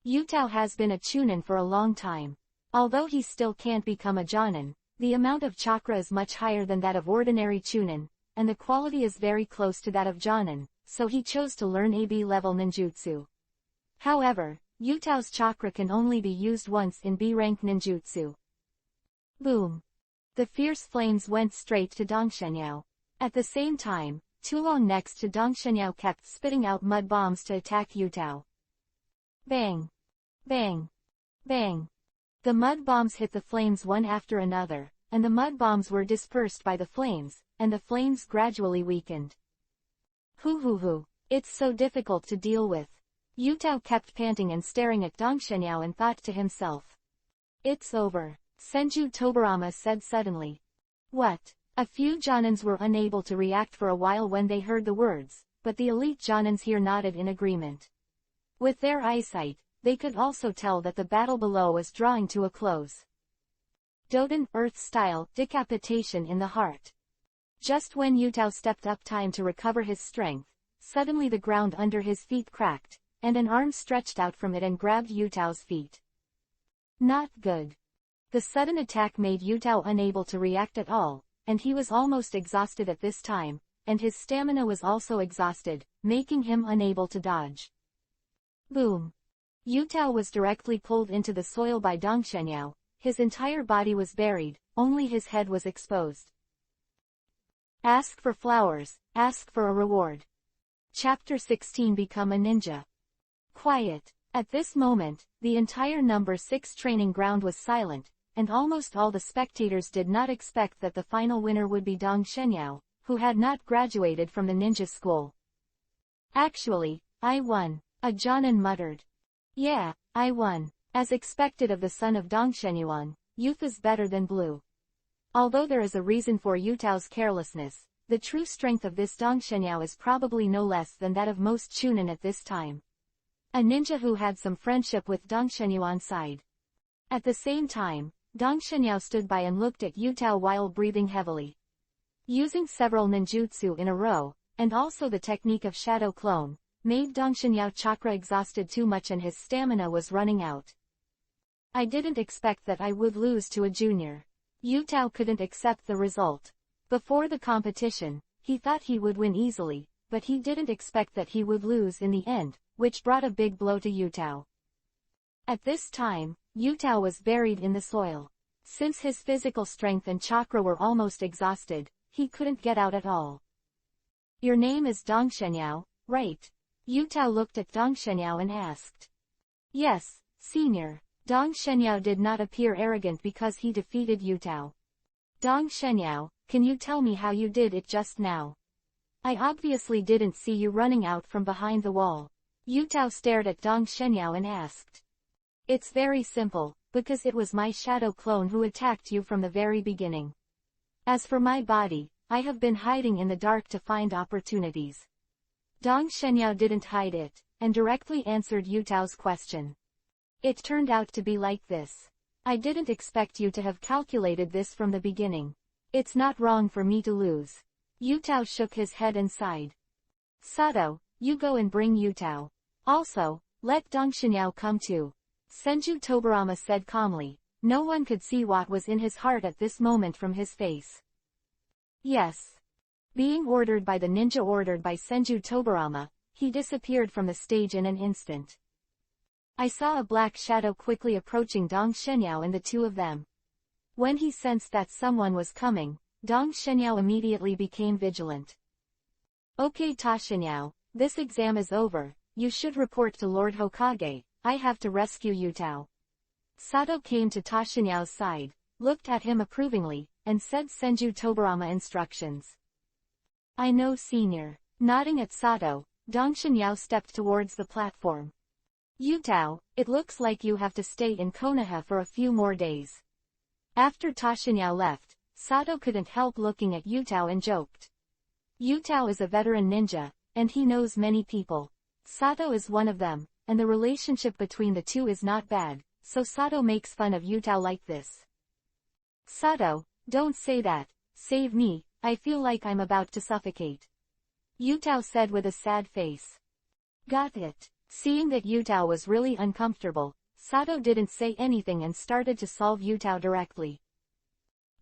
Yutao has been a Chunin for a long time. Although he still can't become a Jonin, the amount of chakra is much higher than that of ordinary Chunin, and the quality is very close to that of Jonin, so he chose to learn a B-level ninjutsu. However, Yutao's chakra can only be used once in B-rank ninjutsu. Boom! The fierce flames went straight to Dong Shenyao. At the same time, Tulong next to Dong Shenyao kept spitting out mud bombs to attack Yutao. Bang! Bang! Bang! The mud bombs hit the flames one after another, and the mud bombs were dispersed by the flames, and the flames gradually weakened. Hoo! It's so difficult to deal with. Yutao kept panting and staring at Dong Shenyao and thought to himself. It's over, Senju Tobarama said suddenly. What? A few Jonins were unable to react for a while when they heard the words, but the elite Jonins here nodded in agreement. With their eyesight, they could also tell that the battle below was drawing to a close. Doden Earth Style, Decapitation in the Heart. Just when Yutao stepped up time to recover his strength, suddenly the ground under his feet cracked, and an arm stretched out from it and grabbed Yutao's feet. Not good. The sudden attack made Yutao unable to react at all, and he was almost exhausted at this time, and his stamina was also exhausted, making him unable to dodge. Boom! Yutao was directly pulled into the soil by Dong Shenyao. His entire body was buried, only his head was exposed. Ask for flowers, ask for a reward. Chapter 16 Become a Ninja. Quiet. At this moment, the entire number 6 training ground was silent, and almost all the spectators did not expect that the final winner would be Dong Shenyao, who had not graduated from the ninja school. Actually, I won, a Jonin muttered. Yeah, I won. As expected of the son of Dong Shenyuan, youth is better than blue. Although there is a reason for Yutao's carelessness, the true strength of this Dong Shenyao is probably no less than that of most Chunin at this time. A ninja who had some friendship with Dong Shenyuan's side. At the same time, Dong Shenyao stood by and looked at Yutao while breathing heavily. Using several ninjutsu in a row, and also the technique of shadow clone, made Dong Shenyao chakra exhausted too much and his stamina was running out. I didn't expect that I would lose to a junior. Yutao couldn't accept the result. Before the competition, he thought he would win easily, but he didn't expect that he would lose in the end, which brought a big blow to Yutao. At this time, Yutao was buried in the soil. Since his physical strength and chakra were almost exhausted, he couldn't get out at all. Your name is Dong Shenyao, right? Yutao looked at Dong Shenyao and asked. Yes, senior. Dong Shenyao did not appear arrogant because he defeated Yutao. Dong Shenyao, can you tell me how you did it just now? I obviously didn't see you running out from behind the wall. Yutao stared at Dong Shenyao and asked. It's very simple, because it was my shadow clone who attacked you from the very beginning. As for my body, I have been hiding in the dark to find opportunities. Dong Shenyao didn't hide it, and directly answered Yutao's question. It turned out to be like this. I didn't expect you to have calculated this from the beginning. It's not wrong for me to lose. Yutao shook his head and sighed. Sato, you go and bring Yutao. Also, let Dong Shenyao come too. Senju Tobarama said calmly. No one could see what was in his heart at this moment from his face. Yes. Being ordered by the ninja ordered by Senju Tobarama, he disappeared from the stage in an instant. I saw a black shadow quickly approaching Dong Shenyao and the two of them. When he sensed that someone was coming, Dong Shenyao immediately became vigilant. Okay Ta Shenyao, this exam is over, you should report to Lord Hokage, I have to rescue Yutao. Sato came to Ta Shenyao's side, looked at him approvingly, and said Senju Tobarama instructions. I know senior. Nodding at Sato, Dong Shenyao stepped towards the platform. Yutao, it looks like you have to stay in Konoha for a few more days. After Ta Shenyao left, Sato couldn't help looking at Yutao and joked. Yutao is a veteran ninja, and he knows many people. Sato is one of them, and the relationship between the two is not bad, so Sato makes fun of Yutao like this. Sato, don't say that, save me, I feel like I'm about to suffocate. Yutao said with a sad face. Got it. Seeing that Yutao was really uncomfortable, Sato didn't say anything and started to solve Yutao directly.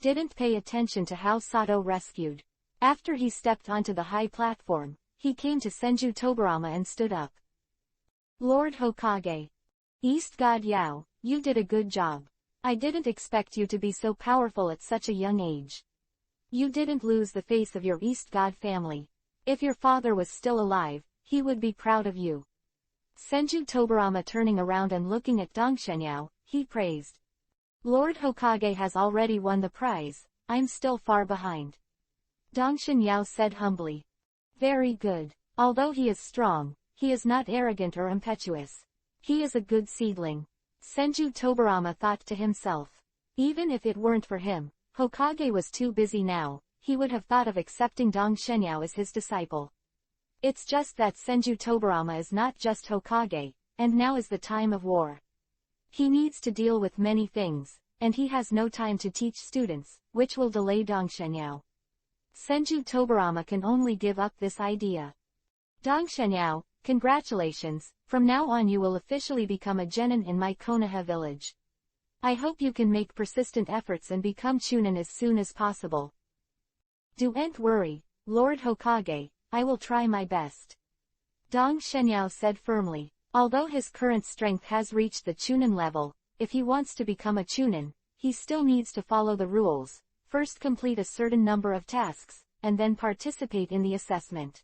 Didn't pay attention to how Sato rescued. After he stepped onto the high platform, he came to Senju Tobarama and stood up. Lord Hokage. East God Yao, you did a good job. I didn't expect you to be so powerful at such a young age. You didn't lose the face of your East God family. If your father was still alive, he would be proud of you. Senju Tobarama turning around and looking at Dong Shenyao, he praised. Lord Hokage has already won the prize, I'm still far behind. Dong Shenyao said humbly. Very good. Although he is strong, he is not arrogant or impetuous. He is a good seedling. Senju Tobarama thought to himself. Even if it weren't for him, Hokage was too busy now, he would have thought of accepting Dong Shenyao as his disciple. It's just that Senju Tobarama is not just Hokage, and now is the time of war. He needs to deal with many things, and he has no time to teach students, which will delay Dong Shenyao. Senju Tobarama can only give up this idea. Dong Shenyao, congratulations, from now on you will officially become a genin in my Konoha village. I hope you can make persistent efforts and become Chunin as soon as possible. Don't worry, Lord Hokage, I will try my best. Dong Shenyao said firmly. Although his current strength has reached the Chunin level, if he wants to become a Chunin, he still needs to follow the rules, first complete a certain number of tasks, and then participate in the assessment.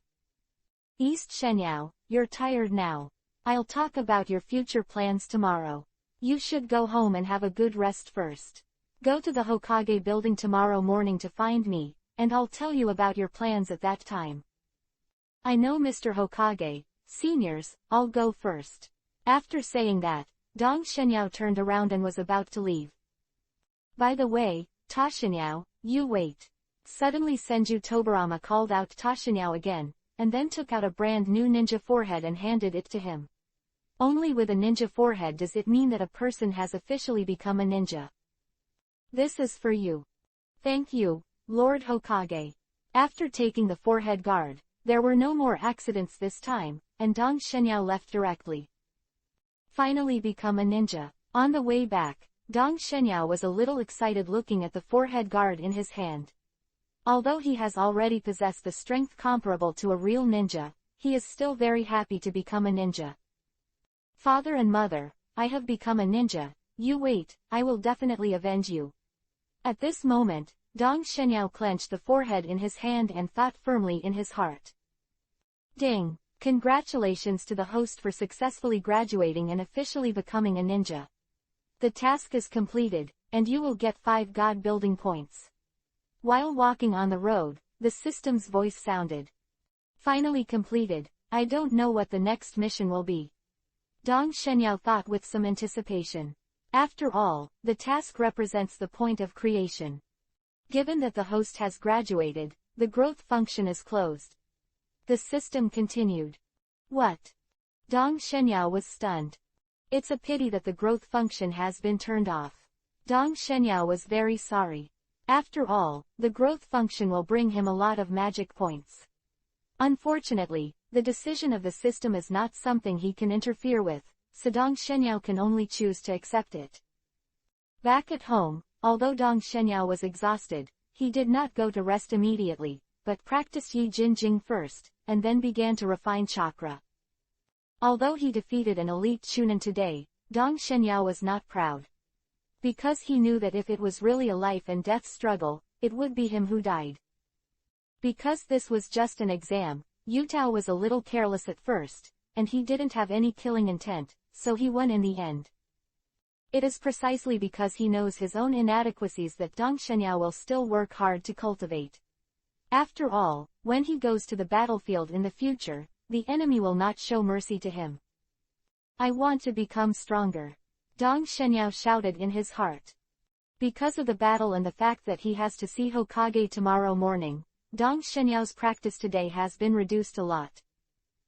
East Shenyao, you're tired now. I'll talk about your future plans tomorrow. You should go home and have a good rest first. Go to the Hokage building tomorrow morning to find me, and I'll tell you about your plans at that time. I know Mr. Hokage. Seniors, I'll go first. After saying that, Dong Shenyao turned around and was about to leave. By the way, Tashinyao, you wait. Suddenly Senju Tobarama called out Tashinyao again, and then took out a brand new ninja forehead and handed it to him. Only with a ninja forehead does it mean that a person has officially become a ninja. This is for you. Thank you, Lord Hokage. After taking the forehead guard, there were no more accidents this time, and Dong Shenyao left directly. Finally become a ninja. On the way back, Dong Shenyao was a little excited looking at the forehead guard in his hand. Although he has already possessed the strength comparable to a real ninja, he is still very happy to become a ninja. Father and mother, I have become a ninja, you wait, I will definitely avenge you. At this moment, Dong Shenyao clenched the forehead in his hand and thought firmly in his heart. Ding! Congratulations to the host for successfully graduating and officially becoming a ninja. The task is completed, and you will get 5 God building points. While walking on the road, the system's voice sounded. Finally completed, I don't know what the next mission will be. Dong Shenyao thought with some anticipation. After all, the task represents the point of creation. Given that the host has graduated, the growth function is closed. The system continued. What? Dong Shenyao was stunned. It's a pity that the growth function has been turned off. Dong Shenyao was very sorry. After all, the growth function will bring him a lot of magic points. Unfortunately, the decision of the system is not something he can interfere with, so Dong Shenyao can only choose to accept it. Back at home, although Dong Shenyao was exhausted, he did not go to rest immediately, but practiced Yi Jin Jing first, and then began to refine chakra. Although he defeated an elite Chunin today, Dong Shenyao was not proud. Because he knew that if it was really a life and death struggle, it would be him who died. Because this was just an exam, Yutao was a little careless at first, and he didn't have any killing intent, so he won in the end. It is precisely because he knows his own inadequacies that Dong Shenyao will still work hard to cultivate. After all, when he goes to the battlefield in the future, the enemy will not show mercy to him. I want to become stronger. Dong Shenyao shouted in his heart. Because of the battle and the fact that he has to see Hokage tomorrow morning, Dong Shenyao's practice today has been reduced a lot.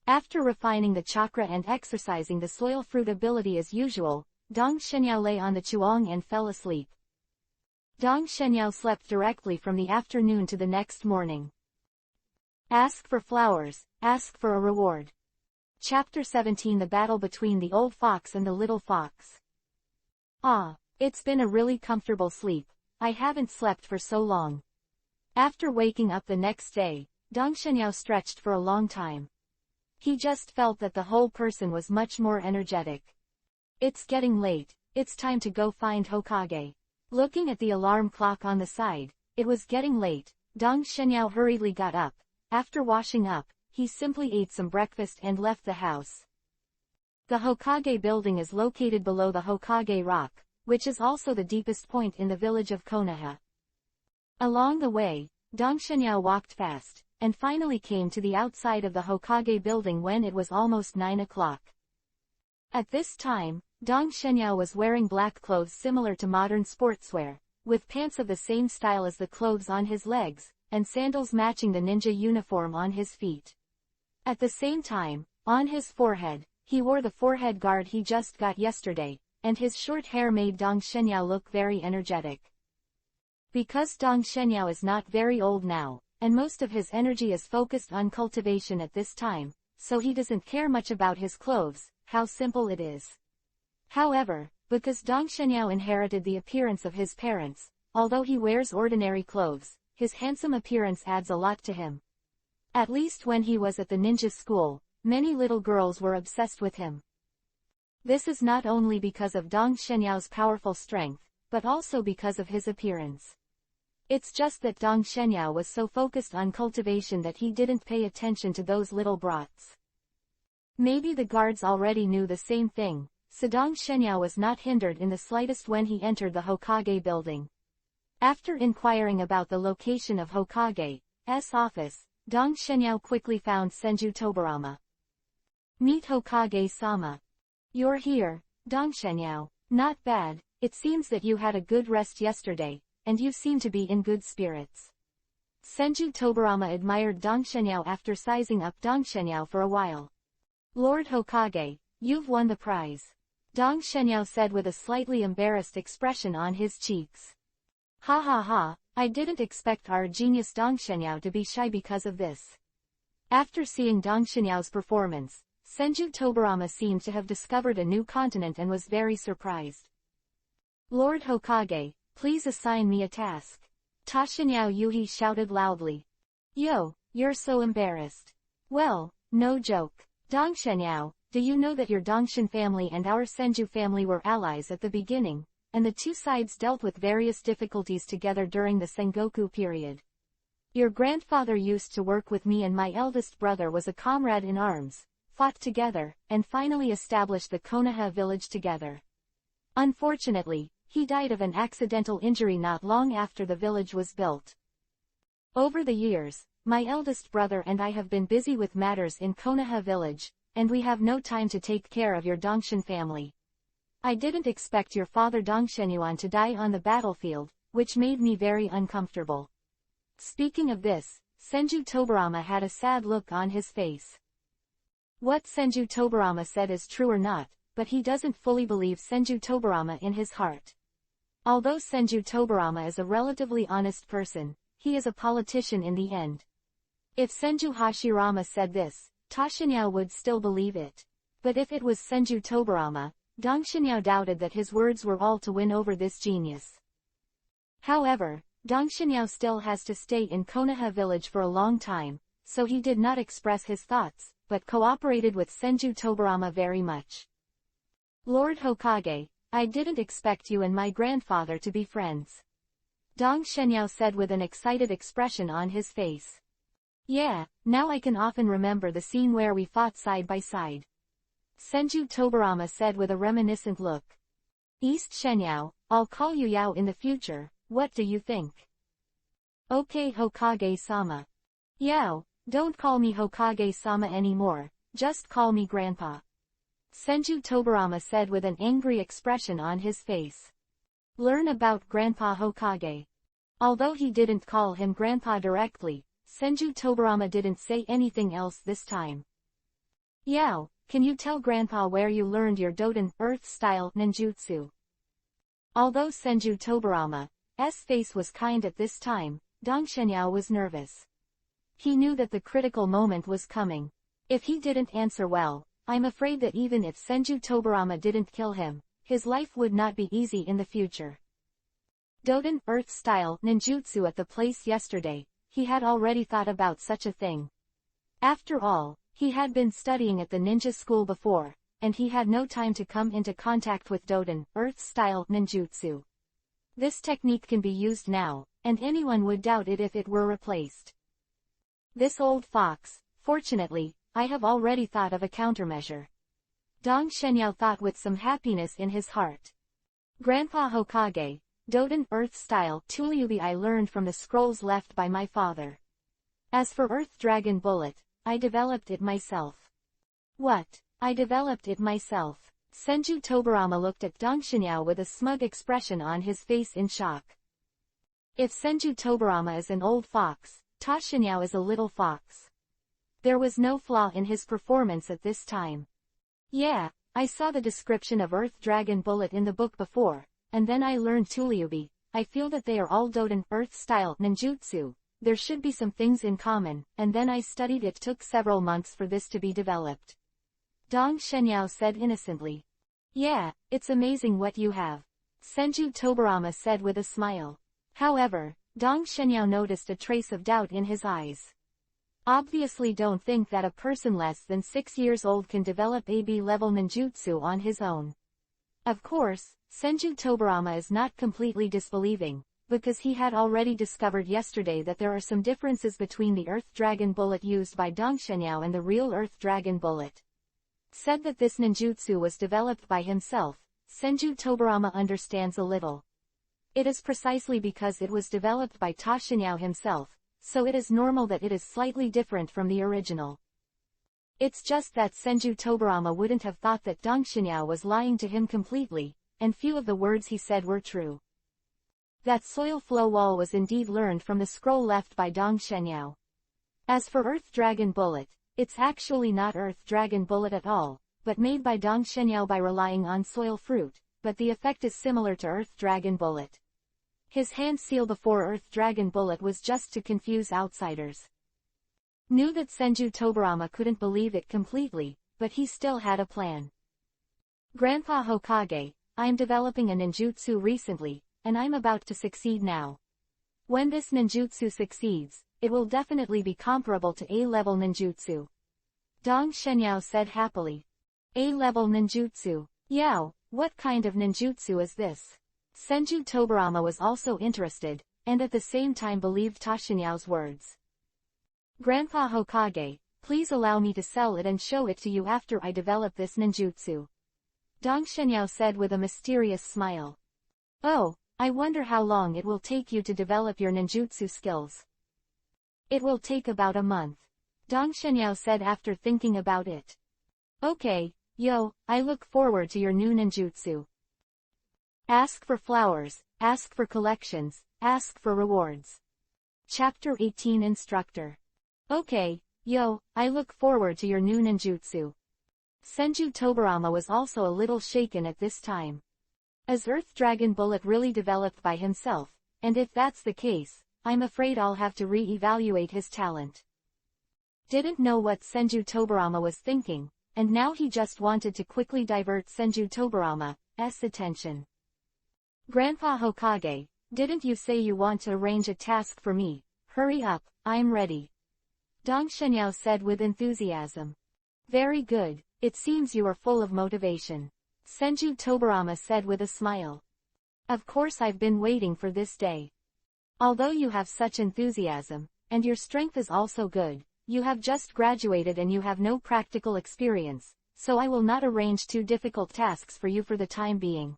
After refining the chakra and exercising the soil fruit ability as usual, Dong Shenyao lay on the chuang and fell asleep. Dong Shenyao slept directly from the afternoon to the next morning. Ask for flowers, ask for a reward. Chapter 17 The Battle Between the Old Fox and the Little Fox. Ah, it's been a really comfortable sleep, I haven't slept for so long. After waking up the next day, Dong Shenyao stretched for a long time. He just felt that the whole person was much more energetic. It's getting late, it's time to go find Hokage. Looking at the alarm clock on the side, it was getting late. Dong Shenyao hurriedly got up. After washing up, he simply ate some breakfast and left the house. The Hokage building is located below the Hokage rock, which is also the deepest point in the village of Konoha. Along the way, Dong Shenyao walked fast, and finally came to the outside of the Hokage building when it was almost 9 o'clock. At this time, Dong Shenyao was wearing black clothes similar to modern sportswear, with pants of the same style as the clothes on his legs, and sandals matching the ninja uniform on his feet. At the same time, on his forehead, he wore the forehead guard he just got yesterday, and his short hair made Dong Shenyao look very energetic. Because Dong Shenyao is not very old now, and most of his energy is focused on cultivation at this time, so he doesn't care much about his clothes, how simple it is. However, because Dong Shenyao inherited the appearance of his parents, although he wears ordinary clothes, his handsome appearance adds a lot to him. At least when he was at the ninja school, many little girls were obsessed with him. This is not only because of Dong Shenyao's powerful strength, but also because of his appearance. It's just that Dong Shenyao was so focused on cultivation that he didn't pay attention to those little brats. Maybe the guards already knew the same thing, so Dong Shenyao was not hindered in the slightest when he entered the Hokage building. After inquiring about the location of Hokage's office, Dong Shenyao quickly found Senju Tobarama. Meet Hokage-sama. You're here, Dong Shenyao. Not bad, it seems that you had a good rest yesterday, and you seem to be in good spirits. Senju Tobarama admired Dong Shenyao after sizing up Dong Shenyao for a while. Lord Hokage, you've won the prize. Dong Shenyao said with a slightly embarrassed expression on his cheeks. Ha ha ha, I didn't expect our genius Dong Shenyao to be shy because of this. After seeing Dong Shenyao's performance, Senju Tobarama seemed to have discovered a new continent and was very surprised. Lord Hokage, please assign me a task. Ta Shenyao Yuhi shouted loudly. Yo, you're so embarrassed. Well, no joke. Dong Shenyao, do you know that your Dongshin family and our Senju family were allies at the beginning, and the two sides dealt with various difficulties together during the Sengoku period? Your grandfather used to work with me and my eldest brother was a comrade in arms, fought together, and finally established the Konoha village together. Unfortunately, he died of an accidental injury not long after the village was built. Over the years, my eldest brother and I have been busy with matters in Konoha village, and we have no time to take care of your Dongshin family. I didn't expect your father Dong Shenyuan to die on the battlefield, which made me very uncomfortable. Speaking of this, Senju Tobarama had a sad look on his face. What Senju Tobarama said is true or not, but he doesn't fully believe Senju Tobarama in his heart. Although Senju Tobarama is a relatively honest person, he is a politician in the end. If Senju Hashirama said this, Ta Shenyao would still believe it. But if it was Senju Tobarama, Dong Shenyao doubted that his words were all to win over this genius. However, Dong Shenyao still has to stay in Konoha village for a long time, so he did not express his thoughts, but cooperated with Senju Tobarama very much. Lord Hokage, I didn't expect you and my grandfather to be friends. Dong Shenyao said with an excited expression on his face. Yeah, now I can often remember the scene where we fought side by side. Senju Tobarama said with a reminiscent look. East Shenyao, I'll call you Yao in the future, what do you think? Okay Hokage-sama. Yao, don't call me Hokage-sama anymore, just call me Grandpa. Senju Tobarama said with an angry expression on his face. Learn about Grandpa Hokage. Although he didn't call him Grandpa directly, Senju Tobarama didn't say anything else this time. Yao, can you tell Grandpa where you learned your Doden Earth-style ninjutsu? Although Senju Tobarama's face was kind at this time, Dong Shenyao was nervous. He knew that the critical moment was coming. If he didn't answer well, I'm afraid that even if Senju Tobarama didn't kill him, his life would not be easy in the future. Doden Earth-style ninjutsu at the place yesterday, he had already thought about such a thing. After all, he had been studying at the ninja school before, and he had no time to come into contact with Doden Earth-style ninjutsu. This technique can be used now, and anyone would doubt it if it were replaced. This old fox, fortunately, I have already thought of a countermeasure. Dong Shenyao thought with some happiness in his heart. Grandpa Hokage, Doden Earth-style Tuliubi I learned from the scrolls left by my father. As for Earth Dragon Bullet, I developed it myself. What? I developed it myself? Senju Tobarama looked at Dong Shenyao with a smug expression on his face in shock. If Senju Tobarama is an old fox, Ta Shenyao is a little fox. There was no flaw in his performance at this time. Yeah, I saw the description of Earth Dragon Bullet in the book before, and then I learned Tuliubi. I feel that they are all Doden Earth-style ninjutsu, there should be some things in common, and then I studied. It took several months for this to be developed. Dong Shenyao said innocently. Yeah, it's amazing what you have. Senju Tobarama said with a smile. However, Dong Shenyao noticed a trace of doubt in his eyes. Obviously don't think that a person less than 6 years old can develop AB-level ninjutsu on his own. Of course, Senju Tobarama is not completely disbelieving, because he had already discovered yesterday that there are some differences between the Earth Dragon Bullet used by Dong Shenyao and the real Earth Dragon Bullet. Said that this ninjutsu was developed by himself, Senju Tobarama understands a little. It is precisely because it was developed by Ta Shenyao himself, so it is normal that it is slightly different from the original. It's just that Senju Tobarama wouldn't have thought that Dong Shenyao was lying to him completely, and few of the words he said were true. That soil flow wall was indeed learned from the scroll left by Dong Shenyao. As for Earth Dragon Bullet, it's actually not Earth Dragon Bullet at all, but made by Dong Shenyao by relying on soil fruit, but the effect is similar to Earth Dragon Bullet. His hand seal before Earth Dragon Bullet was just to confuse outsiders. Knew that Senju Tobarama couldn't believe it completely, but he still had a plan. Grandpa Hokage, I'm developing a ninjutsu recently, and I'm about to succeed now. When this ninjutsu succeeds, it will definitely be comparable to A-level ninjutsu. Dong Shenyao said happily. A-level ninjutsu. Yao, what kind of ninjutsu is this? Senju Tobarama was also interested, and at the same time believed Ta Shenyao's words. Grandpa Hokage, please allow me to sell it and show it to you after I develop this ninjutsu. Dong Shenyao said with a mysterious smile. Oh, I wonder how long it will take you to develop your ninjutsu skills. It will take about a month. Dong Shenyao said after thinking about it. Okay, yo, I look forward to your new ninjutsu. Ask for flowers, ask for collections, ask for rewards. Chapter 18 Instructor. Okay, yo, I look forward to your new ninjutsu. Senju Tobarama was also a little shaken at this time. Is Earth Dragon Bullet really developed by himself? And if that's the case, I'm afraid I'll have to re-evaluate his talent. Didn't know what Senju Tobarama was thinking, and now he just wanted to quickly divert Senju Tobarama's attention. Grandpa Hokage, didn't you say you want to arrange a task for me? Hurry up, I'm ready. Dong Shenyao said with enthusiasm. Very good, it seems you are full of motivation. Senju Tobarama said with a smile. Of course I've been waiting for this day. Although you have such enthusiasm, and your strength is also good, you have just graduated and you have no practical experience, so I will not arrange too difficult tasks for you for the time being.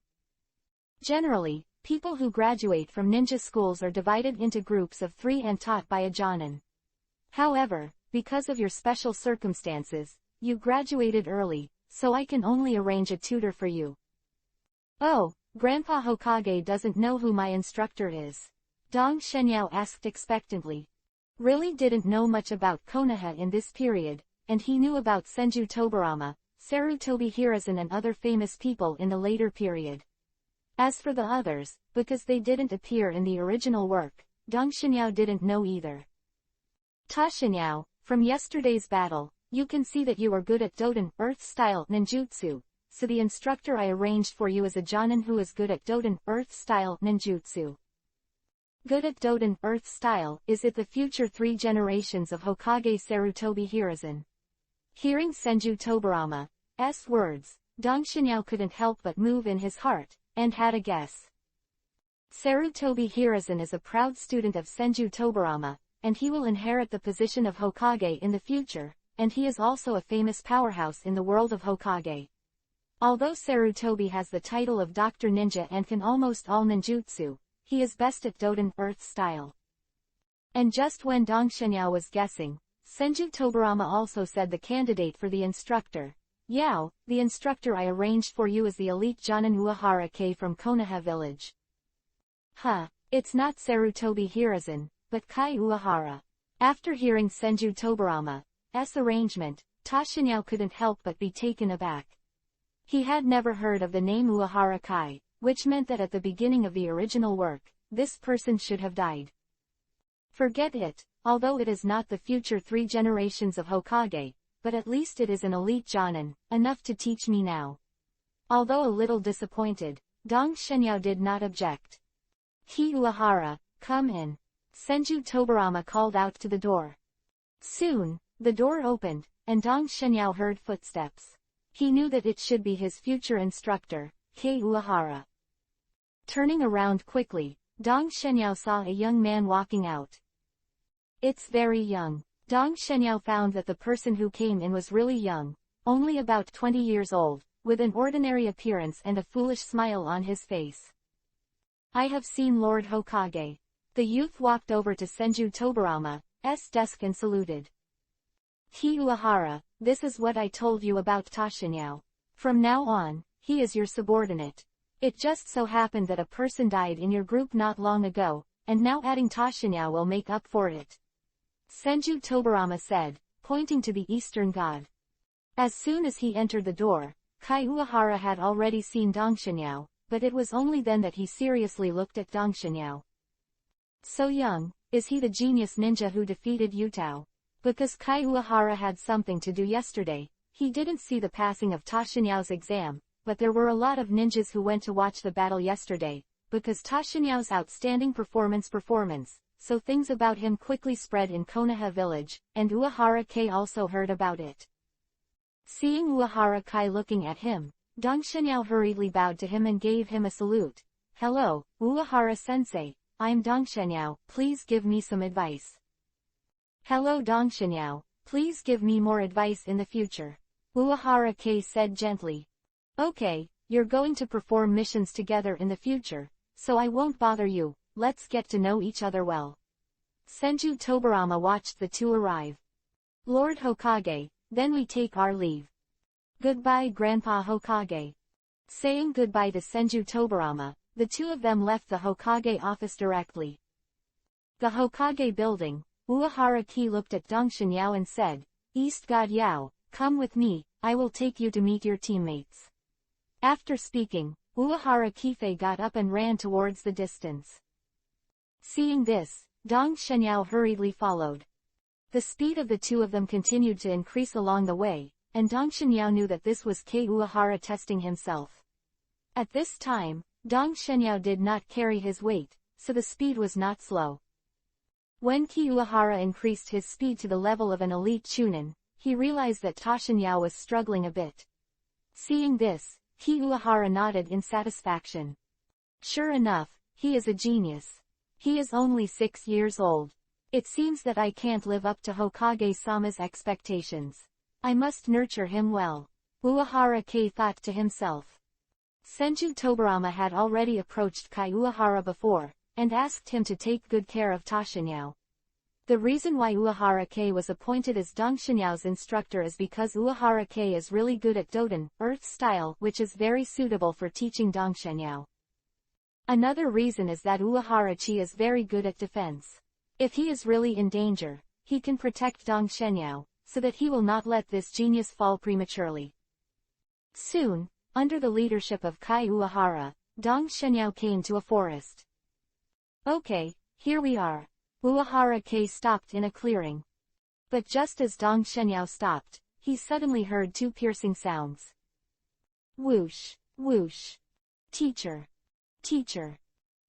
Generally, people who graduate from ninja schools are divided into groups of 3 and taught by a jonin. However, because of your special circumstances, you graduated early, so I can only arrange a tutor for you. Oh, Grandpa Hokage doesn't know who my instructor is. Dong Shenyao asked expectantly. Really didn't know much about Konoha in this period, and he knew about Senju Tobarama, Sarutobi Hiruzen and other famous people in the later period. As for the others, because they didn't appear in the original work, Dong Shenyao didn't know either. Ta Shenyao, from yesterday's battle, you can see that you are good at Doden Earth-style ninjutsu, so the instructor I arranged for you is a jonin who is good at Doden Earth-style ninjutsu. Good at Doden Earth-style, is it the future 3 generations of Hokage Sarutobi Hiruzen? Hearing Senju Tobarama's words, Dong Shenyao couldn't help but move in his heart, and had a guess. Sarutobi Hiruzen is a proud student of Senju Tobarama, and he will inherit the position of Hokage in the future, and he is also a famous powerhouse in the world of Hokage. Although Sarutobi has the title of Dr. Ninja and can almost all ninjutsu, he is best at Doden Earth-style. And just when Dong Shenyao was guessing, Senju Tobarama also said the candidate for the instructor. Yao, the instructor I arranged for you is the elite jonin Uehara K from Konoha village. Huh, it's not Sarutobi Hiruzen, but Kai Uehara. After hearing Senju Tobarama's arrangement, Ta Shenyao couldn't help but be taken aback. He had never heard of the name Uehara Kai, which meant that at the beginning of the original work, this person should have died. Forget it, although it is not the future 3 generations of Hokage, but at least it is an elite Jonin, enough to teach me now. Although a little disappointed, Dong Shenyao did not object. He Uehara, come in. Senju Tobarama called out to the door. Soon, the door opened, and Dong Shenyao heard footsteps. He knew that it should be his future instructor, Kei Uehara. Turning around quickly, Dong Shenyao saw a young man walking out. It's very young. Dong Shenyao found that the person who came in was really young, only about 20 years old, with an ordinary appearance and a foolish smile on his face. I have seen Lord Hokage. The youth walked over to Senju Tobarama's desk and saluted. He Uehara, this is what I told you about Tashinyao. From now on, he is your subordinate. It just so happened that a person died in your group not long ago, and now adding Tashinyao will make up for it. Senju Tobarama said, pointing to the Eastern god. As soon as he entered the door, Kai Uehara had already seen Dong Shenyao, but it was only then that he seriously looked at Dong Shenyao. So young, is he the genius ninja who defeated Yutao? Because Kai Uehara had something to do yesterday, he didn't see the passing of Tashinyao's exam, but there were a lot of ninjas who went to watch the battle yesterday, because Tashinyao's outstanding performance, so things about him quickly spread in Konoha village, and Uehara Kai also heard about it. Seeing Uehara Kai looking at him, Dong Shenyao hurriedly bowed to him and gave him a salute. Hello, Uehara-sensei, I'm Dong Shenyao, please give me some advice. Hello Dong Shenyao, please give me more advice in the future. Uehara Kai said gently. Okay, you're going to perform missions together in the future, so I won't bother you, let's get to know each other well. Senju Tobarama watched the two arrive. Lord Hokage, then we take our leave. Goodbye Grandpa Hokage. Saying goodbye to Senju Tobarama, the two of them left the Hokage office directly. The Hokage building, Uehara Kai looked at Dong Shenyao and said, East God Yao, come with me, I will take you to meet your teammates. After speaking, Uehara Kifei got up and ran towards the distance. Seeing this, Dong Shenyao hurriedly followed. The speed of the two of them continued to increase along the way, and Dong Shenyao knew that this was Kei Uehara testing himself. At this time, Dong Shenyao did not carry his weight, so the speed was not slow. When Kei Uehara increased his speed to the level of an elite Chunin, he realized that Tashinyao was struggling a bit. Seeing this, Kei Uehara nodded in satisfaction. Sure enough, he is a genius. He is only 6 years old. It seems that I can't live up to Hokage-sama's expectations. I must nurture him well. Uehara Kai thought to himself. Senju Tobarama had already approached Kai Uehara before, and asked him to take good care of Tashinyao. The reason why Uehara Kai was appointed as Dong Shenyao's instructor is because Uehara Kai is really good at Doden, Earth style, which is very suitable for teaching Dong Shenyao. Another reason is that Uehara Chi is very good at defense. If he is really in danger, he can protect Dong Shenyao, so that he will not let this genius fall prematurely. Soon, under the leadership of Kai Uehara, Dong Shenyao came to a forest. Okay, here we are. Uehara Kai stopped in a clearing. But just as Dong Shenyao stopped, he suddenly heard two piercing sounds. Whoosh, whoosh. Teacher. Teacher.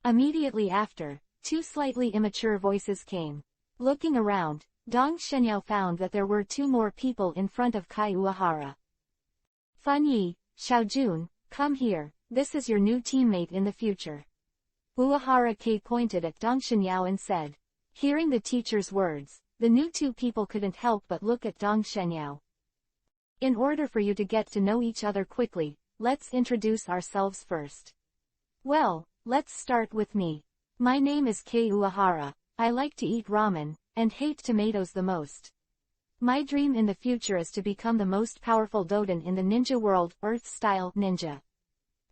Immediately after, two slightly immature voices came. Looking around, Dong Shenyao found that there were two more people in front of Kai Uehara. Fan Yi, Xiaojun, come here, this is your new teammate in the future. Uehara Kai pointed at Dong Shenyao and said. Hearing the teacher's words, the new two people couldn't help but look at Dong Shenyao. In order for you to get to know each other quickly, let's introduce ourselves first. Well, let's start with me. My name is Kei Uehara, I like to eat ramen, and hate tomatoes the most. My dream in the future is to become the most powerful Doden in the ninja world, Earth-style ninja.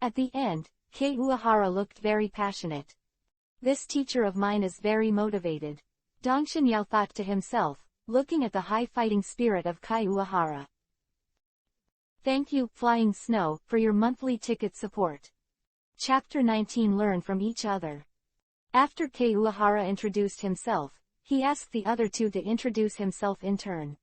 At the end, Kei Uehara looked very passionate. This teacher of mine is very motivated. Dong Shenyao thought to himself, looking at the high fighting spirit of Kai Uehara. Thank you, Flying Snow, for your monthly ticket support. Chapter 19 Learn from each other. After Kei Uehara introduced himself, he asked the other two to introduce himself in turn.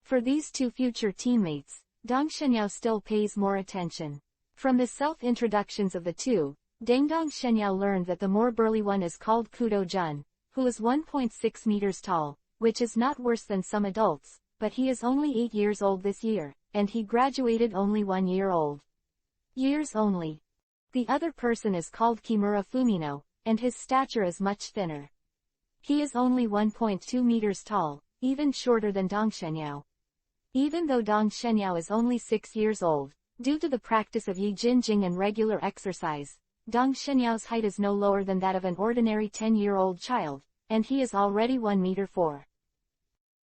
For these two future teammates, Dong Shenyao still pays more attention. From the self-introductions of the two, Dong Shenyao learned that the more burly one is called Kudo Jun, who is 1.6 meters tall, which is not worse than some adults, but he is only 8 years old this year, and he graduated only 1 year old. Years only. The other person is called Kimura Fumino, and his stature is much thinner. He is only 1.2 meters tall, even shorter than Dong Shenyao. Even though Dong Shenyao is only 6 years old, due to the practice of Yi Jinjing and regular exercise, Dong Shenyao's height is no lower than that of an ordinary 10-year-old child, and he is already 1 meter 4.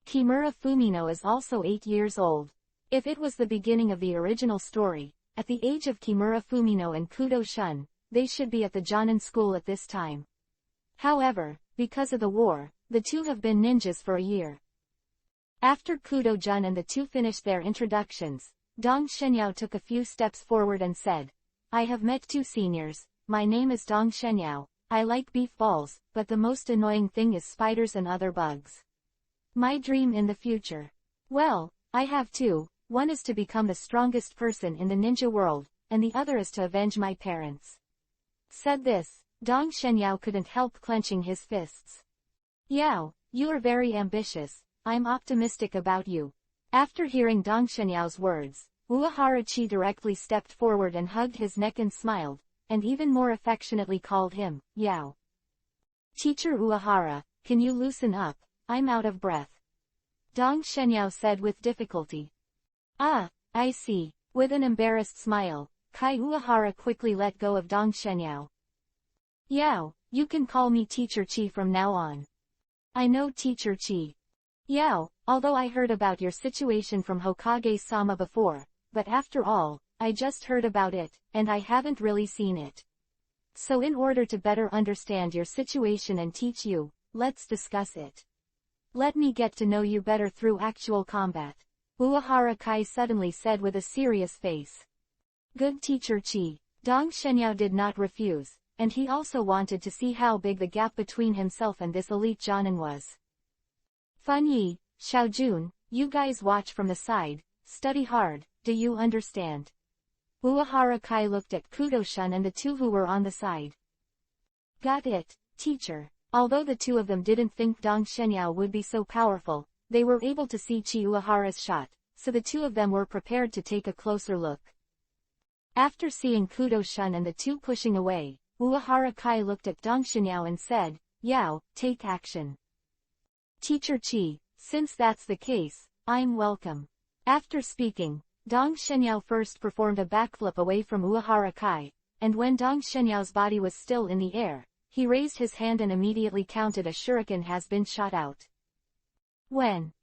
Kimura Fumino is also 8 years old. If it was the beginning of the original story, at the age of Kimura Fumino and Kudo Shun, they should be at the Jonin school at this time. However, because of the war, the two have been ninjas for a year. After Kudo Jun and the two finished their introductions, Dong Shenyao took a few steps forward and said, "I have met two seniors, my name is Dong Shenyao, I like beef balls, but the most annoying thing is spiders and other bugs. My dream in the future. Well, I have two, one is to become the strongest person in the ninja world, and the other is to avenge my parents." Said this, Dong Shenyao couldn't help clenching his fists. "Yao, you are very ambitious, I'm optimistic about you." After hearing Dong Shenyao's words, Uehara Chi directly stepped forward and hugged his neck and smiled, and even more affectionately called him, Yao. "Teacher Uehara, can you loosen up, I'm out of breath." Dong Shenyao said with difficulty. "Ah, I see." With an embarrassed smile, Kai Uehara quickly let go of Dong Shenyao. "Yao, you can call me Teacher Chi from now on." "I know Teacher Chi." "Yao, although I heard about your situation from Hokage-sama before, but after all, I just heard about it, and I haven't really seen it. So in order to better understand your situation and teach you, let's discuss it. Let me get to know you better through actual combat," Uehara Kai suddenly said with a serious face. "Good Teacher Chi." Dong Shenyao did not refuse, and he also wanted to see how big the gap between himself and this elite Jonin was. "Fan Yi, Xiaojun, you guys watch from the side, study hard, do you understand?" Uehara Kai looked at Kudo-shun and the two who were on the side. "Got it, teacher." Although the two of them didn't think Dong Shenyao would be so powerful, they were able to see Chi Uehara's shot, so the two of them were prepared to take a closer look. After seeing Kudo-shun and the two pushing away, Uehara Kai looked at Dong Shenyao and said, "Yao, take action." "Teacher Chi, since that's the case, I'm welcome." After speaking, Dong Shenyao first performed a backflip away from Uehara Kai, and when Dong Shenyao's body was still in the air, he raised his hand and immediately counted a shuriken has been shot out. When?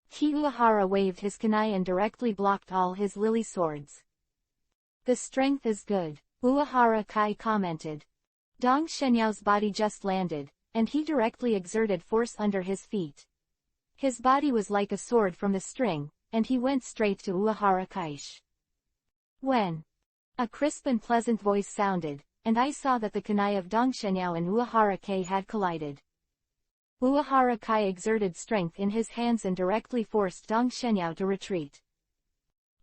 Ki Uehara waved his kunai and directly blocked all his lily swords. "The strength is good," Uehara Kai commented. Dong Shenyao's body just landed, and he directly exerted force under his feet. His body was like a sword from the string, and he went straight to Uehara Kai's. "When?" A crisp and pleasant voice sounded, and I saw that the kunai of Dong Shenyao and Uehara Kai had collided. Uehara Kai exerted strength in his hands and directly forced Dong Shenyao to retreat.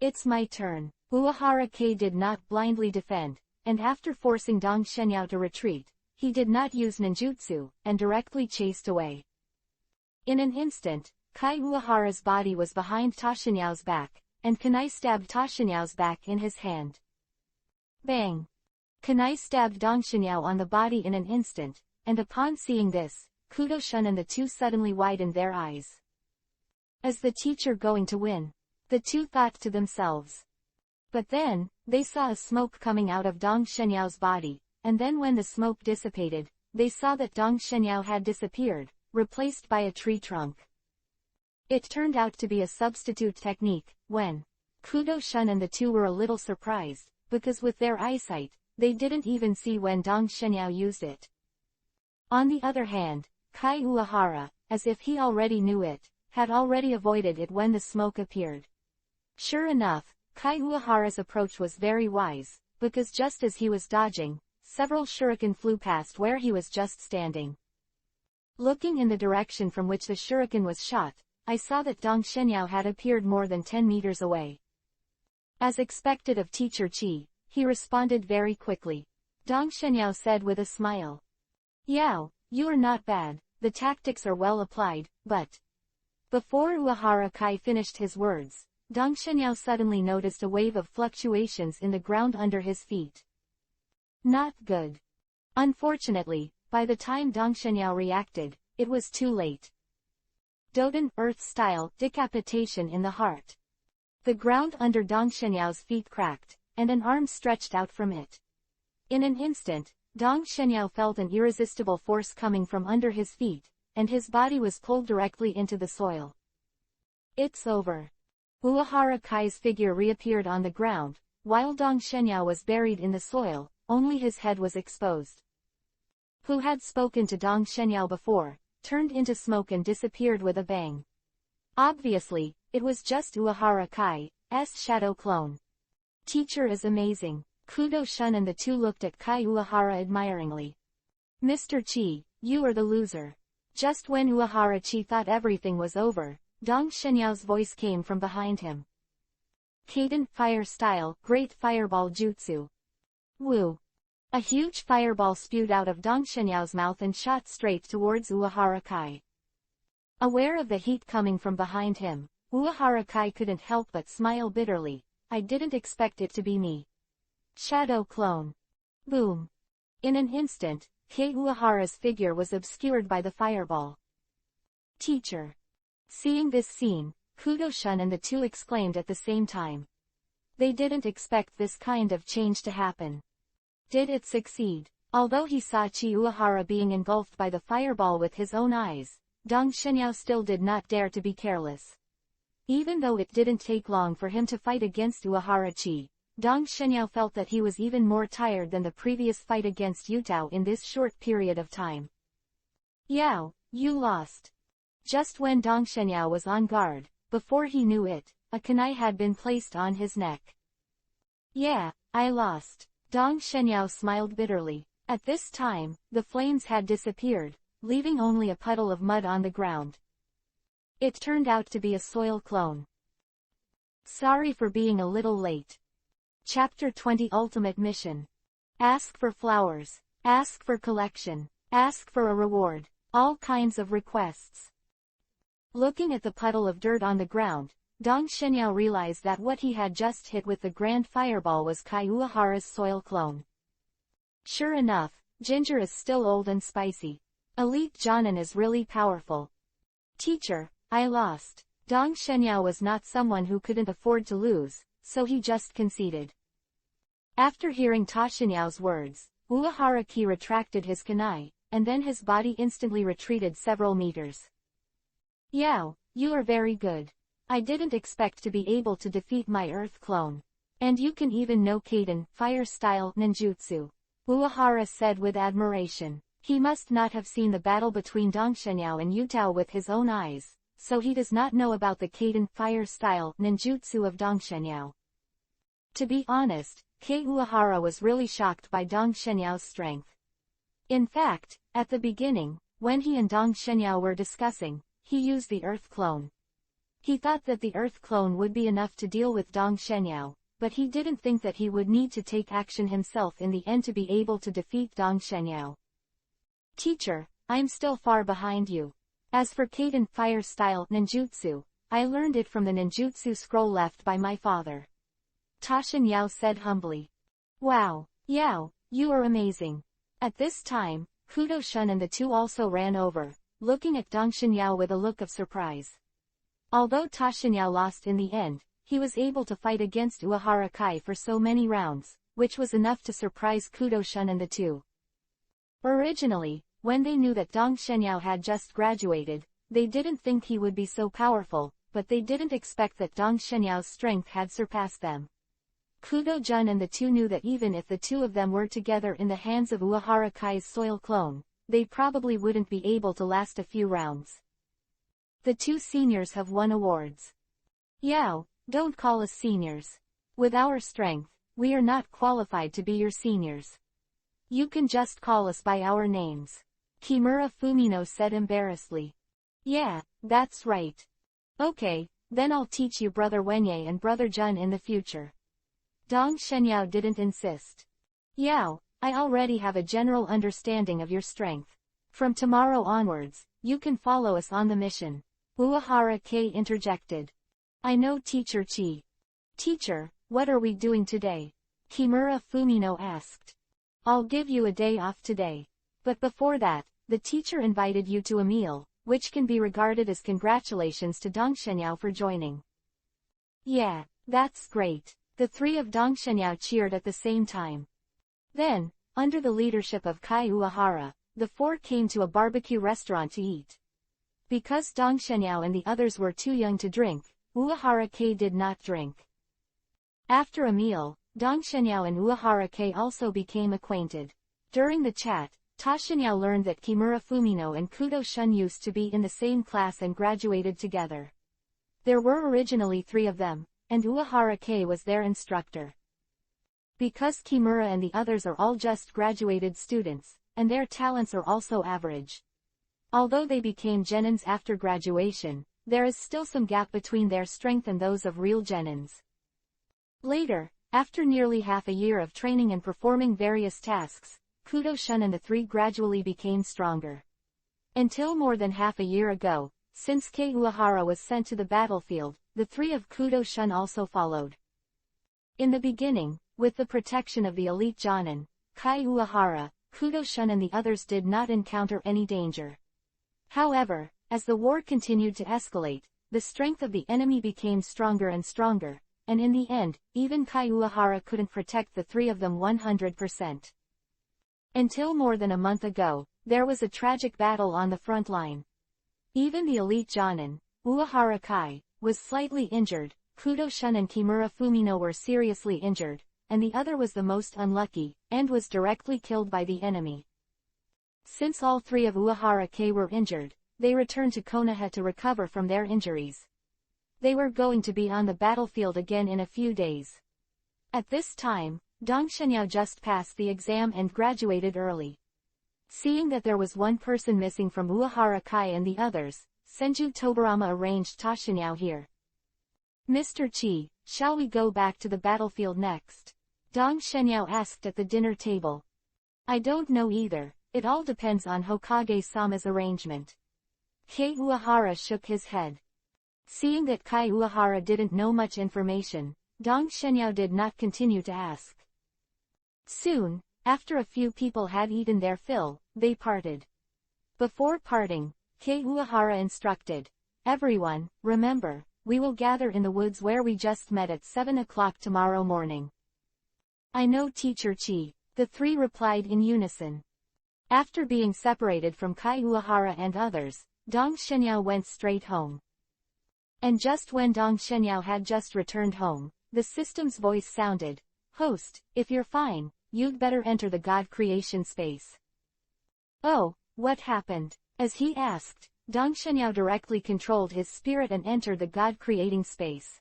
"It's my turn." Uehara Kai did not blindly defend, and after forcing Dong Shenyao to retreat, he did not use ninjutsu, and directly chased away. In an instant, Kai Uehara's body was behind Tashinyao's back, and kunai stabbed Tashinyao's back in his hand. Bang! Kunai stabbed Dong Shenyao on the body in an instant, and upon seeing this, Kudo-shun and the two suddenly widened their eyes. Is the teacher going to win? The two thought to themselves. But then, they saw a smoke coming out of Dong Shenyao's body, and then when the smoke dissipated, they saw that Dong Shenyao had disappeared, replaced by a tree trunk. It turned out to be a substitute technique, when Kudo-shun and the two were a little surprised, because with their eyesight, they didn't even see when Dong Shenyao used it. On the other hand, Kai Uehara, as if he already knew it, had already avoided it when the smoke appeared. Sure enough, Kai Uehara's approach was very wise, because just as he was dodging, several shuriken flew past where he was just standing. Looking in the direction from which the shuriken was shot, I saw that Dong Shenyao had appeared more than 10 meters away. As expected of Teacher Chi, he responded very quickly. Dong Shenyao said with a smile. Yao, you are not bad, the tactics are well applied, but... Before Uehara Kai finished his words, Dong Shenyao suddenly noticed a wave of fluctuations in the ground under his feet. Not good. Unfortunately, by the time Dong Shenyao reacted, it was too late. Doden, Earth-style, decapitation in the heart. The ground under Dong Shenyao's feet cracked, and an arm stretched out from it. In an instant, Dong Shenyao felt an irresistible force coming from under his feet, and his body was pulled directly into the soil. It's over. Uehara Kai's figure reappeared on the ground, while Dong Shenyao was buried in the soil, only his head was exposed. Who had spoken to Dong Shenyao before, turned into smoke and disappeared with a bang. Obviously, it was just Uehara Kai's shadow clone. Teacher is amazing. Kudo Shun and the two looked at Kai Uehara admiringly. Mr. Chi, you are the loser. Just when Uehara Chi thought everything was over, Dong Shenyao's voice came from behind him. Kaden, fire style, great fireball jutsu. Woo. A huge fireball spewed out of Dong Shenyao's mouth and shot straight towards Uehara Kai. Aware of the heat coming from behind him, Uehara Kai couldn't help but smile bitterly. I didn't expect it to be me. Shadow clone. Boom. In an instant, Kei Uehara's figure was obscured by the fireball. Teacher. Seeing this scene, Kudo-shun and the two exclaimed at the same time. They didn't expect this kind of change to happen. Did it succeed? Although he saw Chi Uehara being engulfed by the fireball with his own eyes, Dong Shenyao still did not dare to be careless. Even though it didn't take long for him to fight against Uehara Chi, Dong Shenyao felt that he was even more tired than the previous fight against Yutao in this short period of time. Yao, you lost. Just when Dong Shenyao was on guard, before he knew it, a kunai had been placed on his neck. Yeah, I lost. Dong Shenyao smiled bitterly. At this time, the flames had disappeared, leaving only a puddle of mud on the ground. It turned out to be a soil clone. Sorry for being a little late. Chapter 20 Ultimate Mission. Ask for flowers. Ask for collection. Ask for a reward. All kinds of requests. Looking at the puddle of dirt on the ground, Dong Shenyao realized that what he had just hit with the grand fireball was Kai Uehara's soil clone. Sure enough, ginger is still old and spicy. Elite Jonin is really powerful. Teacher, I lost. Dong Shenyao was not someone who couldn't afford to lose, so he just conceded. After hearing Ta Shenyao's words, Uehara Ki retracted his kunai, and then his body instantly retreated several meters. Yao, you are very good. I didn't expect to be able to defeat my Earth clone. And you can even know Kaden, fire-style ninjutsu. Uehara said with admiration. He must not have seen the battle between Dong Shenyao and Yutao with his own eyes, so he does not know about the Kaden fire-style ninjutsu of Dong Shenyao. To be honest, Kei Uehara was really shocked by Dong Shenyao's strength. In fact, at the beginning, when he and Dong Shenyao were discussing, he used the Earth clone. He thought that the Earth clone would be enough to deal with Dong Shenyao, but he didn't think that he would need to take action himself in the end to be able to defeat Dong Shenyao. Teacher, I'm still far behind you. As for Kaden fire-style ninjutsu, I learned it from the ninjutsu scroll left by my father. Ta Shenyao said humbly. Wow, Yao, you are amazing. At this time, Kudo-shun and the two also ran over, looking at Dong Shenyao with a look of surprise. Although Ta Shenyao lost in the end, he was able to fight against Uehara Kai for so many rounds, which was enough to surprise Kudo-shun and the two. Originally, when they knew that Dong Shenyao had just graduated, they didn't think he would be so powerful, but they didn't expect that Dong Shenyao's strength had surpassed them. Kudo-jun and the two knew that even if the two of them were together in the hands of Uehara Kai's soil clone, they probably wouldn't be able to last a few rounds. The two seniors have won awards. Yao, don't call us seniors. With our strength, we are not qualified to be your seniors. You can just call us by our names. Kimura Fumino said embarrassedly. Yeah, that's right. Okay, then I'll teach you Brother Wenye and Brother Jun in the future. Dong Shenyao didn't insist. Yao, I already have a general understanding of your strength. From tomorrow onwards, you can follow us on the mission. Uehara K interjected. I know Teacher Chi. Teacher, what are we doing today? Kimura Fumino asked. I'll give you a day off today. But before that, the teacher invited you to a meal, which can be regarded as congratulations to Dong Shenyao for joining. Yeah, that's great. The three of Dong Shenyao cheered at the same time. Then, under the leadership of Kai Uehara, the four came to a barbecue restaurant to eat. Because Dong Shenyao and the others were too young to drink, Uehara K did not drink. After a meal, Dong Shenyao and Uehara K also became acquainted. During the chat, Ta Shenyao learned that Kimura Fumino and Kudo Shun used to be in the same class and graduated together. There were originally 3 of them, and Uehara K was their instructor. Because Kimura and the others are all just graduated students, and their talents are also average. Although they became genins after graduation, there is still some gap between their strength and those of real genins. Later, after nearly half a year of training and performing various tasks, Kudo Shun and the 3 gradually became stronger. Until more than half a year ago, since Kei Uehara was sent to the battlefield, the 3 of Kudo Shun also followed. In the beginning, with the protection of the elite Jonin, Kai Uehara, Kudo Shun and the others did not encounter any danger. However, as the war continued to escalate, the strength of the enemy became stronger and stronger, and in the end, even Kai Uehara couldn't protect the 3 of them 100%. Until more than a month ago, there was a tragic battle on the front line. Even the elite Jonin, Uehara Kai, was slightly injured, Kudo Shun and Kimura Fumino were seriously injured, and the other was the most unlucky, and was directly killed by the enemy. Since all 3 of Uehara K were injured, they returned to Konoha to recover from their injuries. They were going to be on the battlefield again in a few days. At this time, Dong Shenyao just passed the exam and graduated early. Seeing that there was one person missing from Uehara Kai and the others, Senju Tobarama arranged Ta Shenyao here. Mr. Chi, shall we go back to the battlefield next? Dong Shenyao asked at the dinner table. I don't know either, it all depends on Hokage-sama's arrangement. Kei Uehara shook his head. Seeing that Kai Uehara didn't know much information, Dong Shenyao did not continue to ask. Soon, after a few people had eaten their fill, they parted. Before parting, Kei Uehara instructed, everyone, remember, we will gather in the woods where we just met at 7 o'clock tomorrow morning. I know Teacher Chi, the 3 replied in unison. After being separated from Kai Uehara and others, Dong Shenyao went straight home. And just when Dong Shenyao had just returned home, the system's voice sounded, Host, if you're fine, you'd better enter the God creation space. Oh, what happened? As he asked, Dong Shenyao directly controlled his spirit and entered the God creating space.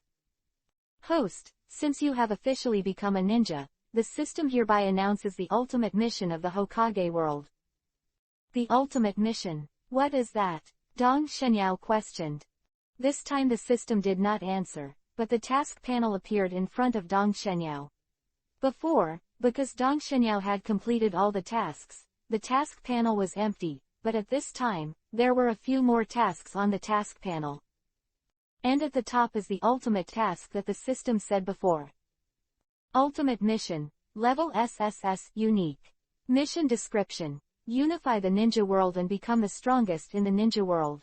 Host, since you have officially become a ninja, the system hereby announces the ultimate mission of the Hokage world. The ultimate mission? What is that? Dong Shenyao questioned. This time the system did not answer, but the task panel appeared in front of Dong Shenyao. Before, because Dong Shenyao had completed all the tasks, the task panel was empty, but at this time, there were a few more tasks on the task panel. And at the top is the ultimate task that the system said before. Ultimate mission, level SSS, unique. Mission description, unify the ninja world and become the strongest in the ninja world.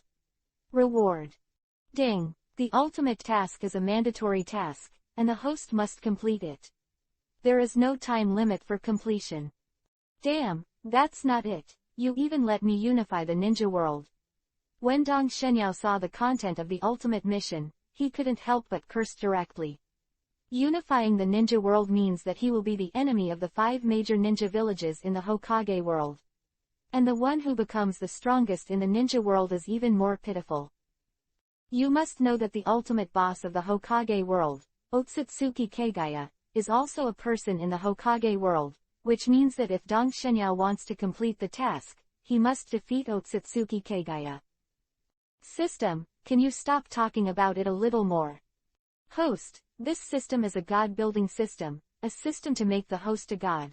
Reward. Ding, the ultimate task is a mandatory task, and the host must complete it. There is no time limit for completion. Damn, that's not it, you even let me unify the ninja world. When Dong Shenyao saw the content of the ultimate mission, he couldn't help but curse directly. Unifying the ninja world means that he will be the enemy of the 5 major ninja villages in the Hokage world. And the one who becomes the strongest in the ninja world is even more pitiful. You must know that the ultimate boss of the Hokage world, Otsutsuki Kagaya, is also a person in the Hokage world, which means that if Dong Shenyao wants to complete the task, he must defeat Otsutsuki Kagaya. System, can you stop talking about it a little more? Host, this system is a god-building system, a system to make the host a god.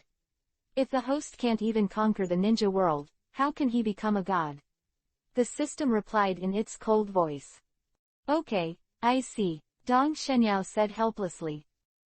If the host can't even conquer the ninja world, how can he become a god? The system replied in its cold voice. Okay, I see, Dong Shenyao said helplessly.